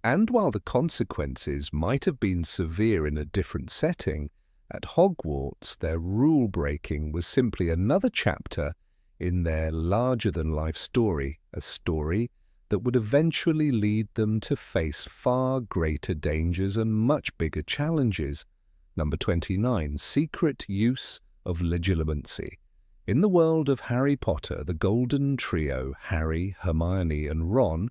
And while the consequences might have been severe in a different setting, at Hogwarts their rule-breaking was simply another chapter in their larger-than-life story, a story that would eventually lead them to face far greater dangers and much bigger challenges. Number 29. Secret use of legilimency. In the world of Harry Potter, the Golden Trio, Harry, Hermione and Ron,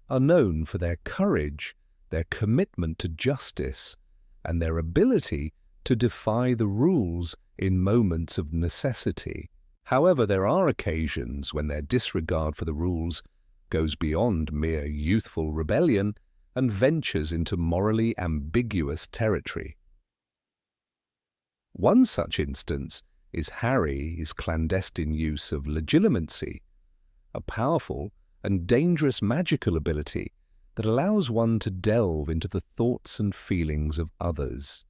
are known for their courage, their commitment to justice, and their ability to defy the rules in moments of necessity. However, there are occasions when their disregard for the rules goes beyond mere youthful rebellion and ventures into morally ambiguous territory. One such instance is Harry's clandestine use of legilimency, a powerful and dangerous magical ability that allows one to delve into the thoughts and feelings of others.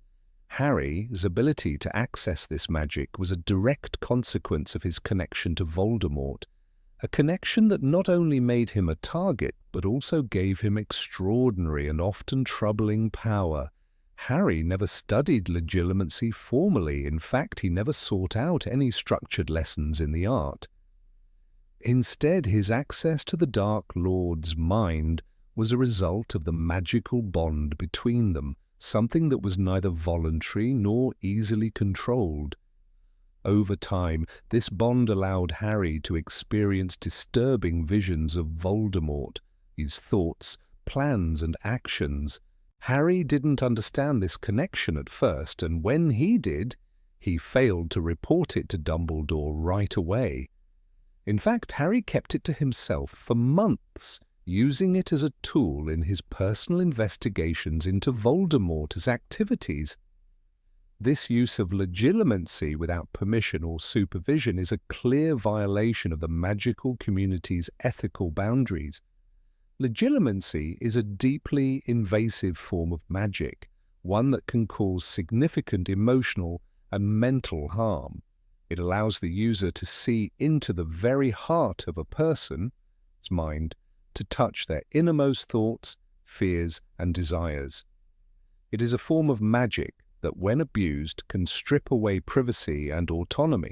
Harry's ability to access this magic was a direct consequence of his connection to Voldemort, a connection that not only made him a target but also gave him extraordinary and often troubling power. Harry never studied legilimency formally. In fact, he never sought out any structured lessons in the art. Instead, his access to the Dark Lord's mind was a result of the magical bond between them, something that was neither voluntary nor easily controlled. Over time, this bond allowed Harry to experience disturbing visions of Voldemort, his thoughts, plans and actions. Harry didn't understand this connection at first, and when he did, he failed to report it to Dumbledore right away. In fact, Harry kept it to himself for months, using it as a tool in his personal investigations into Voldemort's activities. This use of legilimency without permission or supervision is a clear violation of the magical community's ethical boundaries. Legilimency is a deeply invasive form of magic, one that can cause significant emotional and mental harm. It allows the user to see into the very heart of a person's mind, to touch their innermost thoughts, fears, and desires. It is a form of magic that, when abused, can strip away privacy and autonomy.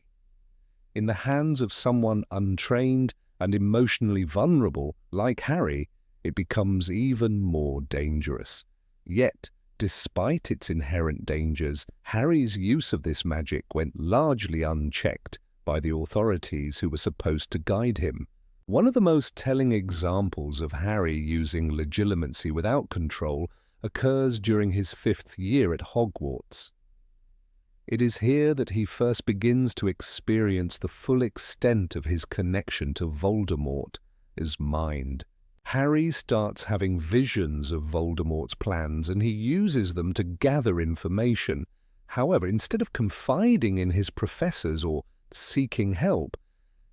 In the hands of someone untrained and emotionally vulnerable, like Harry, it becomes even more dangerous. Yet, despite its inherent dangers, Harry's use of this magic went largely unchecked by the authorities who were supposed to guide him. One of the most telling examples of Harry using legilimency without control occurs during his 5th year at Hogwarts. It is here that he first begins to experience the full extent of his connection to Voldemort's mind. Harry starts having visions of Voldemort's plans, and he uses them to gather information. However, instead of confiding in his professors or seeking help,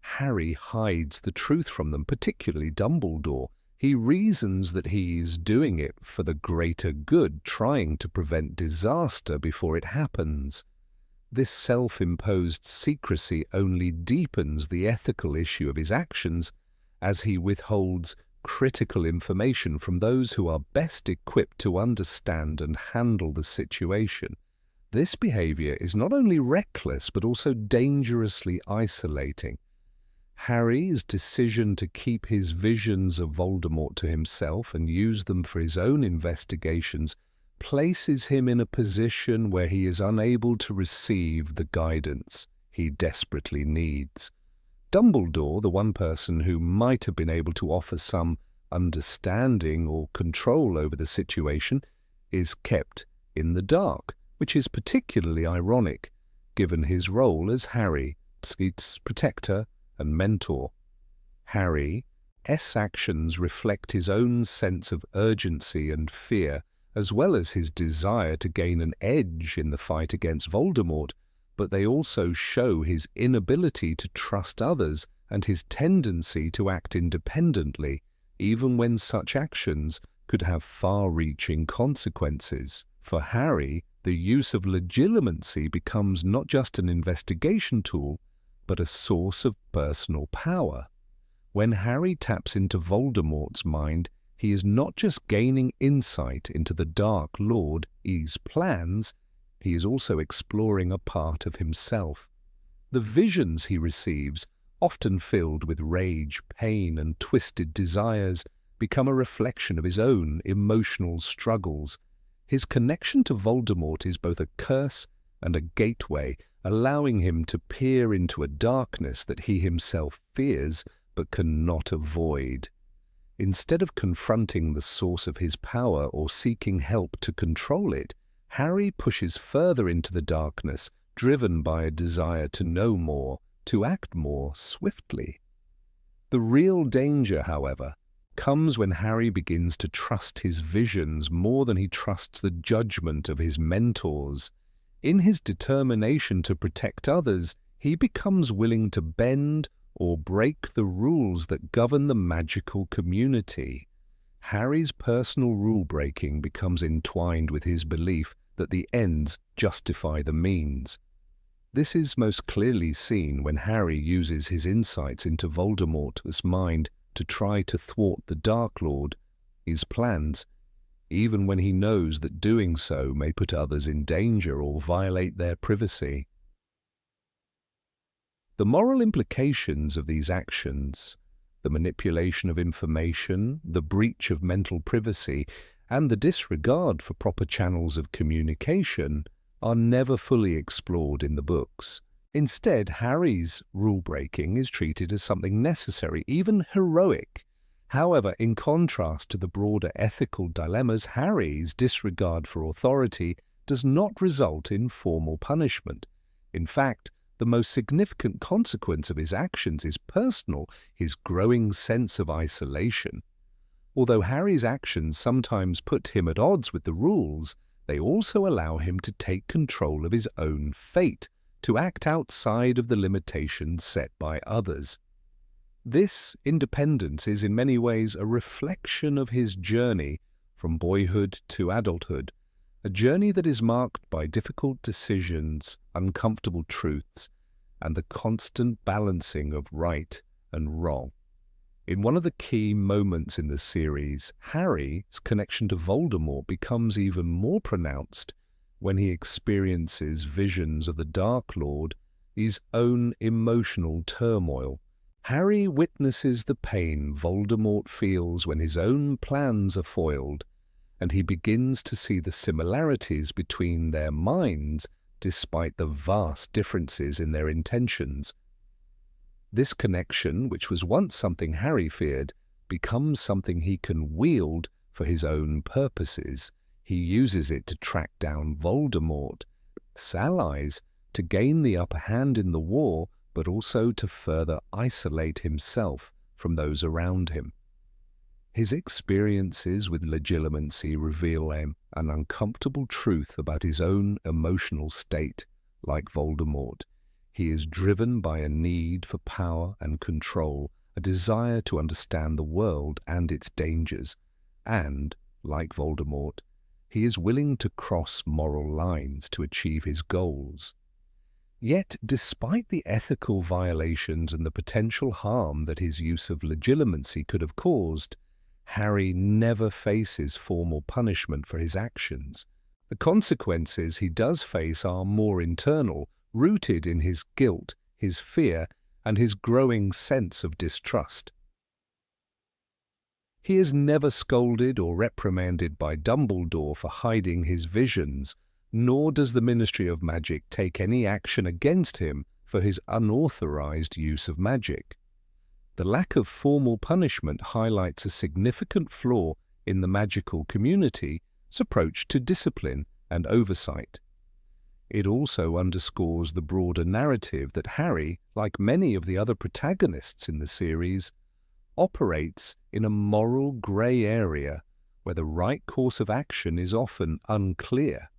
Harry hides the truth from them, particularly Dumbledore. He reasons that he is doing it for the greater good, trying to prevent disaster before it happens. This self-imposed secrecy only deepens the ethical issue of his actions, as he withholds critical information from those who are best equipped to understand and handle the situation. This behavior is not only reckless but also dangerously isolating. Harry's decision to keep his visions of Voldemort to himself and use them for his own investigations places him in a position where he is unable to receive the guidance he desperately needs. Dumbledore, the one person who might have been able to offer some understanding or control over the situation, is kept in the dark, which is particularly ironic, given his role as Harry's protector and mentor. Harry's actions reflect his own sense of urgency and fear, as well as his desire to gain an edge in the fight against Voldemort, but they also show his inability to trust others and his tendency to act independently, even when such actions could have far-reaching consequences. For Harry, the use of legilimency becomes not just an investigation tool, but a source of personal power. When Harry taps into Voldemort's mind, he is not just gaining insight into the Dark Lord's plans, he is also exploring a part of himself. The visions he receives, often filled with rage, pain, and twisted desires, become a reflection of his own emotional struggles. His connection to Voldemort is both a curse and a gateway, allowing him to peer into a darkness that he himself fears but cannot avoid. Instead of confronting the source of his power or seeking help to control it, Harry pushes further into the darkness, driven by a desire to know more, to act more swiftly. The real danger, however, comes when Harry begins to trust his visions more than he trusts the judgment of his mentors. In his determination to protect others, he becomes willing to bend or break the rules that govern the magical community. Harry's personal rule-breaking becomes entwined with his belief that the ends justify the means. This is most clearly seen when Harry uses his insights into Voldemort's mind to try to thwart the Dark Lord's plans, even when he knows that doing so may put others in danger or violate their privacy. The moral implications of these actions, the manipulation of information, the breach of mental privacy, and the disregard for proper channels of communication, are never fully explored in the books. Instead, Harry's rule-breaking is treated as something necessary, even heroic. However, in contrast to the broader ethical dilemmas, Harry's disregard for authority does not result in formal punishment. In fact, the most significant consequence of his actions is personal, his growing sense of isolation. Although Harry's actions sometimes put him at odds with the rules, they also allow him to take control of his own fate, to act outside of the limitations set by others. This independence is in many ways a reflection of his journey from boyhood to adulthood, a journey that is marked by difficult decisions, uncomfortable truths, and the constant balancing of right and wrong. In one of the key moments in the series, Harry's connection to Voldemort becomes even more pronounced when he experiences visions of the Dark Lord, his own emotional turmoil. Harry witnesses the pain Voldemort feels when his own plans are foiled, and he begins to see the similarities between their minds despite the vast differences in their intentions. This connection, which was once something Harry feared, becomes something he can wield for his own purposes. He uses it to track down Voldemort's allies, to gain the upper hand in the war, but also to further isolate himself from those around him. His experiences with legilimency reveal him an uncomfortable truth about his own emotional state. Like Voldemort, he is driven by a need for power and control, a desire to understand the world and its dangers, and, like Voldemort, he is willing to cross moral lines to achieve his goals. Yet, despite the ethical violations and the potential harm that his use of legilimency could have caused, Harry never faces formal punishment for his actions. The consequences he does face are more internal, rooted in his guilt, his fear, and his growing sense of distrust. He is never scolded or reprimanded by Dumbledore for hiding his visions, nor does the Ministry of Magic take any action against him for his unauthorized use of magic. The lack of formal punishment highlights a significant flaw in the magical community's approach to discipline and oversight. It also underscores the broader narrative that Harry, like many of the other protagonists in the series, operates in a moral grey area where the right course of action is often unclear.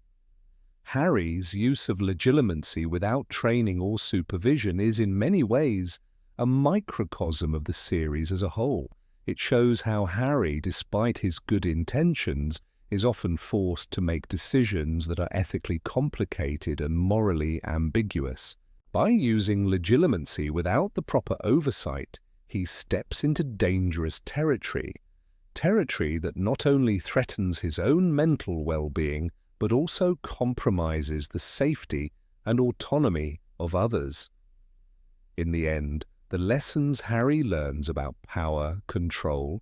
Harry's use of legilimency without training or supervision is in many ways a microcosm of the series as a whole. It shows how Harry, despite his good intentions, is often forced to make decisions that are ethically complicated and morally ambiguous. By using legilimency without the proper oversight, he steps into dangerous territory that not only threatens his own mental well-being, but also compromises the safety and autonomy of others. In the end, the lessons Harry learns about power, control,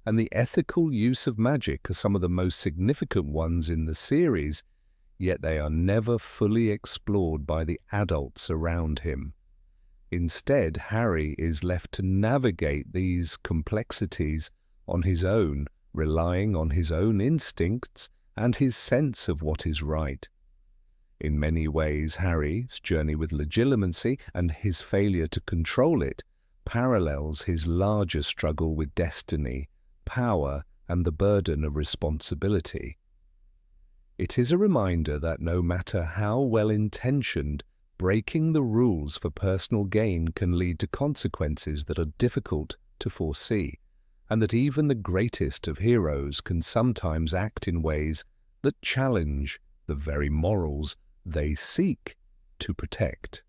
and the ethical use of magic are some of the most significant ones in the series, yet they are never fully explored by the adults around him. Instead, Harry is left to navigate these complexities on his own, relying on his own instincts and his sense of what is right. In many ways, Harry's journey with legilimency and his failure to control it parallels his larger struggle with destiny, power, and the burden of responsibility. It is a reminder that no matter how well-intentioned, breaking the rules for personal gain can lead to consequences that are difficult to foresee, and that even the greatest of heroes can sometimes act in ways that challenge the very morals they seek to protect.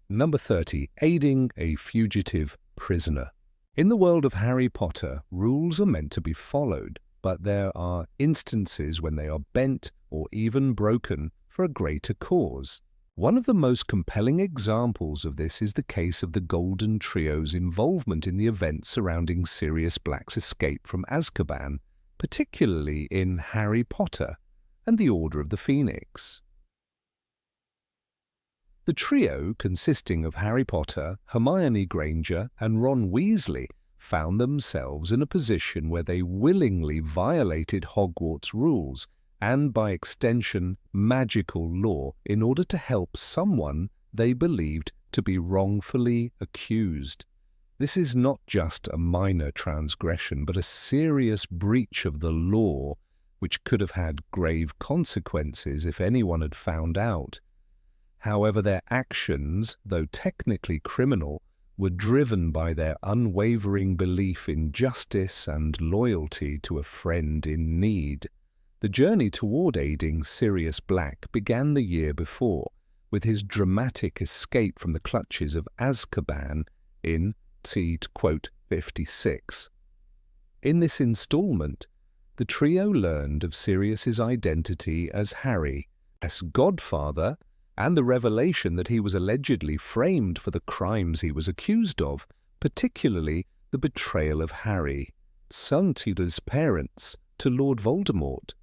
Number 30. Aiding a fugitive prisoner. In the world of Harry Potter, rules are meant to be followed, but there are instances when they are bent or even broken for a greater cause. One of the most compelling examples of this is the case of the Golden Trio's involvement in the events surrounding Sirius Black's escape from Azkaban, particularly in Harry Potter and the Order of the Phoenix. The trio, consisting of Harry Potter, Hermione Granger, and Ron Weasley, found themselves in a position where they willingly violated Hogwarts rules and, by extension, magical law in order to help someone they believed to be wrongfully accused. This is not just a minor transgression, but a serious breach of the law, which could have had grave consequences if anyone had found out. However, their actions, though technically criminal, were driven by their unwavering belief in justice and loyalty to a friend in need. The journey toward aiding Sirius Black began the year before, with his dramatic escape from the clutches of Azkaban in quote 56. In this installment, the trio learned of Sirius's identity as Harry, as godfather, and the revelation that he was allegedly framed for the crimes he was accused of, particularly the betrayal of Harry, son to his parents, to Lord Voldemort.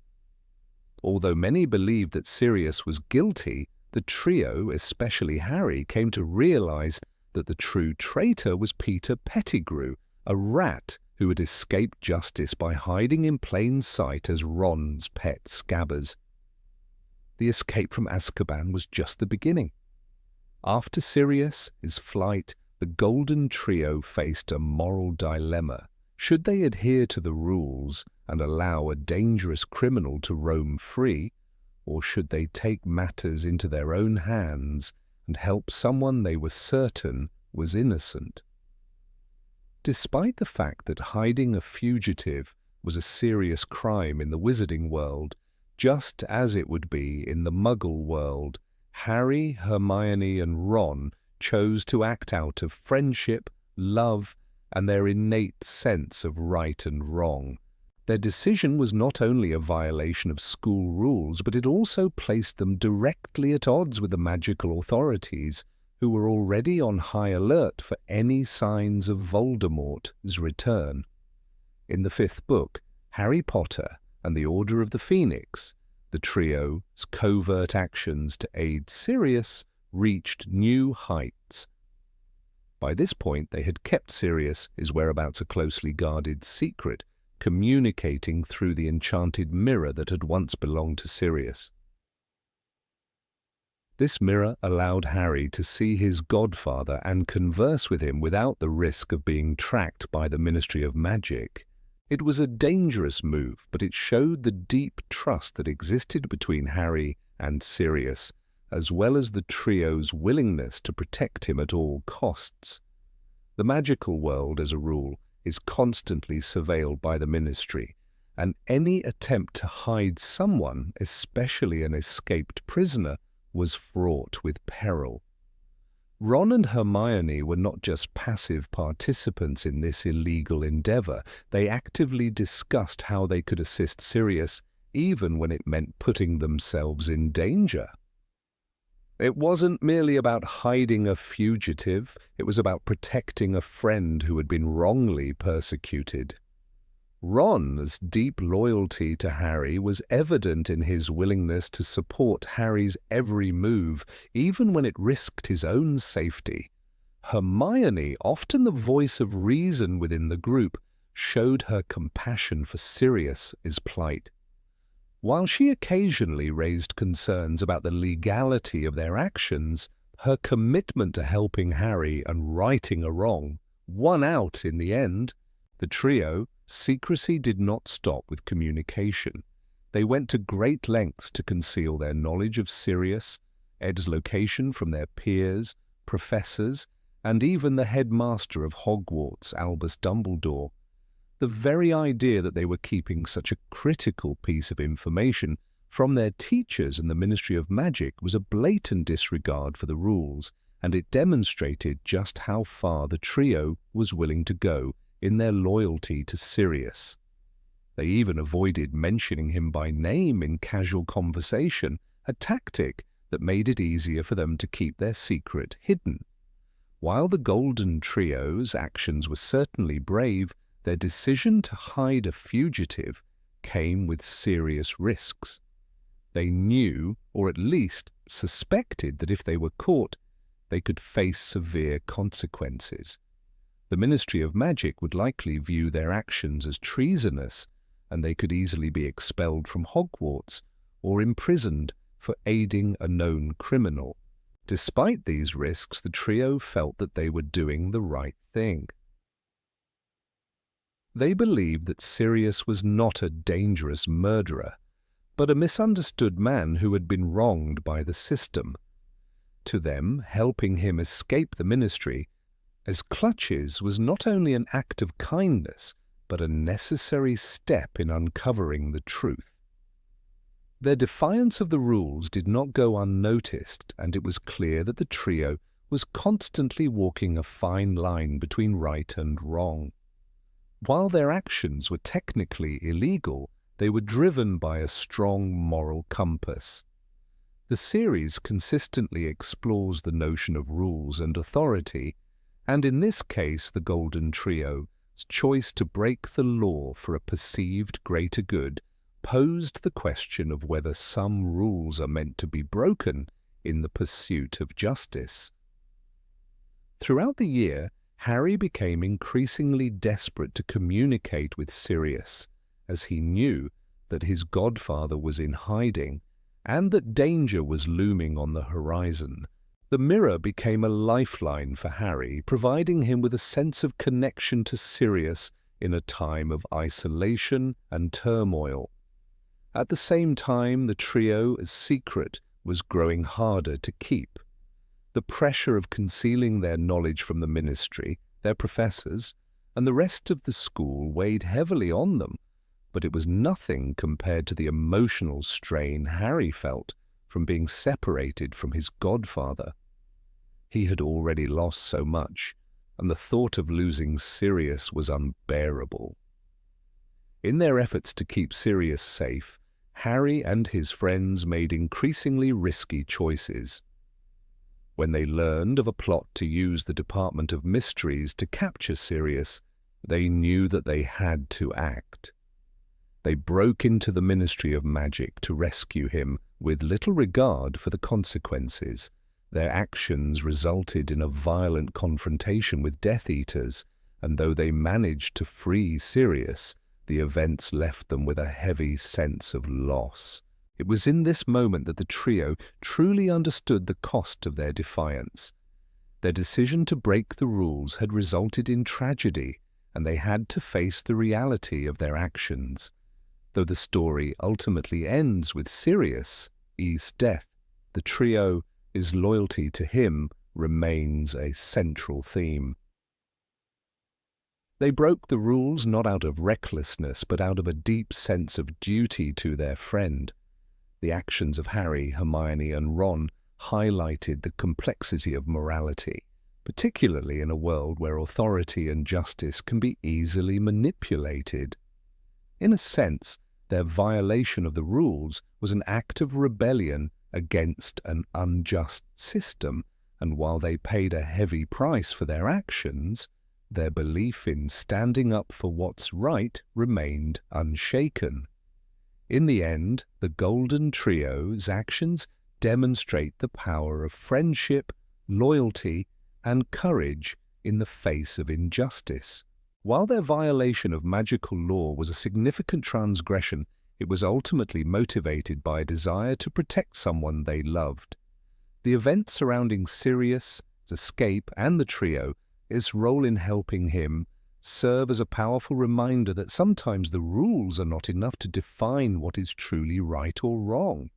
Although many believed that Sirius was guilty, the trio, especially Harry, came to realize that the true traitor was Peter Pettigrew, a rat who had escaped justice by hiding in plain sight as Ron's pet Scabbers. The escape from Azkaban was just the beginning. After Sirius's flight, the Golden Trio faced a moral dilemma. Should they adhere to the rules and allow a dangerous criminal to roam free, or should they take matters into their own hands and help someone they were certain was innocent? Despite the fact that hiding a fugitive was a serious crime in the wizarding world, just as it would be in the Muggle world, Harry, Hermione, and Ron chose to act out of friendship, love, and their innate sense of right and wrong. Their decision was not only a violation of school rules, but it also placed them directly at odds with the magical authorities, who were already on high alert for any signs of Voldemort's return. In the fifth book, Harry Potter and the Order of the Phoenix, the trio's covert actions to aid Sirius reached new heights. By this point, they had kept Sirius's whereabouts a closely guarded secret, communicating through the enchanted mirror that had once belonged to Sirius. This mirror allowed Harry to see his godfather and converse with him without the risk of being tracked by the Ministry of Magic. It was a dangerous move, but it showed the deep trust that existed between Harry and Sirius, as well as the trio's willingness to protect him at all costs. The magical world, as a rule, is constantly surveilled by the Ministry, and any attempt to hide someone, especially an escaped prisoner, was fraught with peril. Ron and Hermione were not just passive participants in this illegal endeavor. They actively discussed how they could assist Sirius, even when it meant putting themselves in danger. It wasn't merely about hiding a fugitive, it was about protecting a friend who had been wrongly persecuted. Ron's deep loyalty to Harry was evident in his willingness to support Harry's every move, even when it risked his own safety. Hermione, often the voice of reason within the group, showed her compassion for Sirius's plight. While she occasionally raised concerns about the legality of their actions, her commitment to helping Harry and righting a wrong won out in the end. The trio, secrecy did not stop with communication. They went to great lengths to conceal their knowledge of Sirius, Ed's location from their peers, professors, and even the headmaster of Hogwarts, Albus Dumbledore. The very idea that they were keeping such a critical piece of information from their teachers and the Ministry of Magic was a blatant disregard for the rules, and it demonstrated just how far the trio was willing to go in their loyalty to Sirius. They even avoided mentioning him by name in casual conversation, a tactic that made it easier for them to keep their secret hidden. While the Golden Trio's actions were certainly brave, their decision to hide a fugitive came with serious risks. They knew, or at least suspected, that if they were caught, they could face severe consequences. The Ministry of Magic would likely view their actions as treasonous, and they could easily be expelled from Hogwarts or imprisoned for aiding a known criminal. Despite these risks, the trio felt that they were doing the right thing. They believed that Sirius was not a dangerous murderer, but a misunderstood man who had been wronged by the system. To them, helping him escape the Ministry as clutches was not only an act of kindness, but a necessary step in uncovering the truth. Their defiance of the rules did not go unnoticed, and it was clear that the trio was constantly walking a fine line between right and wrong. While their actions were technically illegal, they were driven by a strong moral compass. The series consistently explores the notion of rules and authority, and in this case the Golden Trio's choice to break the law for a perceived greater good posed the question of whether some rules are meant to be broken in the pursuit of justice. Throughout the year, Harry became increasingly desperate to communicate with Sirius, as he knew that his godfather was in hiding and that danger was looming on the horizon. The mirror became a lifeline for Harry, providing him with a sense of connection to Sirius in a time of isolation and turmoil. At the same time, the trio's secret was growing harder to keep. The pressure of concealing their knowledge from the Ministry, their professors, and the rest of the school weighed heavily on them, but it was nothing compared to the emotional strain Harry felt from being separated from his godfather. He had already lost so much, and the thought of losing Sirius was unbearable. In their efforts to keep Sirius safe, Harry and his friends made increasingly risky choices. When they learned of a plot to use the Department of Mysteries to capture Sirius, they knew that they had to act. They broke into the Ministry of Magic to rescue him with little regard for the consequences. Their actions resulted in a violent confrontation with Death Eaters, and though they managed to free Sirius, the events left them with a heavy sense of loss. It was in this moment that the trio truly understood the cost of their defiance. Their decision to break the rules had resulted in tragedy, and they had to face the reality of their actions. Though the story ultimately ends with Sirius's death, the trio's loyalty to him remains a central theme. They broke the rules not out of recklessness, but out of a deep sense of duty to their friend. The actions of Harry, Hermione, and Ron highlighted the complexity of morality, particularly in a world where authority and justice can be easily manipulated. In a sense, their violation of the rules was an act of rebellion against an unjust system, and while they paid a heavy price for their actions, their belief in standing up for what's right remained unshaken. In the end, the Golden Trio's actions demonstrate the power of friendship, loyalty, and courage in the face of injustice. While their violation of magical law was a significant transgression, it was ultimately motivated by a desire to protect someone they loved. The events surrounding Sirius's escape and the trio's role in helping him serve as a powerful reminder that sometimes the rules are not enough to define what is truly right or wrong.